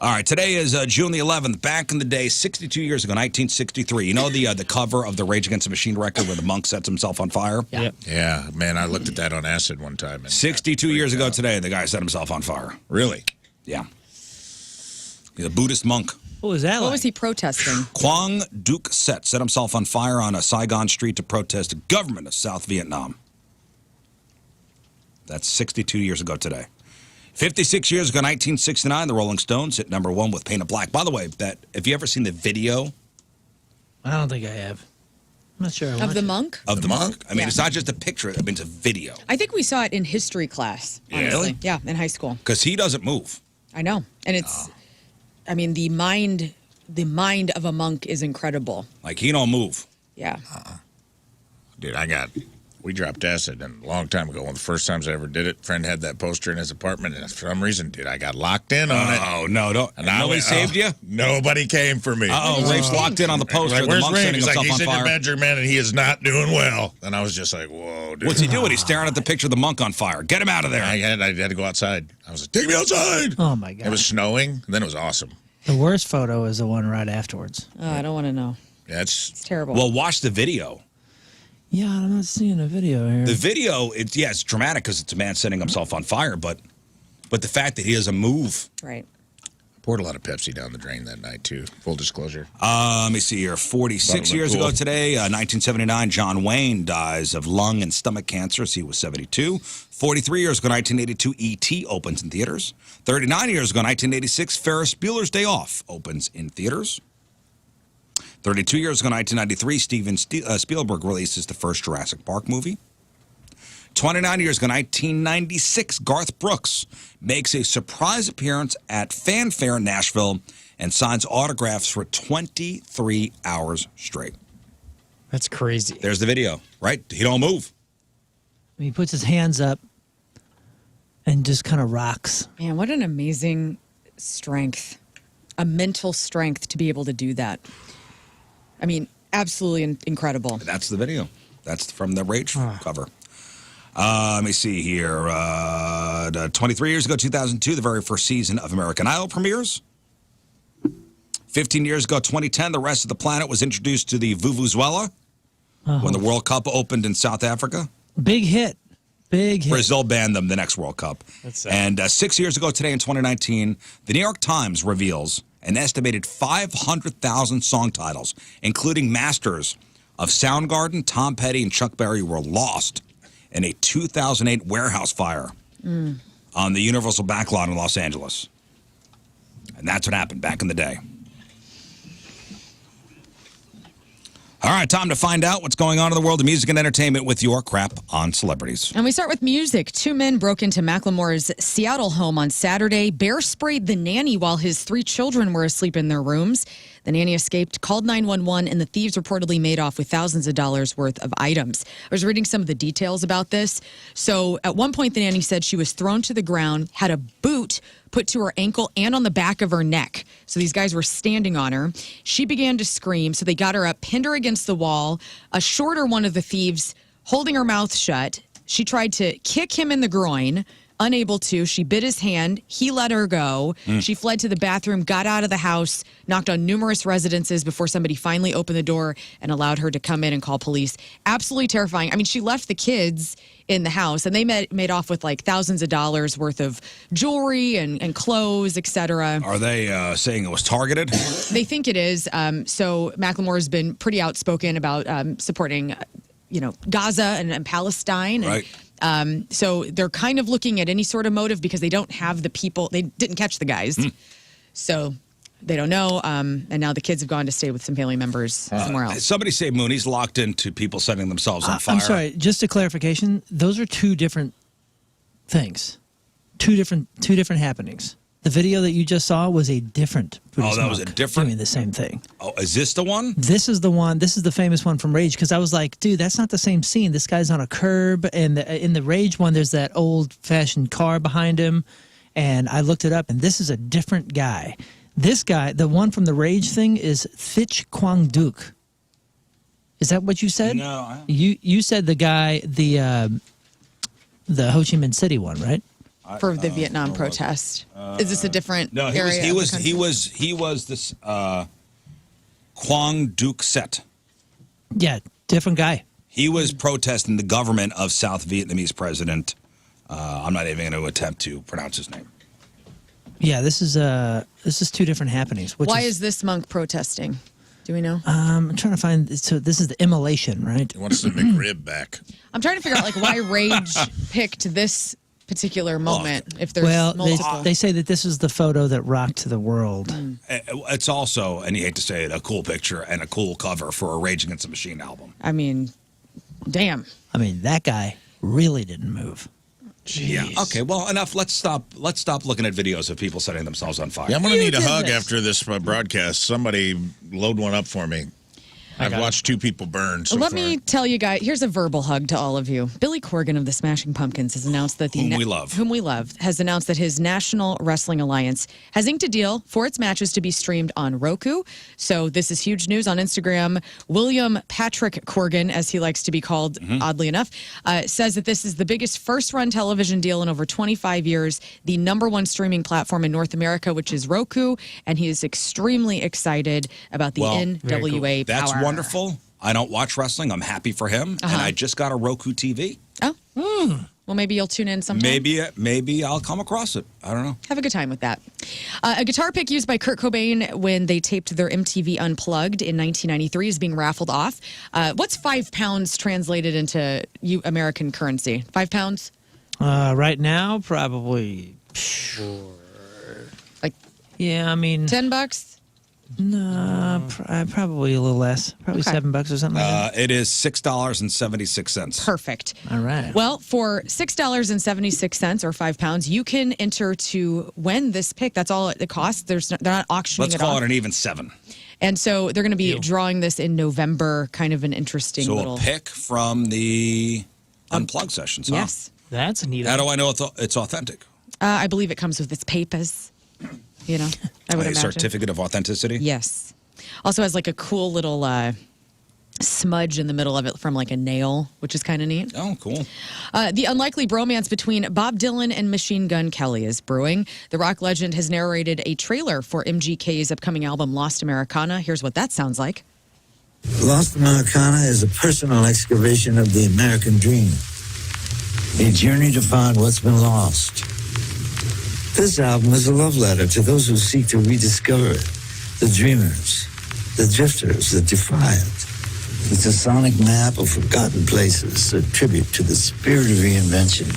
All right, today is June the 11th. Back in the day, 62 years ago, 1963. You know the cover of the Rage Against the Machine record where the monk sets himself on fire? Yep. Yeah, man, I looked at that on acid one time. And 62 years ago today, the guy set himself on fire. Really? Yeah. He's a Buddhist monk. What was that What like? was he protesting? Quang Duc Set set himself on fire on a Saigon street to protest the government of South Vietnam. That's 62 years ago today. 56 years ago, 1969, the Rolling Stones hit number one with Paint It Black. By the way, have you ever seen the video I don't think I have. I'm not sure. I Of want the to. monk? of the monk? I mean, Yeah. it's not just a picture. I mean, it's a video. I think we saw it in history class, honestly. Really? Yeah, in high school. Because he doesn't move. I know. And it's, I mean, the mind of a monk is incredible. Like, he don't move. Yeah. Dude, we dropped acid and a long time ago. One of the first times I ever did it, friend had that poster in his apartment, and for some reason, dude, I got locked in on it. Oh, no, don't. And Nobody saved you? Nobody came for me. Rafe's locked in on the poster. Like, The where's monk's Rafe? setting He's like, himself he's on in your fire. bedroom, man, and he is not doing well. And I was just like, whoa, dude. What's he doing? He's staring at the picture of the monk on fire. Get him out of there. I had to go outside. I was like, take me outside. Oh, my God. It was snowing, and then it was awesome. The worst photo is the one right afterwards. Oh, I don't want to know. Yeah, It's terrible. Well, watch the video. Yeah, I'm not seeing a video here. The video, it's dramatic because it's a man setting himself on fire, but the fact that he doesn't move. Right. Poured a lot of Pepsi down the drain that night, too. Full disclosure. Let me see here. 46 years ago today, 1979, John Wayne dies of lung and stomach cancer as he was 72. 43 years ago, 1982, E.T. opens in theaters. 39 years ago, 1986, Ferris Bueller's Day Off opens in theaters. 32 years ago, 1993, Steven Spielberg releases the first Jurassic Park movie. 29 years ago, 1996, Garth Brooks makes a surprise appearance at Fanfare in Nashville and signs autographs for 23 hours straight. That's crazy. There's the video, right? He don't move. He puts his hands up and just kind of rocks. Man, what an amazing strength. A mental strength to be able to do that. I mean, absolutely incredible. That's the video. That's from the Rage cover. Let me see here. 23 years ago, 2002, the very first season of American Idol premieres. 15 years ago, 2010, the rest of the planet was introduced to the Vuvuzela when the World Cup opened in South Africa. Big hit. Big hit. Brazil banned them the next World Cup. That's sad. And 6 years ago today in 2019, the New York Times reveals an estimated 500,000 song titles, including masters of Soundgarden, Tom Petty, and Chuck Berry, were lost in a 2008 warehouse fire on the Universal backlot in Los Angeles. And that's what happened back in the day. All right, time to find out what's going on in the world of music and entertainment with your crap on celebrities. And we start with music. 2 men broke into Macklemore's Seattle home on Saturday, bear sprayed the nanny while his 3 children were asleep in their rooms. The nanny escaped, called 911, and the thieves reportedly made off with thousands of dollars worth of items. I was reading some of the details about this. So at one point, the nanny said she was thrown to the ground, had a boot put to her ankle and on the back of her neck. So these guys were standing on her. She began to scream, so they got her up, pinned her against the wall. A shorter one of the thieves holding her mouth shut. She tried to kick him in the groin. Unable to, she bit his hand. He let her go. She fled to the bathroom, got out of the house, knocked on numerous residences before somebody finally opened the door and allowed her to come in and call police. Absolutely terrifying. I mean, she left the kids in the house, and they made off with like thousands of dollars worth of jewelry and clothes, etc. Are they saying it was targeted? They think it is. So Macklemore has been pretty outspoken about supporting, Gaza and Palestine. Right. So they're kind of looking at any sort of motive because they don't have the people. They didn't catch the guys. So they don't know. And now the kids have gone to stay with some family members somewhere else. Somebody say Mooney's locked into people setting themselves on fire. I'm sorry, just a clarification. Those are 2 different things. Two different happenings. The video that you just saw was a different Buddhist that was a monk different- doing the same thing. Oh, is this the one? This is the one. This is the famous one from Rage, because I was like, dude, that's not the same scene. This guy's on a curb, and in the Rage one, there's that old-fashioned car behind him, and I looked it up, and this is a different guy. This guy, the one from the Rage thing, is Thich Quang Duc. Is that what you said? No. You said the guy, the Ho Chi Minh City one, right? For the Vietnam protest. Is this a different No, area? he was this Quang Duc Set. Yeah, different guy. He was protesting the government of South Vietnamese president. I'm not even going to attempt to pronounce his name. Yeah, this is 2 different happenings. Why is this monk protesting? Do we know? I'm trying to find. So this is the immolation, right? He wants the McRib back. I'm trying to figure out why Rage picked this particular moment. If there's Well, multiple. they say that this is the photo that rocked the world. It's also, and you hate to say it, a cool picture and a cool cover for a Rage Against the Machine album. I mean, damn. I mean, that guy really didn't move. Yeah. Okay. Well, enough. Let's stop looking at videos of people setting themselves on fire. Yeah, I'm going to need a hug after this broadcast. Somebody load one up for me. I've watched 2 people burn so Let far. me tell you guys, here's a verbal hug to all of you. Billy Corgan of the Smashing Pumpkins has announced that whom we love, has announced that his National Wrestling Alliance has inked a deal for its matches to be streamed on Roku. So this is huge news on Instagram. William Patrick Corgan, as he likes to be called, oddly enough, says that this is the biggest first-run television deal in over 25 years, the #1 streaming platform in North America, which is Roku, and he is extremely excited about the NWA power. That's wonderful. I don't watch wrestling. I'm happy for him. And I just got a Roku TV. Oh. Well, maybe you'll tune in sometime. Maybe I'll come across it. I don't know. Have a good time with that. A guitar pick used by Kurt Cobain when they taped their MTV Unplugged in 1993 is being raffled off. What's 5 pounds translated into American currency? 5 pounds? Right now, probably. Like, yeah, I mean, $10? No, probably a little less. Probably $7 or something like that. It is $6.76. Perfect. All right. Well, for $6.76 or 5 pounds, you can enter to win this pick. That's all it costs. They're not auctioning Let's it call off. it an even 7. And so they're going to be drawing this in November. Kind of an interesting little. So a pick from the Unplugged sessions. Huh? Yes. That's neat. How do I know it's authentic? I believe it comes with its papers. You know, I would A imagine. certificate of authenticity? Yes. Also has like a cool little smudge in the middle of it from like a nail, which is kind of neat. Oh, cool. The unlikely bromance between Bob Dylan and Machine Gun Kelly is brewing. The rock legend has narrated a trailer for MGK's upcoming album Lost Americana. Here's what that sounds like. Lost Americana is a personal excavation of the American dream. A journey to find what's been lost. This album is a love letter to those who seek to rediscover it. The dreamers, the drifters, the defiant. It's a sonic map of forgotten places, a tribute to the spirit of reinvention,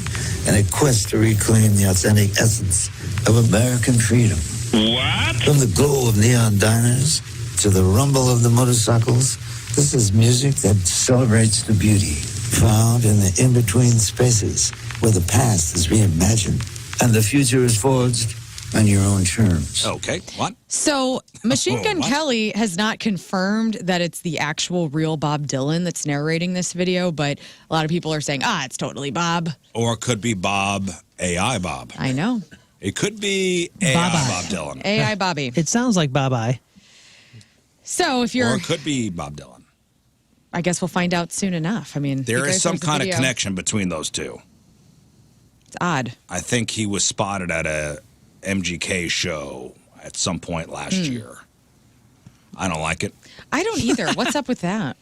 and a quest to reclaim the authentic essence of American freedom. What? From the glow of neon diners to the rumble of the motorcycles, this is music that celebrates the beauty found in the in-between spaces where the past is reimagined and the future is forged on your own terms. Okay, what? So Machine Gun what? Kelly has not confirmed that it's the actual real Bob Dylan that's narrating this video, but a lot of people are saying, it's totally Bob. Or it could be Bob, AI Bob. I know. It could be AI Bob Dylan. AI Bobby. It sounds like Bye-Bye. So if Or you're, it could be Bob Dylan. I guess we'll find out soon enough. I mean, There is some there's a kind of video. connection between those two. It's odd. I think he was spotted at a MGK show at some point last year. I don't like it. I don't either. What's up with that?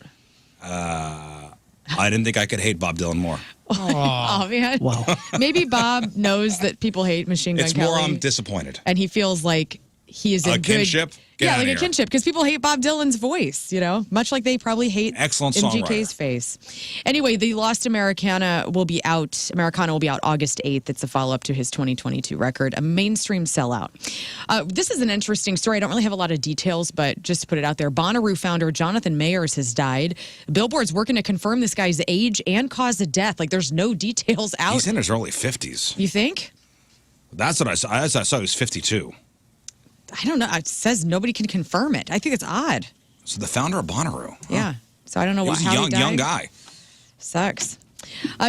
I didn't think I could hate Bob Dylan more. Oh, man. Wow. Maybe Bob knows that people hate Machine Gun It's Kelly. more I'm disappointed. And he feels like he is in A good kinship? Get yeah, outta like a here. kinship, because people hate Bob Dylan's voice, you know, much like they probably hate Excellent MGK's songwriter. face. Anyway, the Lost Americana will be out. Americana will be out August 8th. It's a follow-up to his 2022 record, a mainstream sellout. This is an interesting story. I don't really have a lot of details, but just to put it out there, Bonnaroo founder Jonathan Mayers has died. Billboard's working to confirm this guy's age and cause of death. Like, there's no details out. He's in his early 50s. You think? That's what I saw. As I saw, he was 52. I don't know. It says nobody can confirm it. I think it's odd. So the founder of Bonnaroo. Huh? Yeah. So I don't know He was how a he died. young guy. Sucks.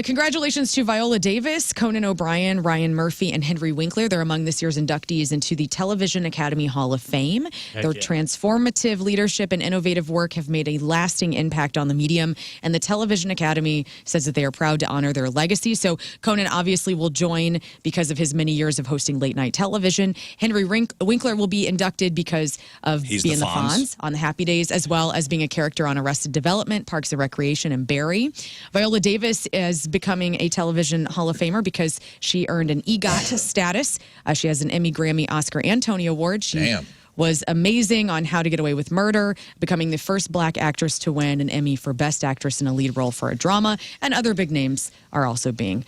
Congratulations to Viola Davis, Conan O'Brien, Ryan Murphy, and Henry Winkler. They're among this year's inductees into the Television Academy Hall of Fame. Their transformative leadership and innovative work have made a lasting impact on the medium, and the Television Academy says that they are proud to honor their legacy. So Conan obviously will join because of his many years of hosting late night television. Henry Winkler will be inducted because of He's being the the Fonz. Fonz on the Happy Days, as well as being a character on Arrested Development, Parks and Recreation, and Barry. Viola Davis is becoming a television Hall of Famer because she earned an EGOT status. She has an Emmy, Grammy, Oscar, and Tony Award. She was amazing on How to Get Away with Murder, becoming the first black actress to win an Emmy for Best Actress in a Lead Role for a Drama, and other big names are also being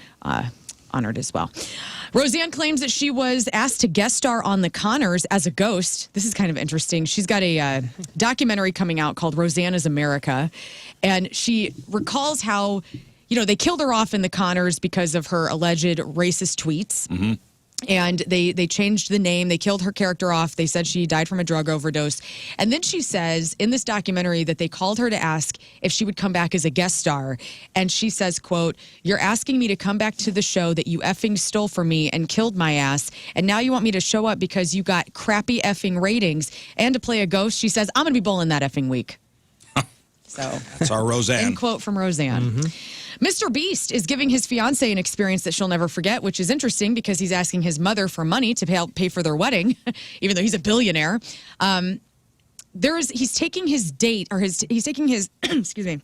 honored as well. Roseanne claims that she was asked to guest star on The Conners as a ghost. This is kind of interesting. She's got a documentary coming out called Roseanne is America, and she recalls how they killed her off in the Connors because of her alleged racist tweets. Mm-hmm. And they changed the name. They killed her character off. They said she died from a drug overdose. And then she says in this documentary that they called her to ask if she would come back as a guest star. And she says, quote, "You're asking me to come back to the show that you effing stole from me and killed my ass. And now you want me to show up because you got crappy effing ratings and to play a ghost." She says, "I'm going to be bowling that effing week." So that's our Roseanne. End quote from Roseanne. Mm-hmm. Mr. Beast is giving his fiancée an experience that she'll never forget, which is interesting because he's asking his mother for money to pay for their wedding, even though he's a billionaire. He's taking his excuse me,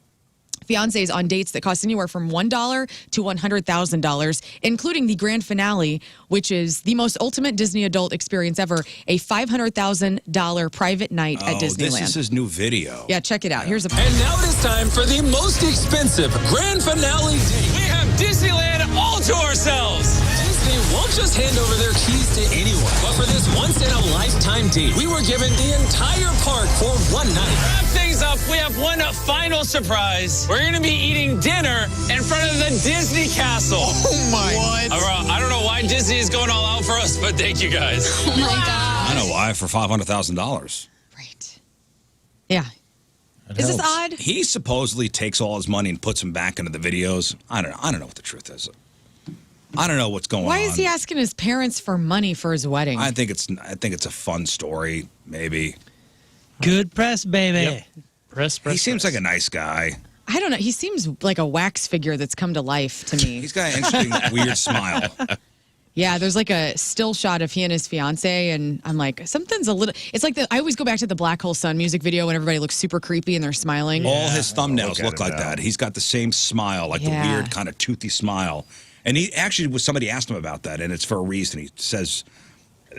fiancés on dates that cost anywhere from $1 to $100,000, including the grand finale, which is the most ultimate Disney adult experience ever, a $500,000 private night at Disneyland. This is his new video. Yeah, check it out. Here's a... And now it is time for the most expensive grand finale date. We have Disneyland all to ourselves. Disney won't just hand over their keys to anyone, but for this once-in-a-lifetime date, we were given the entire park for one night. Wrap things up. We have one final surprise. We're going to be eating dinner in front of the Disney Castle. Oh, my. What? I don't know why Disney is going all out for us, but thank you guys. Oh, my God. I know why, for $500,000. Right. Yeah. Is this odd? He supposedly takes all his money and puts them back into the videos. I don't know what the truth is. I don't know what's going on. Why is he asking his parents for money for his wedding? I think it's a fun story, maybe. Good press, baby. Yep. Press. He seems like a nice guy. I don't know. He seems like a wax figure that's come to life to me. He's got an interesting, weird smile. Yeah, there's like a still shot of he and his fiance, and I'm like, something's a little. It's like I always go back to the Black Hole Sun music video when everybody looks super creepy and they're smiling. All his thumbnails look like that. He's got the same smile, like the weird kind of toothy smile. And he actually, somebody asked him about that, and it's for a reason. He says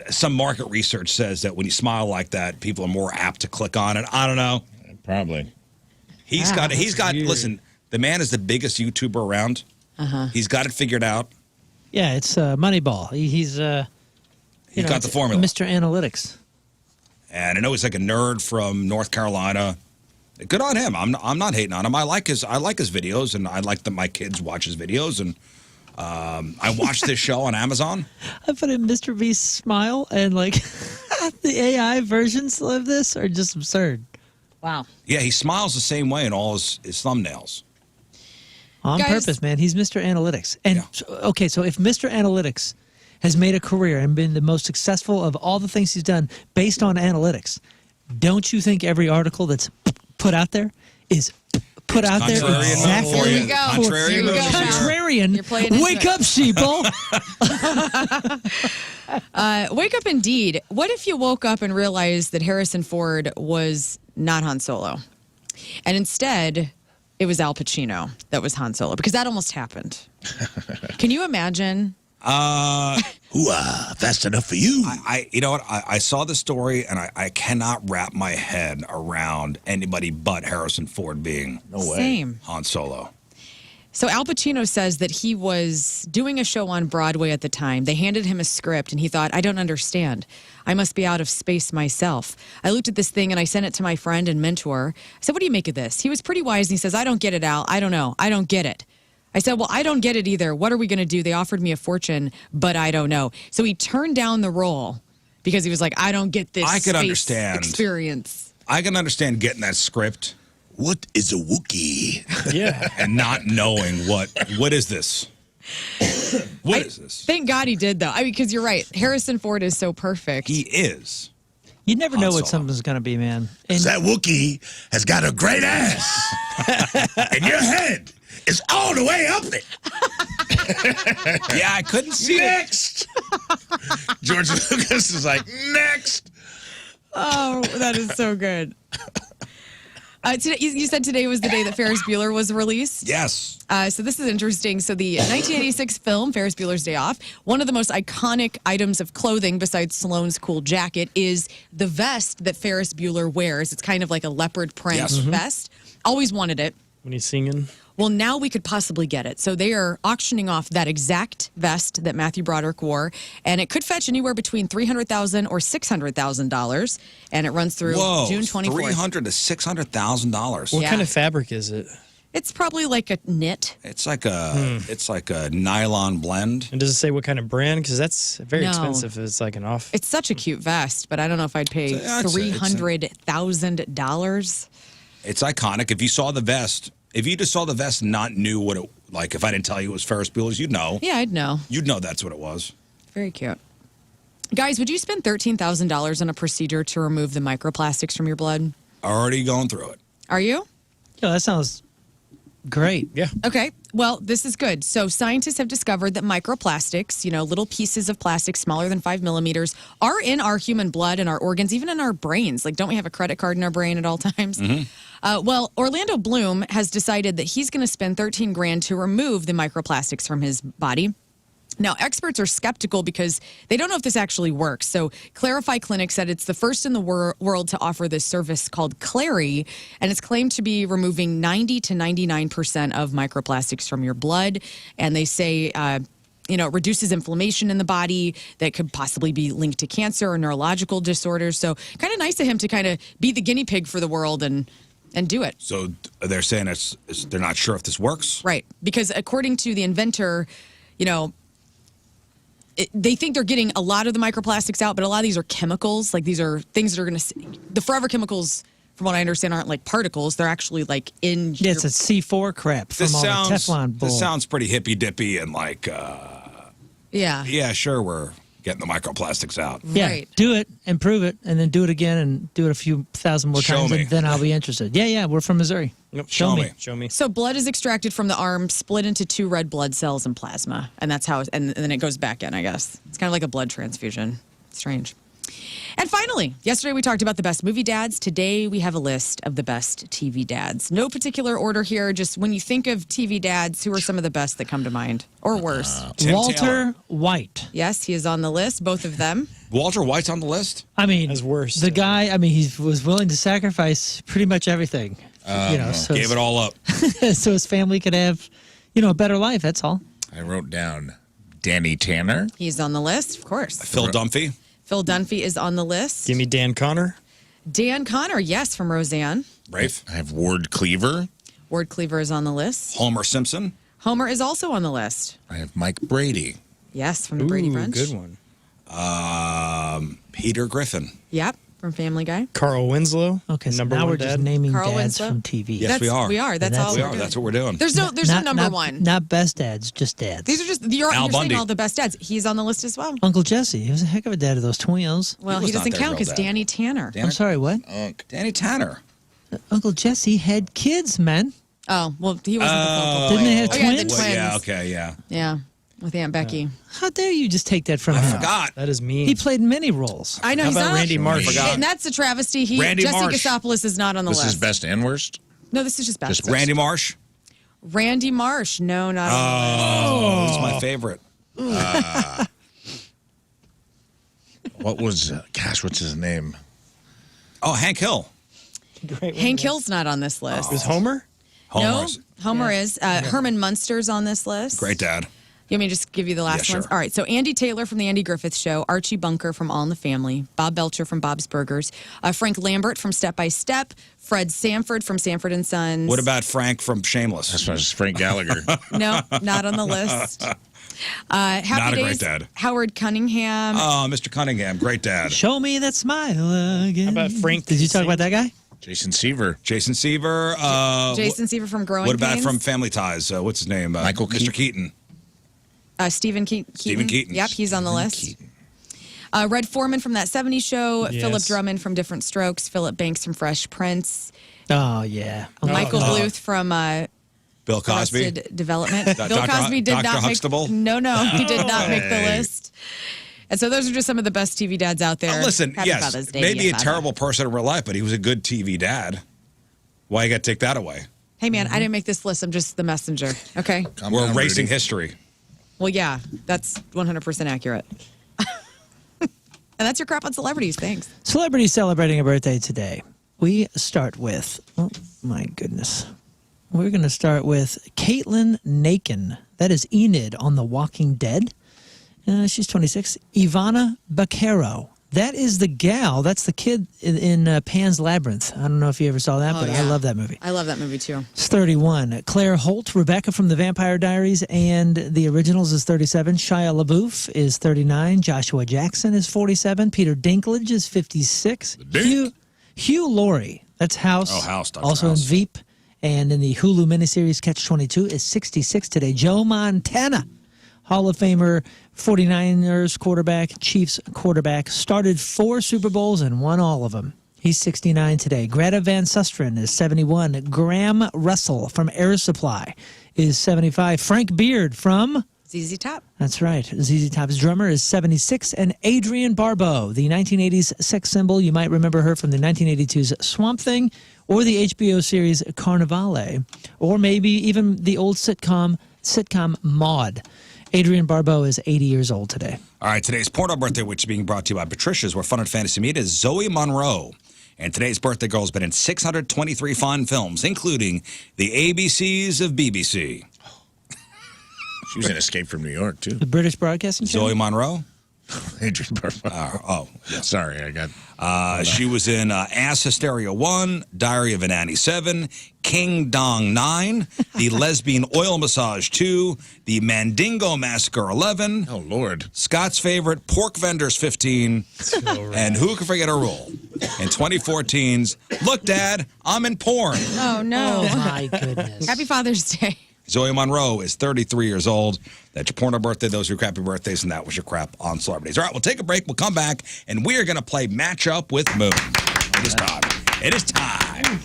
some market research says that when you smile like that, people are more apt to click on it. I don't know. Probably. He's got. Listen, the man is the biggest YouTuber around. He's got it figured out. Yeah, it's Moneyball. He's got the formula. Mr. Analytics. And I know he's like a nerd from North Carolina. Good on him. I'm not hating on him. I like his videos, and I like that my kids watch his videos. And I watched this show on Amazon. I put in Mr. Beast's smile, and like the AI versions of this are just absurd. Wow. Yeah, he smiles the same way in all his thumbnails. On purpose, man. He's Mr. Analytics. And okay, so if Mr. Analytics has made a career and been the most successful of all the things he's done based on analytics, don't you think every article that's put out there is put out there exactly? There you go. Contrarian. Wake up, sheeple. Wake up indeed. What if you woke up and realized that Harrison Ford was not Han Solo? And instead, it was Al Pacino that was Han Solo, because that almost happened. Can you imagine? Fast enough for you. You know what? I saw the story, and I cannot wrap my head around anybody but Harrison Ford being Han Solo. So Al Pacino says that he was doing a show on Broadway at the time. They handed him a script, and he thought, I don't understand. I must be out of space myself. I looked at this thing, and I sent it to my friend and mentor. I said, what do you make of this? He was pretty wise, and he says, I don't get it, Al. I don't know. I don't get it. I said, well, I don't get it either. What are we going to do? They offered me a fortune, but I don't know. So he turned down the role because he was like, I don't get this experience. I can understand getting that script. What is a Wookiee? Yeah. And not knowing what is this? What is this? Thank God he did, though. I mean, because you're right. Harrison Ford is so perfect. He is. You never know what something's going to be, man. And that Wookiee has got a great ass. And your head is all the way up it. Yeah, I couldn't see Next. George Lucas is like, next. Oh, that is so good. Today, you said today was the day that Ferris Bueller was released? Yes. So this is interesting. So the 1986 film, Ferris Bueller's Day Off, one of the most iconic items of clothing besides Stallone's cool jacket is the vest that Ferris Bueller wears. It's kind of like a leopard print vest. Always wanted it. When he's singing? Well, now we could possibly get it. So they are auctioning off that exact vest that Matthew Broderick wore, and it could fetch anywhere between $300,000 or $600,000, and it runs through June 24th. $300,000 to $600,000. What kind of fabric is it? It's probably like a knit. It's like a nylon blend. And does it say what kind of brand? Because that's very No. expensive. If it's like an off. It's such a cute vest, but I don't know if I'd pay $300,000. It's iconic. If you saw the vest, if you just saw the vest and not knew what it like, if I didn't tell you it was Ferris Bueller's, you'd know. Yeah, I'd know. You'd know that's what it was. Very cute. Guys, would you spend $13,000 on a procedure to remove the microplastics from your blood? Already going through it. Are you? Yeah, that sounds great. Yeah. Okay. Well, this is good. So scientists have discovered that microplastics, little pieces of plastic smaller than 5 millimeters, are in our human blood and our organs, even in our brains. Like, don't we have a credit card in our brain at all times? Mm-hmm. Well, Orlando Bloom has decided that he's going to spend $13,000 to remove the microplastics from his body. Now, experts are skeptical because they don't know if this actually works. So Clarify Clinic said it's the first in the world to offer this service called Clary, and it's claimed to be removing 90 to 99% of microplastics from your blood. And they say, it reduces inflammation in the body that could possibly be linked to cancer or neurological disorders. So kind of nice of him to kind of be the guinea pig for the world and do it. So they're saying they're not sure if this works? Right. Because according to the inventor, they think they're getting a lot of the microplastics out, but a lot of these are chemicals. Like, these are things that are going to... The forever chemicals, from what I understand, aren't like particles. They're actually like in... Yeah, it's a C4 crap from all the Teflon bull. This sounds pretty hippy-dippy and like... Yeah. Yeah, sure, we're getting the microplastics out. Yeah, Right. do it and prove it, and then do it again and do it a few thousand more Show times, me. and then I'll be interested. Yeah, we're from Missouri. Yep. Show me. Show me. So blood is extracted from the arm, split into 2 red blood cells and plasma. And that's how... And then it goes back in, I guess. It's kind of like a blood transfusion. Strange. And finally, yesterday we talked about the best movie dads. Today we have a list of the best TV dads. No particular order here. Just when you think of TV dads, who are some of the best that come to mind? Or worse? Tim Walter Taylor. White. Yes, he is on the list, both of them. Walter White's on the list? I mean, As worse. the guy, he was willing to sacrifice pretty much everything. So Gave it all up. so his family could have, a better life, that's all. I wrote down Danny Tanner. He's on the list, of course. Phil Dunphy. Phil Dunphy is on the list. Give me Dan Connor. Dan Connor, yes, from Roseanne. Rafe. I have Ward Cleaver. Ward Cleaver is on the list. Homer Simpson. Homer is also on the list. I have Mike Brady. Yes, from the Brady Bunch. Good one. Peter Griffin. Yep, from Family Guy. Carl Winslow. Okay, so number now one we're dad. just naming Carl dads Winslow? from TV. Yes, we are. We are. That's And all We we're are. doing. That's what we're doing. There's no number one. Not best dads, just dads. These are just you're Al saying Bundy. all the best dads. He's on the list as well. Uncle Jesse. He was a heck of a dad of those twins. Well, was he not doesn't their count real because dad. Danny Tanner. I'm sorry, what? Danny Tanner. Uncle Jesse had kids, man. Oh, well, he wasn't the focal Didn't they have point. Oh, yeah, the twins? twins. Yeah, okay, yeah. Yeah, with Aunt Becky. How dare you just take that from I him? forgot. That is mean. He played many roles. I know How he's about not. Randy Marsh? Forgot. And that's a travesty. Randy Jesse Marsh. Kasopoulos is not on the This list. is best and worst. No, this is just best. Just Randy Marsh. Randy Marsh. No, not on the list. He's my favorite. What was, what's his name? Oh, Hank Hill. Great one. Hank Hill's not on this list. Is Homer? Homer's. No, Homer is. Herman Munster's on this list. Great dad. You want me to just give you the last Yeah, ones? sure. All right, so Andy Taylor from The Andy Griffith Show, Archie Bunker from All in the Family, Bob Belcher from Bob's Burgers, Frank Lambert from Step by Step, Fred Sanford from Sanford and Sons. What about Frank from Shameless? That's was Frank Gallagher. No, not on the list. Happy Not a Days, great dad. Howard Cunningham. Oh, Mr. Cunningham. Great dad. Show me that smile again. How about Frank Did you talk Sink? about that guy? Jason Seaver. Jason Seaver. Jason Seaver from Growing What about Pains. from Family Ties? What's his name? Michael Mr. Keaton. Stephen Keaton. Stephen Keaton. Yep, he's on the list. Red Foreman from That 70s Show, Yes. Philip Drummond from Different Strokes, Philip Banks from Fresh Prince, Oh, yeah. Michael Bluth from Bill Cosby. Arrested Development. Bill Dr. Cosby did Dr. not Huxtable? make. No, he did not make the list. And so those are just some of the best TV dads out there. Listen, Happy yes, Father's Day, maybe dear a father. terrible person in real life, but he was a good TV dad. Why you got to take that away? Hey man, I didn't make this list. I'm just the messenger. Okay. Calm We're down, erasing Rudy. history. Well, yeah, that's 100% accurate. And that's your crap on celebrities. Thanks. Celebrities celebrating a birthday today. We start with, oh my goodness. We're going to start with Caitlin Nakin. That is Enid on The Walking Dead. She's 26. Ivana Baquero. That is the gal. That's the kid in Pan's Labyrinth. I don't know if you ever saw that, but I love that movie. I love that movie, too. It's 31. Claire Holt, Rebecca from The Vampire Diaries and The Originals is 37. Shia LaBeouf is 39. Joshua Jackson is 47. Peter Dinklage is 56. Hugh Laurie, that's House. Oh, House. Dr. Also House. in Veep and in the Hulu miniseries Catch-22 is 66 today. Joe Montana, Hall of Famer, 49ers quarterback, Chiefs quarterback, started 4 Super Bowls and won all of them. He's 69 today. Greta Van Susteren is 71. Graham Russell from Air Supply is 75. Frank Beard from ZZ Top. That's right. ZZ Top's drummer is 76. And Adrienne Barbeau, the 1980s sex symbol. You might remember her from the 1982's Swamp Thing or the HBO series Carnivale, or maybe even the old sitcom Maude. Adrienne Barbeau is 80 years old today. All right, today's porno birthday, which is being brought to you by Patricia's, where fun and fantasy meet, is Zoe Monroe. And today's birthday girl has been in 623 fine films, including the ABCs of BBC. She was in Escape from New York, too. The British Broadcasting Channel? Zoe Monroe? Adrienne Barbeau. Yes. Sorry, I got... she was in Ass Hysteria 1, Diary of a Nanny 7, King Dong 9, The Lesbian Oil Massage 2, The Mandingo Massacre 11. Oh, Lord. Scott's Favorite, Pork Vendors 15. And who can forget her role? In 2014's, Look, Dad, I'm in porn. Oh, no. Oh, my goodness. Happy Father's Day. Zoe Monroe is 33 years old. That's your porno birthday. Those are your crappy birthdays, and that was your crap on celebrities. All right, we'll take a break. We'll come back, and we are going to play Matchup with Moon. It is time. It is time.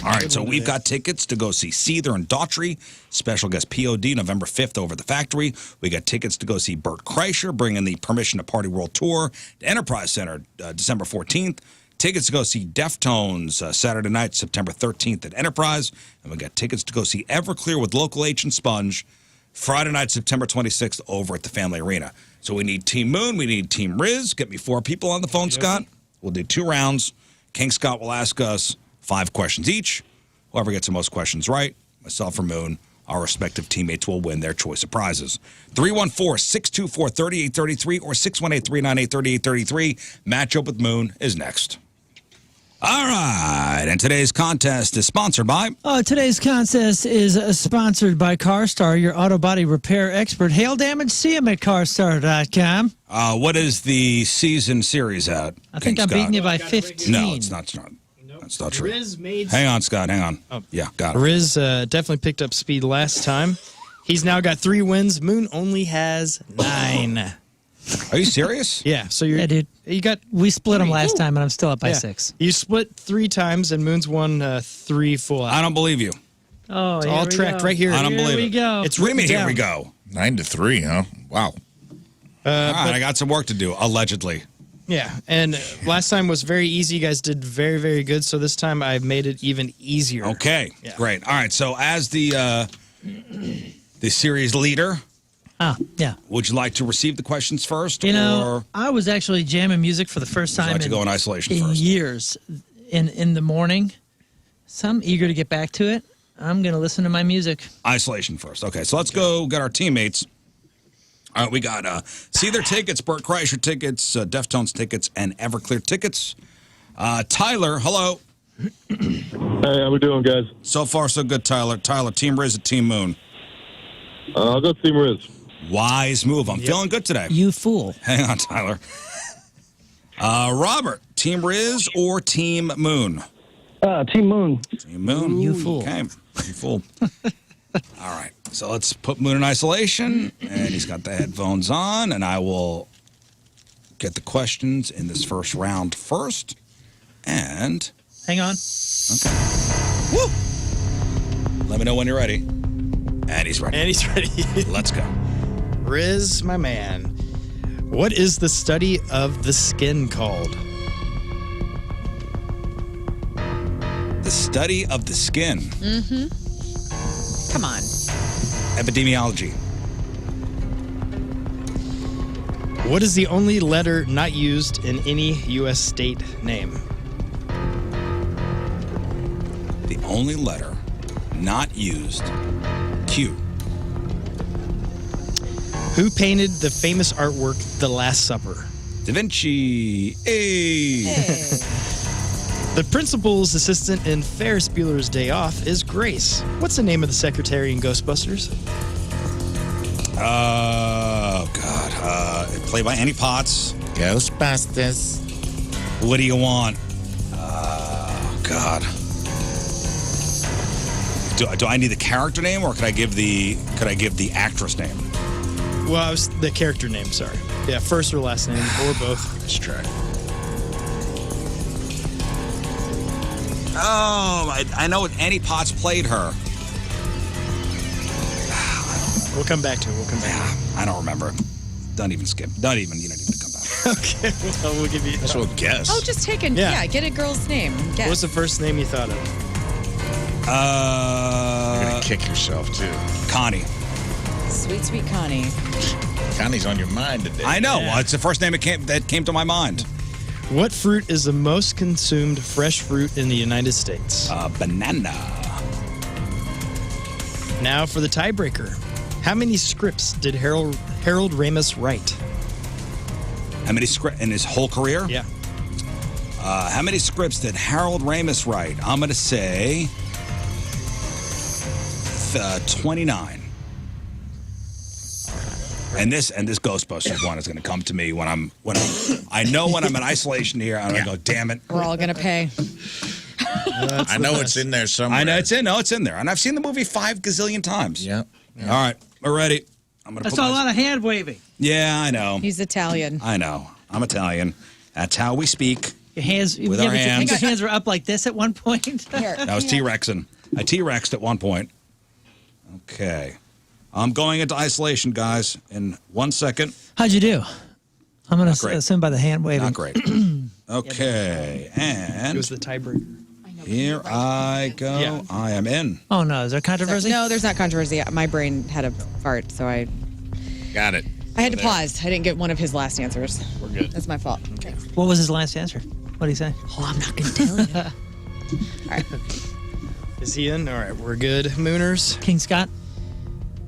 All right, so we've got tickets to go see Seether and Daughtry. Special guest POD November 5th over the Factory. We got tickets to go see Bert Kreischer bringing the Permission to Party World Tour to Enterprise Center December 14th. Tickets to go see Deftones Saturday night, September 13th at Enterprise. And we got tickets to go see Everclear with Local H and Sponge Friday night, September 26th over at the Family Arena. So we need Team Moon. We need Team Rizz. Get me 4 people on the phone, Scott. We'll do 2 rounds. King Scott will ask us 5 questions each. Whoever gets the most questions right, myself or Moon, our respective teammates will win their choice of prizes. 314-624-3833 or 618-398-3833. Matchup with Moon is next. All right, and today's contest is sponsored by... Today's contest is sponsored by CarStar, your auto body repair expert. Hail damage, see him at carstar.com. What is the season series at? I think I'm beating you by 15. No, it's not. That's not true. Hang on, Scott, hang on. Oh. Yeah, got it. Rizz definitely picked up speed last time. He's now got 3 wins. Moon only has 9. Are you serious? Yeah, so Yeah, dude. We split them last time, and I'm still up by 6. You split 3 times, and Moon's won 3 full out. I don't believe you. Oh, It's all tracked right here. I don't believe Here we it. go. It's What do you written mean, down. here we go? 9-3, huh? Wow. All right, I got some work to do, allegedly. Yeah, and last time was very easy. You guys did very, very good. So this time I've made it even easier. Okay, Yeah. great. All right, so as the series leader, Yeah. would you like to receive the questions first? You know, or I was actually jamming music for the first would you time like to go in isolation in first? years in the morning. So I'm eager to get back to it. I'm going to listen to my music. Isolation first. Okay, so let's go get our teammates. All right, we got Seether tickets, Bert Kreischer tickets, Deftones tickets, and Everclear tickets. Tyler, hello. Hey, how we doing, guys? So far, so good, Tyler. Tyler, Team Rizz or Team Moon? I'll go Team Rizz. Wise move. I'm feeling good today. You fool. Hang on, Tyler. Robert, Team Rizz or Team Moon? Team Moon. Team Moon. You fool. Okay, you fool. All right, so let's put Moon in isolation, and he's got the headphones on, and I will get the questions in this first round first. And Hang on. okay, woo! Let me know when you're ready. And he's ready. And he's ready. Let's go. Rizz, my man. What is the study of the skin called? The study of the skin. Come on. Epidemiology. What is the only letter not used in any U.S. state name? The only letter not used. Q. Who painted the famous artwork The Last Supper? Da Vinci. Hey. The principal's assistant in Ferris Bueller's Day Off is Grace. What's the name of the secretary in Ghostbusters? Oh, God. Played by Annie Potts. Ghostbusters. What do you want? Oh, God. Do I need the character name, or could I give the actress name? Well, I was the character name, sorry. Yeah, first or last name, or both. Let's try. Oh, I know Annie Potts played her. We'll come back to it. I don't remember. Don't even skip. You don't even come back. Okay, well, we'll give you... That's what guess. Oh, just take get a girl's name. Guess. What's the first name you thought of? You're going to kick yourself, too. Connie. Sweet, sweet Connie. Connie's on your mind today. I know. Well, it's the first name that came to my mind. What fruit is the most consumed fresh fruit in the United States? Banana. Now for the tiebreaker. How many scripts did Harold Ramis write? How many scripts in his whole career? Yeah. How many scripts did Harold Ramis write? I'm going to say 29. And this Ghostbusters one is going to come to me when I'm in isolation here. I'm going to go, damn it. We're all going to pay. I know it's in there somewhere. I know it's in there. And I've seen the movie 5 gazillion times. Yep. All right, we're ready. That's a lot of hand waving. Yeah, I know. He's Italian. I know. I'm Italian. That's how we speak. Your hands, with our hands. I think your hands were up like this at one point. Here. I was T-Rexing. I T-Rexed at one point. Okay. I'm going into isolation, guys, in 1 second. How'd you do? I'm going to assume by the hand waving. Not great. Okay, and It was the tiebreaker. here I go. Yeah. I am in. Oh, no. Is there controversy? No, there's not controversy. My brain had a fart, so I Got it. had to pause. I didn't get one of his last answers. We're good. That's my fault. Okay. What was his last answer? What did he say? Oh, I'm not going to tell you. All right. Is he in? All right, we're good. Mooners. King Scott?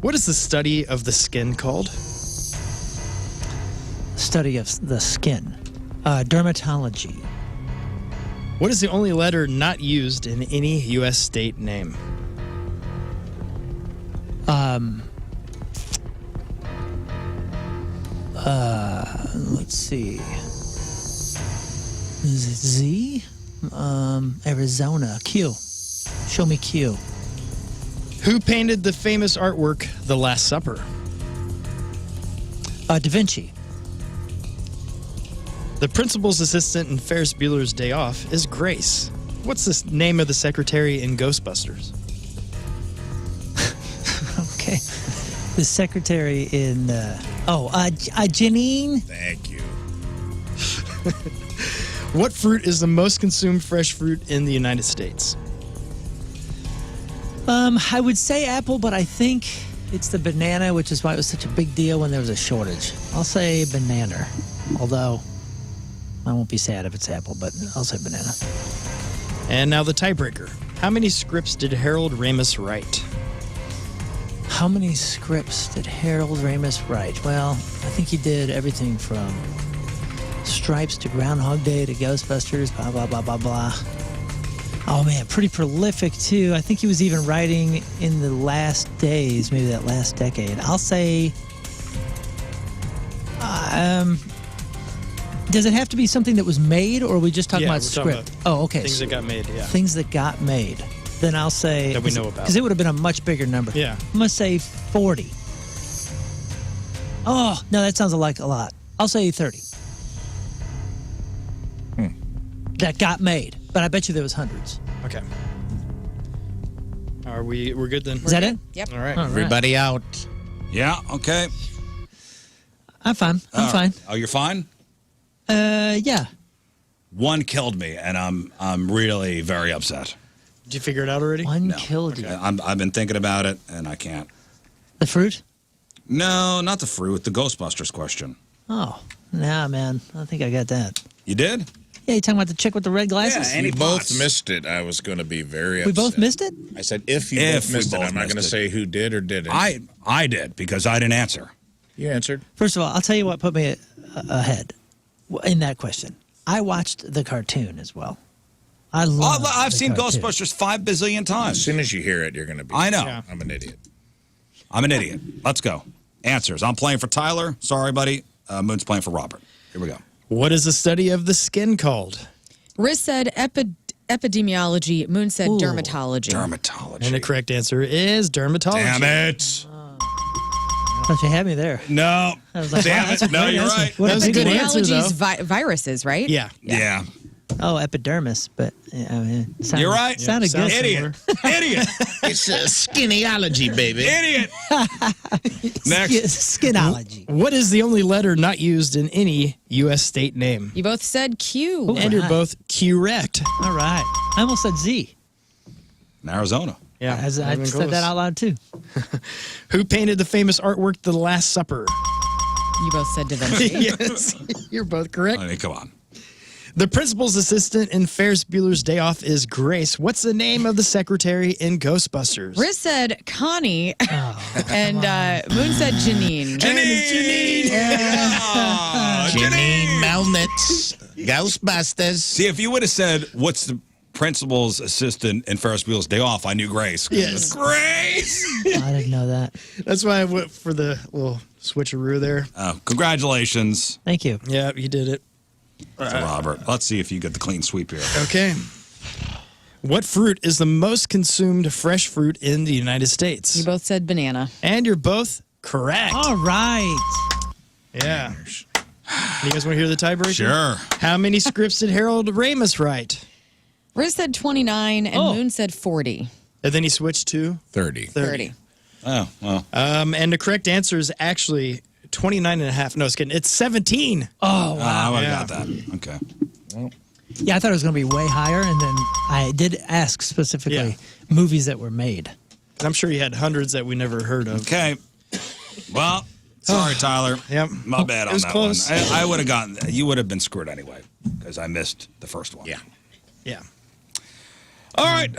What is the study of the skin called? Study of the skin. Dermatology. What is the only letter not used in any U.S. state name? Let's see. Is it Z? Arizona. Q. Show me Q. Who painted the famous artwork, The Last Supper? Da Vinci. The principal's assistant in Ferris Bueller's Day Off is Grace. What's the name of the secretary in Ghostbusters? Okay. The secretary in, Janine? Thank you. What fruit is the most consumed fresh fruit in the United States? I would say apple, but I think it's the banana, which is why it was such a big deal when there was a shortage. I'll say banana, although I won't be sad if it's apple, but I'll say banana. And now the tiebreaker. How many scripts did Harold Ramis write? How many scripts did Harold Ramis write? Well, I think he did everything from Stripes to Groundhog Day to Ghostbusters, blah, blah, blah, blah, blah. Oh, man, pretty prolific, too. I think he was even writing in the last days, maybe that last decade. I'll say, does it have to be something that was made, or are we just talking about script? Okay. Things that got made, yeah. Things that got made. Then I'll say... That we know about. Because it would have been a much bigger number. Yeah. I'm going to say 40. Oh, no, that sounds like a lot. I'll say 30. That got made, but I bet you there was hundreds. Okay. We're good then? Is that it? Yep. All right. Everybody out. Yeah, okay. I'm fine. I'm fine. Oh, you're fine? Yeah. One killed me, and I'm really very upset. Did you figure it out already? One killed you. I've been thinking about it, and I can't. The fruit? No, not the fruit. The Ghostbusters question. Oh, nah, man. I think I got that. You did? Yeah, you talking about the chick with the red glasses? Yeah, We both missed it. I was going to be very We upset. both missed it? I said if you both missed it. I'm not going to missed it. say who did or didn't. I did, because I didn't answer. You answered. First of all, I'll tell you what put me ahead. in that question. I watched the cartoon as well. I've seen Ghostbusters 5 bazillion As times. soon as you hear it, you're going to be. I know. Yeah. I'm an idiot. I'm an idiot. Let's go. Answers. I'm playing for Tyler. Sorry, buddy. Moon's playing for Robert. Here we go. What is the study of the skin called? Rizz said epidemiology. Moon said dermatology. Dermatology. And the correct answer is dermatology. Damn it. Thought you had me there. No. I was like, Damn wow, it. that's a No, great you're answer. right. What That was a good big answer, word. though. Viruses, right? Yeah. Yeah. Oh, epidermis, but I mean, sounded, You're right. Sounded Yeah, good. sounds Idiot. Idiot. It's skinnyology, baby. Idiot. Next. Skinology. What is the only letter not used in any U.S. state name? You both said Q. And you're right. both correct. All right. I almost said Z. In Arizona. Yeah. I not even said close. that out loud too. Who painted the famous artwork The Last Supper? You both said Da Vinci. Yes. You're both correct. I mean, come on. The principal's assistant in Ferris Bueller's Day Off is Grace. What's the name of the secretary in Ghostbusters? Rizz said Connie, and Moon said Janine. Janine. Janine Melnitz, Ghostbusters. See, if you would have said, what's the principal's assistant in Ferris Bueller's Day Off, I knew Grace. Yes. Grace. I didn't know that. That's why I went for the little switcheroo there. Oh, congratulations Thank you. Yeah, you did it. to Robert. Let's see if you get the clean sweep here. Okay. What fruit is the most consumed fresh fruit in the United States? You both said banana. And you're both correct. All right. Yeah. You guys want to hear the tiebreaker? Sure. How many scripts did Harold Ramis write? Rizz said 29, and Moon said 40. And then he switched to 30. 30. Oh, well. And the correct answer is actually 29 and a half. No, it's kidding. It's 17. Oh, wow. I would Yeah. have got that. Okay. Yeah, I thought it was going to be way higher, and then I did ask specifically movies that were made. I'm sure you had hundreds that we never heard of. Okay. Well, sorry, Tyler. Yep. My bad It on was that close. one. I would have gotten, you would have been screwed anyway because I missed the first one. Yeah. Yeah. All right.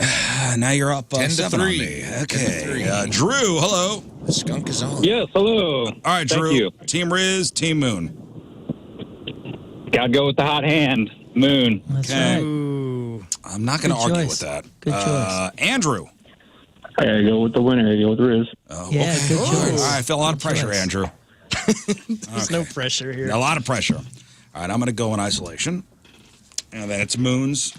Now you're up 10 to 7 on 3. me. 10 to Okay. 3. Drew, hello. The skunk is on. Yes, hello. All right, Thank Drew. you. Team Rizz, Team Moon. Gotta go with the hot hand, Moon. That's Okay. right. Ooh. I'm not going to Good argue choice. with that. Good choice. Andrew. I gotta go with the winner. I gotta go with Rizz. Yeah, good choice. All right, I feel a lot of pressure, choice. Andrew. There's no pressure here. A lot of pressure. All right, I'm going to go in isolation. And then it's Moon's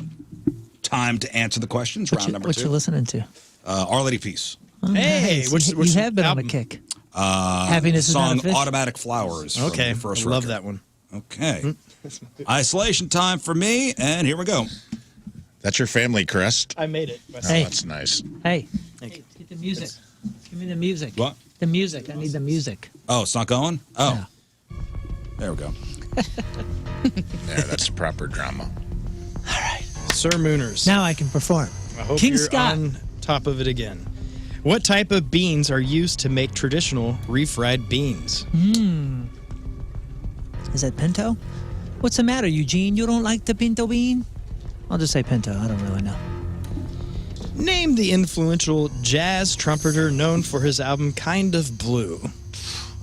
time to answer the questions. Round number What 2. you listening to? Our Lady Peace. Oh, Hey, nice. which you have been album? on the kick. Happiness is not Song a fish. Automatic Flowers. from Okay. the first I love record. that one. Okay. Isolation time for me, and here we go. That's your family crest. I made it. Oh, Hey. that's nice. Hey, Thank get the music. Give me the music. What? The music. I need the music. Oh, it's not going? Oh. There we go. There, that's proper drama. Sir Mooners. Now I can perform. I hope King you're Scott. on top of it again. What type of beans are used to make traditional refried beans? Is that pinto? What's the matter, Eugene? You don't like the pinto bean? I'll just say pinto. I don't really know. Name the influential jazz trumpeter known for his album Kind of Blue.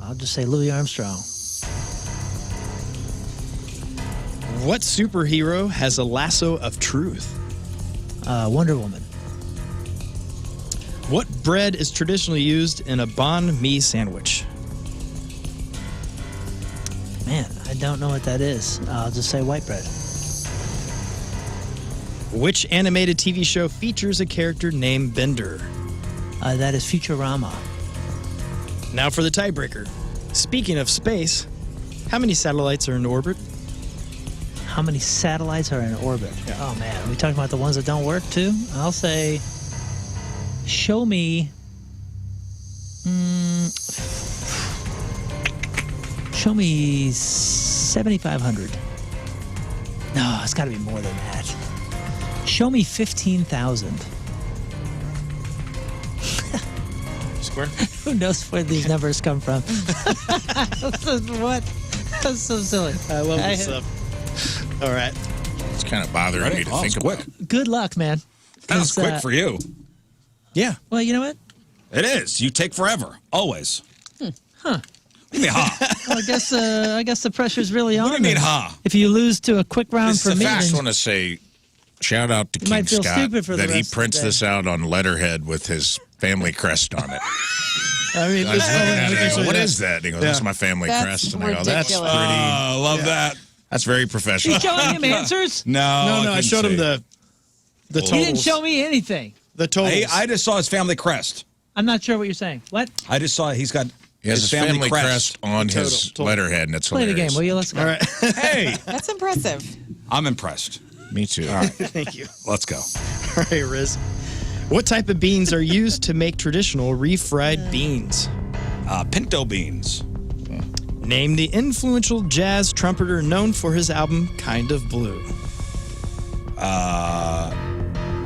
I'll just say Louis Armstrong. What superhero has a lasso of truth? Wonder Woman. What bread is traditionally used in a banh mi sandwich? Man, I don't know what that is. I'll just say white bread. Which animated TV show features a character named Bender? That is Futurama. Now for the tiebreaker. Speaking of space, how many satellites are in orbit? How many satellites are in orbit? Oh, man. Are we talking about the ones that don't work, too? I'll say, show me... show me 7,500. No, it's got to be more than that. Show me 15,000. Square? Who knows where these numbers come from? What? That's so silly. I love this stuff. All right. It's kind of bothering me to think quick. about. Good luck, man. That was 'Cause, quick for you. Yeah. Well, you know what? It is. You take forever. Always. What do you mean, huh? Well, I guess the pressure's really on. What do you mean, then. huh? If you lose to a quick round This for is the me, facts. I then want to say, shout out to You King might feel Scott stupid for the that he rest of the prints day. this out on letterhead with his family crest on it. I mean, I was looking at it, I go, actually, what that- is that? And he goes, that's my family That's crest. And I go, that's pretty. ridiculous. Love that. That's very professional. you showing him answers? No, No, I couldn't showed him see. the totals. He didn't show me anything. the totals. Hey, I just saw his family crest. I'm not sure what you're saying. What? I just saw he's got He has his family crest on Total, his total. letterhead, and it's Play the hilarious. game, will you? Let's go. All right. Hey, That's impressive. I'm impressed. Me too. All right, Thank you. let's go. All right, Rizz. What type of beans are used to make traditional refried beans? Pinto beans. Name the influential jazz trumpeter known for his album Kind of Blue.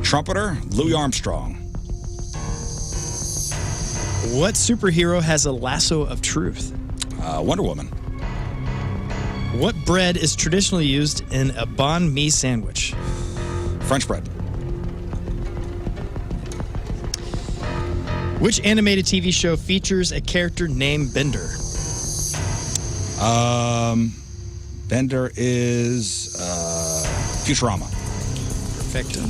Trumpeter, Louis Armstrong. What superhero has a lasso of truth? Wonder Woman. What bread is traditionally used in a banh mi sandwich? French bread. Which animated TV show features a character named Bender? Bender is Futurama. Perfecto.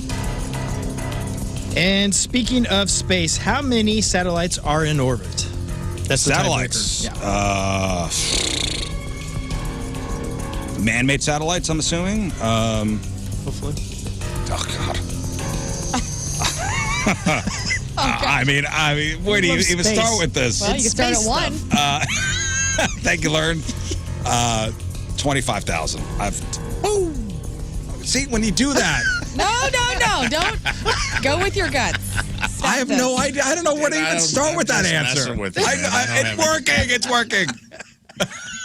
And speaking of space, how many satellites are in orbit? That's the Satellites. tiebreaker. Yeah. Man-made satellites, I'm assuming. Hopefully. Oh God. I mean, where do you love even space. start with this? Well, you can start at one. Thank you, Lern. 25,000. See, when you do that, No. Don't go with your guts. I have no idea. I don't know where to even start with that just answer. messing with you, man. It's working. It's working.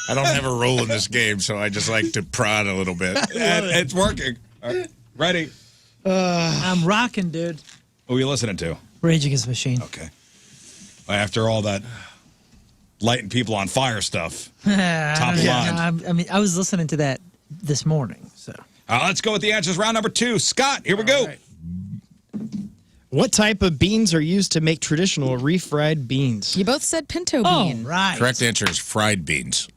I don't have a role in this game, so I just like to prod a little bit. It's working. All right. Ready? I'm rocking, dude. Who are you listening to? Rage Against the Machine. Okay. After all that lighting people on fire stuff. Top of mind. I mean, I was listening to that this morning. So Let's go with the answers. Round number 2. Scott, here we go. right. What type of beans are used to make traditional refried beans? You both said pinto oh, bean. right. Correct answer is fried beans.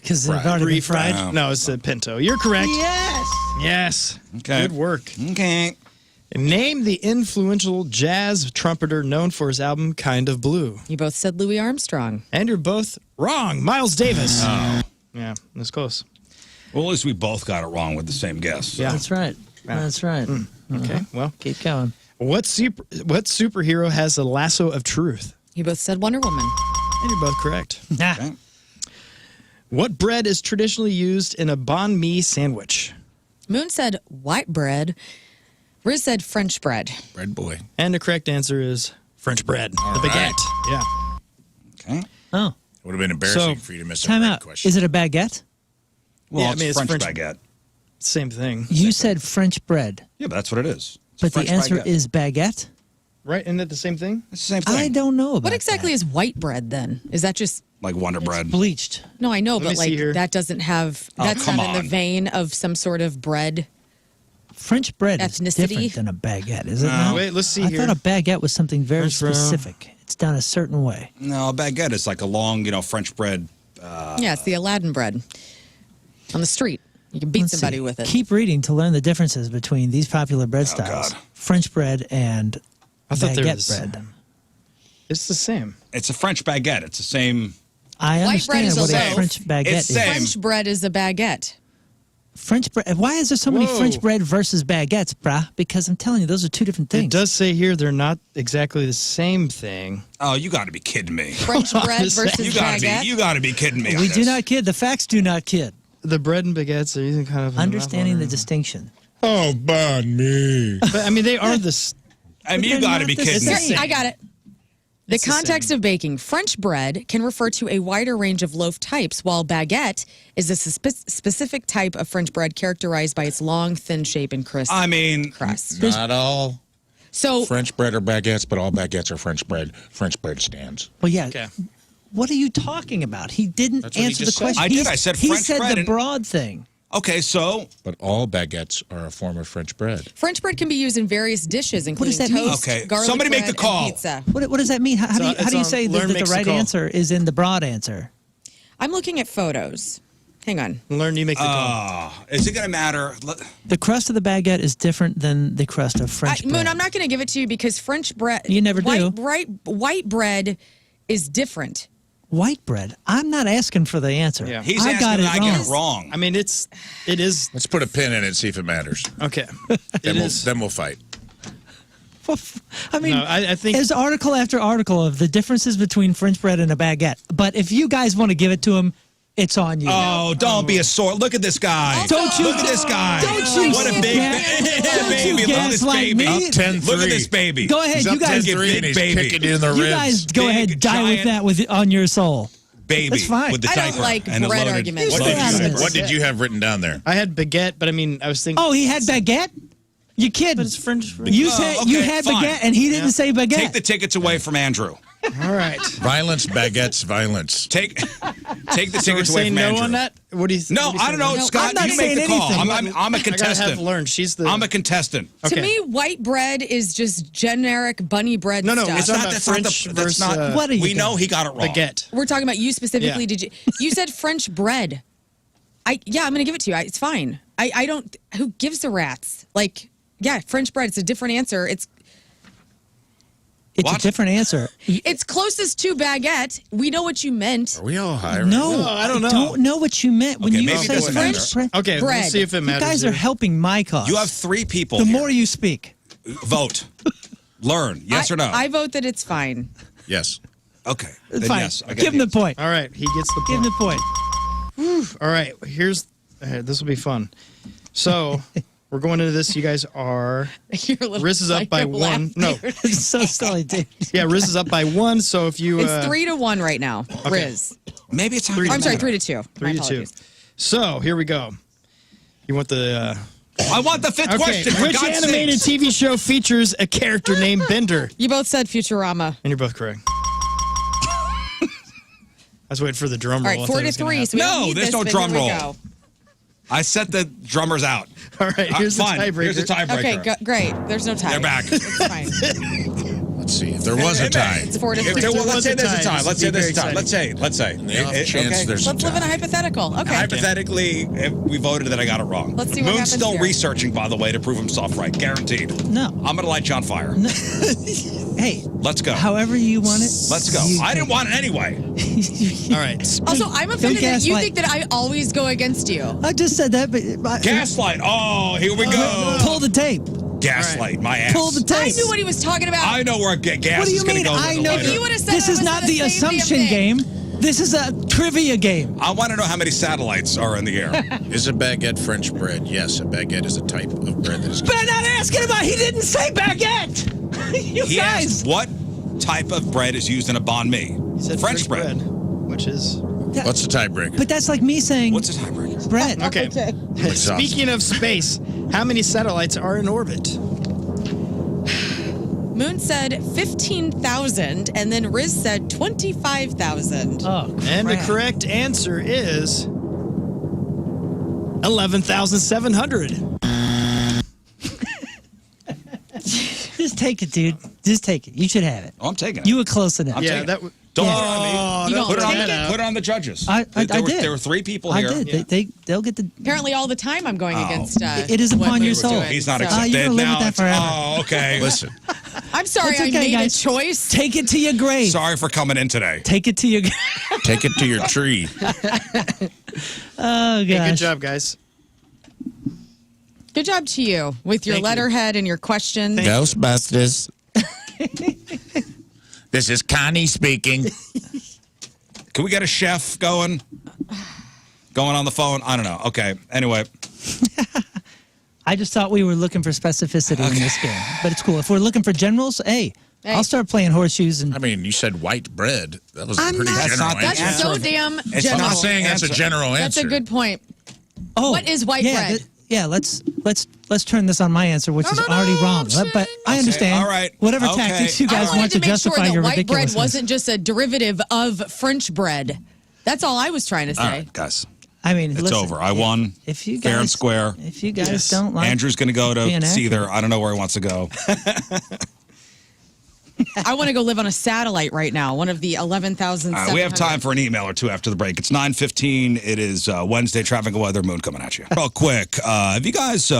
Because they've already been fried. No, it's a pinto. You're correct. Yes. Yes. Okay. Good work. Okay. Name the influential jazz trumpeter known for his album Kind of Blue. You both said Louis Armstrong. And you're both wrong. Miles Davis. Oh. Yeah, that's close. Well, at least we both got it wrong with the same guess. Yeah. That's right. That's right. Okay, well. Keep going. What superhero has a lasso of truth? You both said Wonder Woman. And you're both correct. Okay. What bread is traditionally used in a banh mi sandwich? Moon said white bread. Rizz said French bread. Bread boy. And the correct answer is French bread. The baguette. Yeah. Okay. Oh, It would have been embarrassing So, for you to miss a time bread out. question. Is it a baguette? Well, Yeah, I it's mean, it's French French- baguette. Same thing. You said French bread, Yeah, but that's what it is. It's a but the French answer baguette. is baguette? Right? Isn't it the same thing? It's the same thing. I don't know about What exactly that. is white bread then? Is that just Like Wonder Bread. Bleached. no? I know, Let me but see like here. that doesn't have. Oh, That's come not in on. the vein of some sort of bread. French bread is Ethnicity? different than a baguette, is it not? Wait, let's see I here. thought a baguette was something very French bread. specific. It's done a certain way. No, a baguette is like a long, French bread. Yeah, it's the Aladdin bread on the street. You can beat Let's somebody see. with it. Keep reading to learn the differences between these popular bread Oh, styles. God. French bread and I thought they were the baguette same. bread. It's the same. It's a French baguette. It's the same. I White bread understand is a what a loaf. French baguette It's is. same. French bread is a baguette. French bread. Why is there so many Whoa. French bread versus baguettes, brah? Because I'm telling you, those are two different things. It does say here they're not exactly the same thing. Oh, you got to be kidding me. French bread Honestly. versus You got baguette. to be kidding me. We on do this. not kid. The facts do not kid. The bread and baguettes are using kind of Understanding the distinction. Oh, banh mi. But I mean, they are this. I mean, But you they're got to not be the kidding same. me. I got it. The It's the context same. of baking. French bread can refer to a wider range of loaf types, while baguette is a specific type of French bread characterized by its long, thin shape and crisp I mean, crust. Not all So, French bread are baguettes, but all baguettes are French bread. French bread stands. Well, yeah. Okay. What are you talking about? He didn't That's what he answer the just said. question. I did. I said he French said bread the and- broad thing. okay, so But all baguettes are a form of French bread. French bread can be used in various dishes, including does that mean? toast, Okay, garlic somebody make bread, the call. and pizza. What does that mean? How do you It's on say Lern that the makes the right call. answer is in the broad answer? I'm looking at photos. Hang on. Learn, you make the call. Is it going to matter? The crust of the baguette is different than the crust of French bread. Moon, I'm not going to give it to you because French bread. You never do. White bread is different. White bread? I'm not asking for the answer. Yeah. He's asking and I get it wrong. I mean, it is. Let's put a pin in it and see if it matters. Okay. Then we'll fight. I mean, No, I think there's article after article of the differences between French bread and a baguette. But if you guys want to give it to him, it's on you. Oh, don't be a sore. Look at this guy. Don't you Look at this guy. Don't you What a big baby. Look at this gaslight baby. me. Up 10-3. Look at this baby. Go ahead, He's you up guys. 10-3 and he's baby. kicking you in the You ribs. guys go Big, ahead, die with giant- that on your soul. Baby. That's fine. With the I don't diaper like and the bread loaded- arguments. Stay out of this. What did you have written down there? I had baguette, but I mean, I was thinking. Oh, he had baguette? You kidding? But it's French bread. You said you okay, had fine. baguette, and he didn't say baguette. Take the tickets away from Andrew. All right. Violence begets violence. Take the So we're tickets away saying from no Andrew. on that? What do you No, what do you I say? don't know, No, Scott. I'm not You make the saying call. anything. I'm a I gotta have contestant. Learn. She's the. I'm a contestant. Okay. To me, white bread is just generic bunny bread No, stuff. it's not that French that's versus not. What are you We know doing? he got it wrong. baguette. We're talking about you specifically. Yeah. You said French bread. I'm going to give it to you. It's fine. I don't. Who gives a rat's? Like, yeah, French bread. It's a different answer. It's It's a different answer. It's closest to baguette. We know what you meant. Are we all high? No, I don't know. don't know what you meant when Okay, you maybe say it doesn't French matter. bread. Okay, Bread. we'll see if it You matters. guys are here. helping my cause. You have 3 people. the here. more you speak. Vote. Learn. Yes or no? I vote that it's fine. Yes. Okay. Then Fine. yes. I Give him the point. All right, he gets the Give him point. the point. All right, here's this will be fun. So we're going into this. You guys are. You're a little Rizz is up by psycho 1. No, It's so silly, dude. yeah, Rizz is up by 1. So if you It's 3-1 right now. Rizz. Maybe it's not Three gonna I'm sorry, matter. 3-2. 3-2. So here we go. You want the. I want the 5th Okay, question. For which God's animated sakes. TV show features a character named Bender? You both said Futurama. And you're both correct. I was waiting for the drum All roll. right, I thought it was 4-3. gonna So we don't No, need there's this, no but drum here we roll. go. I set the drummers out. All right, here's the Fine. tiebreaker. Here's the tiebreaker. Okay, great. There's no tie. They're back. It's fine. Let's see. If there was a tie. It's 4-3. If there, well, let's say was a there's a tie. tie. Let's This say would be there's a very tie. Let's say. The off chance Okay. there's a Let's live in a tie. hypothetical. Okay. Hypothetically, if we voted that I got it wrong. Let's see what Moon's happens still here. researching, by the way, to prove himself right. Guaranteed. No. I'm going to light you on fire. Hey, Let's go. however you want it. Let's go. you I take didn't want it anyway. All right. Also, I'm offended that you gaslight. think that I always go against you. I just said that, but Gaslight. Oh, here we go. pull the tape. Gaslight my ass. Pull the tape. I knew what he was talking about. I know where gas What do is you going mean? to go. I know. If you would've said This I is was not in the the same assumption damn game. This is a trivia game. I want to know how many satellites are in the air. Is a baguette French bread? Yes, a baguette is a type of bread that is. But I'm not asking about. He didn't say baguette. You He guys. asked what type of bread is used in a banh mi. He said French bread. which is What's the tiebreaker? But that's like me saying What's a tiebreaker? bread. okay. Speaking of space, how many satellites are in orbit? Moon said 15,000, and then Rizz said 25,000. Oh, And the crap. correct answer is 11,700. Just take it, dude. Just take it. You should have it. Oh, I'm taking it. You were close enough. I'm Yeah, taking that it. would. Don't Yeah. put it on me. You don't don't Put it on take the, it? put it on the judges. I there, did. There were 3 people I here. did. They'll get the. Apparently, all the time I'm going against. It is what upon we your were soul. doing, He's not so- accepted you're gonna live now. with that forever. Oh, okay. Listen, I'm sorry, It's I okay, made guys. a choice. Take it to your grave. Sorry for coming in today. Take it to your. take it to your tree. Oh Hey, gosh. good job, guys. Good job to you with your Thank you. letterhead and your questions. Ghostbusters. This is Connie speaking. Can we get a chef going? Going on the phone? I don't know. Okay. Anyway. I just thought we were looking for specificity in this game, but it's cool. If we're looking for generals, hey. I'll start playing horseshoes and. I mean, you said white bread. That was a I'm pretty not- general That's not the answer. That's answer. so damn It's I'm general. not saying that's a Answer. general That's answer. a good point. Oh, What is white yeah, bread? Yeah, let's turn this on my answer, which is no, already wrong. I'm But I Okay, understand. all right. Whatever Okay. tactics you I guys wanted want to to make sure justify that your white bread ridiculousness. wasn't just a derivative of French bread. That's all I was trying to say. All right, guys. I mean, It's listen, over. I won. If you guys, fair and square. If you guys Yes. don't like, Andrew's going to go to being accurate. Seether. I don't know where he wants to go. I want to go live on a satellite right now, one of the 11,000. We have time for an email or two after the break. It's 9:15. It is Wednesday, traffic and weather, Moon coming at you. Real quick, have you guys,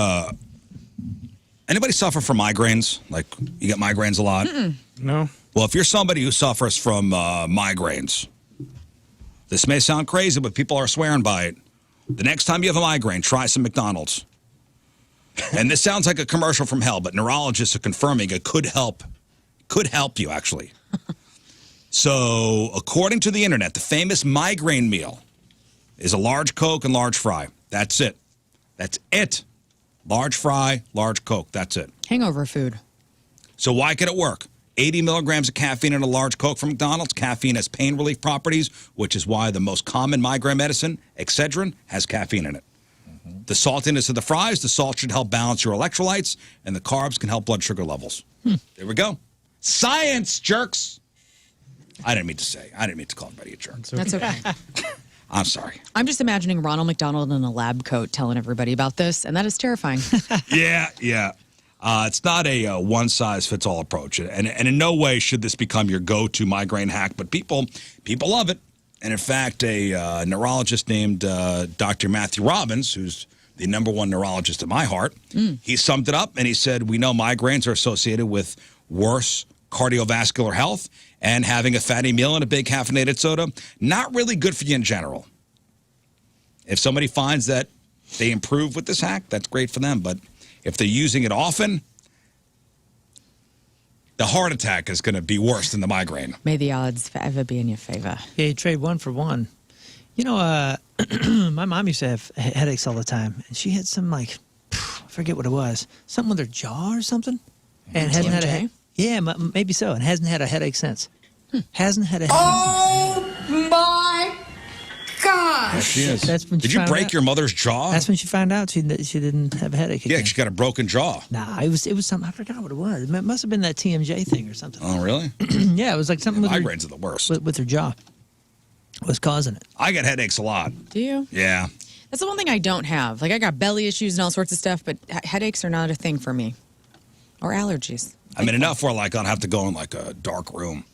anybody suffer from migraines? Like, you get migraines a lot? No. Well, if you're somebody who suffers from migraines, this may sound crazy, but people are swearing by it. The next time you have a migraine, try some McDonald's. And this sounds like a commercial from hell, but neurologists are confirming it could help you, actually. So, according to the internet, the famous migraine meal is a large Coke and large fry. That's it. That's it. Large fry, large Coke. That's it. Hangover food. So why could it work? 80 milligrams of caffeine in a large Coke from McDonald's. Caffeine has pain relief properties, which is why the most common migraine medicine, Excedrin, has caffeine in it. The saltiness of the fries, the salt should help balance your electrolytes, and the carbs can help blood sugar levels. There we go. Science, jerks. I didn't mean to call anybody a jerk. That's okay. I'm sorry. I'm just imagining Ronald McDonald in a lab coat telling everybody about this, and that is terrifying. Yeah. It's not a one-size-fits-all approach, and in no way should this become your go-to migraine hack, but people love it. And in fact, a neurologist named Dr. Matthew Robbins, who's the #1 neurologist in my heart, he summed it up, and he said, we know migraines are associated with worse cardiovascular health, and having a fatty meal and a big caffeinated soda, not really good for you in general. If somebody finds that they improve with this hack, that's great for them, but if they're using it often, the heart attack is going to be worse than the migraine. May the odds forever be in your favor. Yeah, you trade one for one. You know, my mom used to have headaches all the time, and she had some, I forget what it was, something with her jaw or something, and hasn't had a headache. Yeah, maybe so, and hasn't had a headache since. Hasn't had a headache. Oh my gosh! There she is. That's when Did you break your mother's jaw? That's when she found out she didn't have a headache again. Yeah, she got a broken jaw. Nah, it was something, I forgot what it was. It must have been that TMJ thing or something. Oh, really? Yeah, it was like something with migraines are the worst. With her jaw was causing it. I get headaches a lot. Do you? Yeah. That's the one thing I don't have. Like, I got belly issues and all sorts of stuff, but headaches are not a thing for me. Or allergies. I mean, enough where, I'll have to go in, a dark room.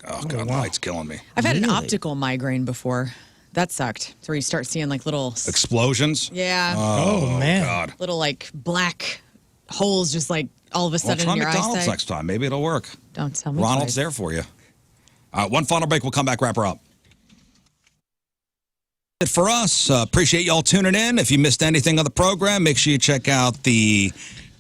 Oh, God, the light's killing me. I've had an optical migraine before. That sucked. It's where you start seeing, little... Explosions? Yeah. Oh, man. God. Little, black holes just, all of a sudden in your eyesight. Try McDonald's next time. Maybe it'll work. Don't tell me Ronald's twice. there for you. One final break. We'll come back, wrap her up. For us, appreciate y'all tuning in. If you missed anything on the program, make sure you check out the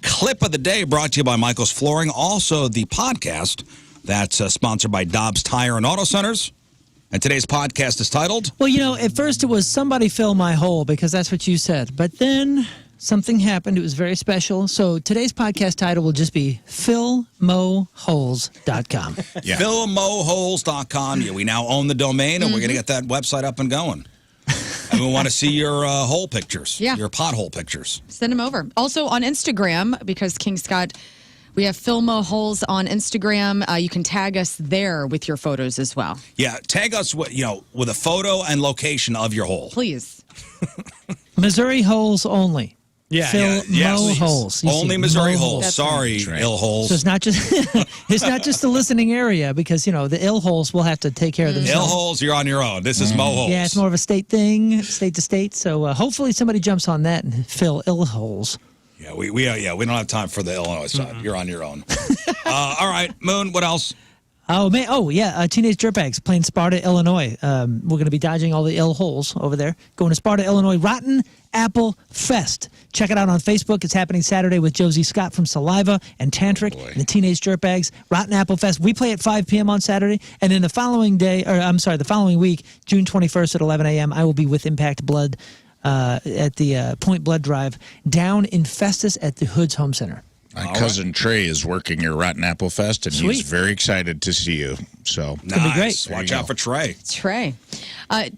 clip of the day brought to you by Michael's Flooring. Also, the podcast that's sponsored by Dobbs Tire and Auto Centers. And today's podcast is titled... Well, at first it was Somebody Fill My Hole, because that's what you said. But then something happened. It was very special. So today's podcast title will just be FillMoHoles.com. Yeah. FillMoHoles.com. Yeah, we now own the domain, and we're going to get that website up and going. And we want to see your hole pictures. Yeah. Your pothole pictures. Send them over. Also on Instagram, because King Scott, we have Filmo Holes on Instagram. You can tag us there with your photos as well. Yeah, tag us with a photo and location of your hole. Please. Missouri holes only. Yeah. Mo holes. You Only see, Missouri Mo holes. holes. Sorry, ill holes. So it's not just the listening area, because the ill holes will have to take care of themselves. Ill holes, you're on your own. This is Mo holes. Yeah, it's more of a state thing, state to state. So hopefully somebody jumps on that and fill ill holes. Yeah, we don't have time for the Illinois side. You're on your own. All right, Moon. What else? Oh man! Oh yeah! Teenage Dirtbags playing Sparta, Illinois. We're going to be dodging all the ill holes over there. Going to Sparta, Illinois. Rotten Apple Fest. Check it out on Facebook. It's happening Saturday with Josie Scott from Saliva and Tantric and the Teenage Dirtbags. Rotten Apple Fest. We play at 5 p.m. on Saturday, and then the following week, June 21st at 11 a.m. I will be with Impact Blood at the Point Blood Drive down in Festus at the Hoods Home Center. My cousin Trey is working your Rotten Apple Fest, and he's very excited to see you. So It's going to be great. Watch out for Trey. Trey.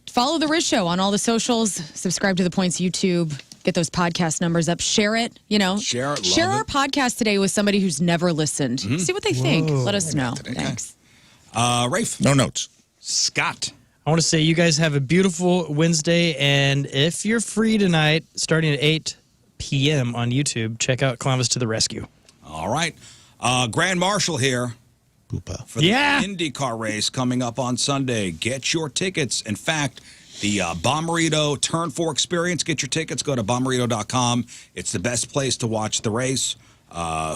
Follow the Rizz Show on all the socials. Subscribe to the Points YouTube. Get those podcast numbers up. Share it. Share it. Share our podcast today with somebody who's never listened. See what they think. Let us know. Thanks. Rafe. No notes. Scott. I want to say you guys have a beautiful Wednesday, and if you're free tonight, starting at 8 p.m. on YouTube, check out Columbus to the Rescue. All right. Grand Marshal here. for the IndyCar race coming up on Sunday. Get your tickets. In fact, the Bommarito Turn 4 experience, get your tickets. Go to bommarito.com. It's the best place to watch the race.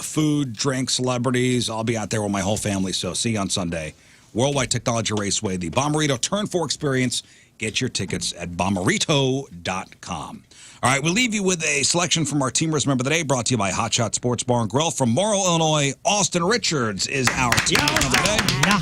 Food, drink, celebrities. I'll be out there with my whole family, so see you on Sunday. Worldwide Technology Raceway, the Bommarito Turn 4 experience. Get your tickets at bommarito.com. All right, we'll leave you with a selection from our Team Rizz member today, brought to you by Hot Shot Sports Bar and Grill. From Morrow, Illinois, Austin Richards is our team member today. Yeah.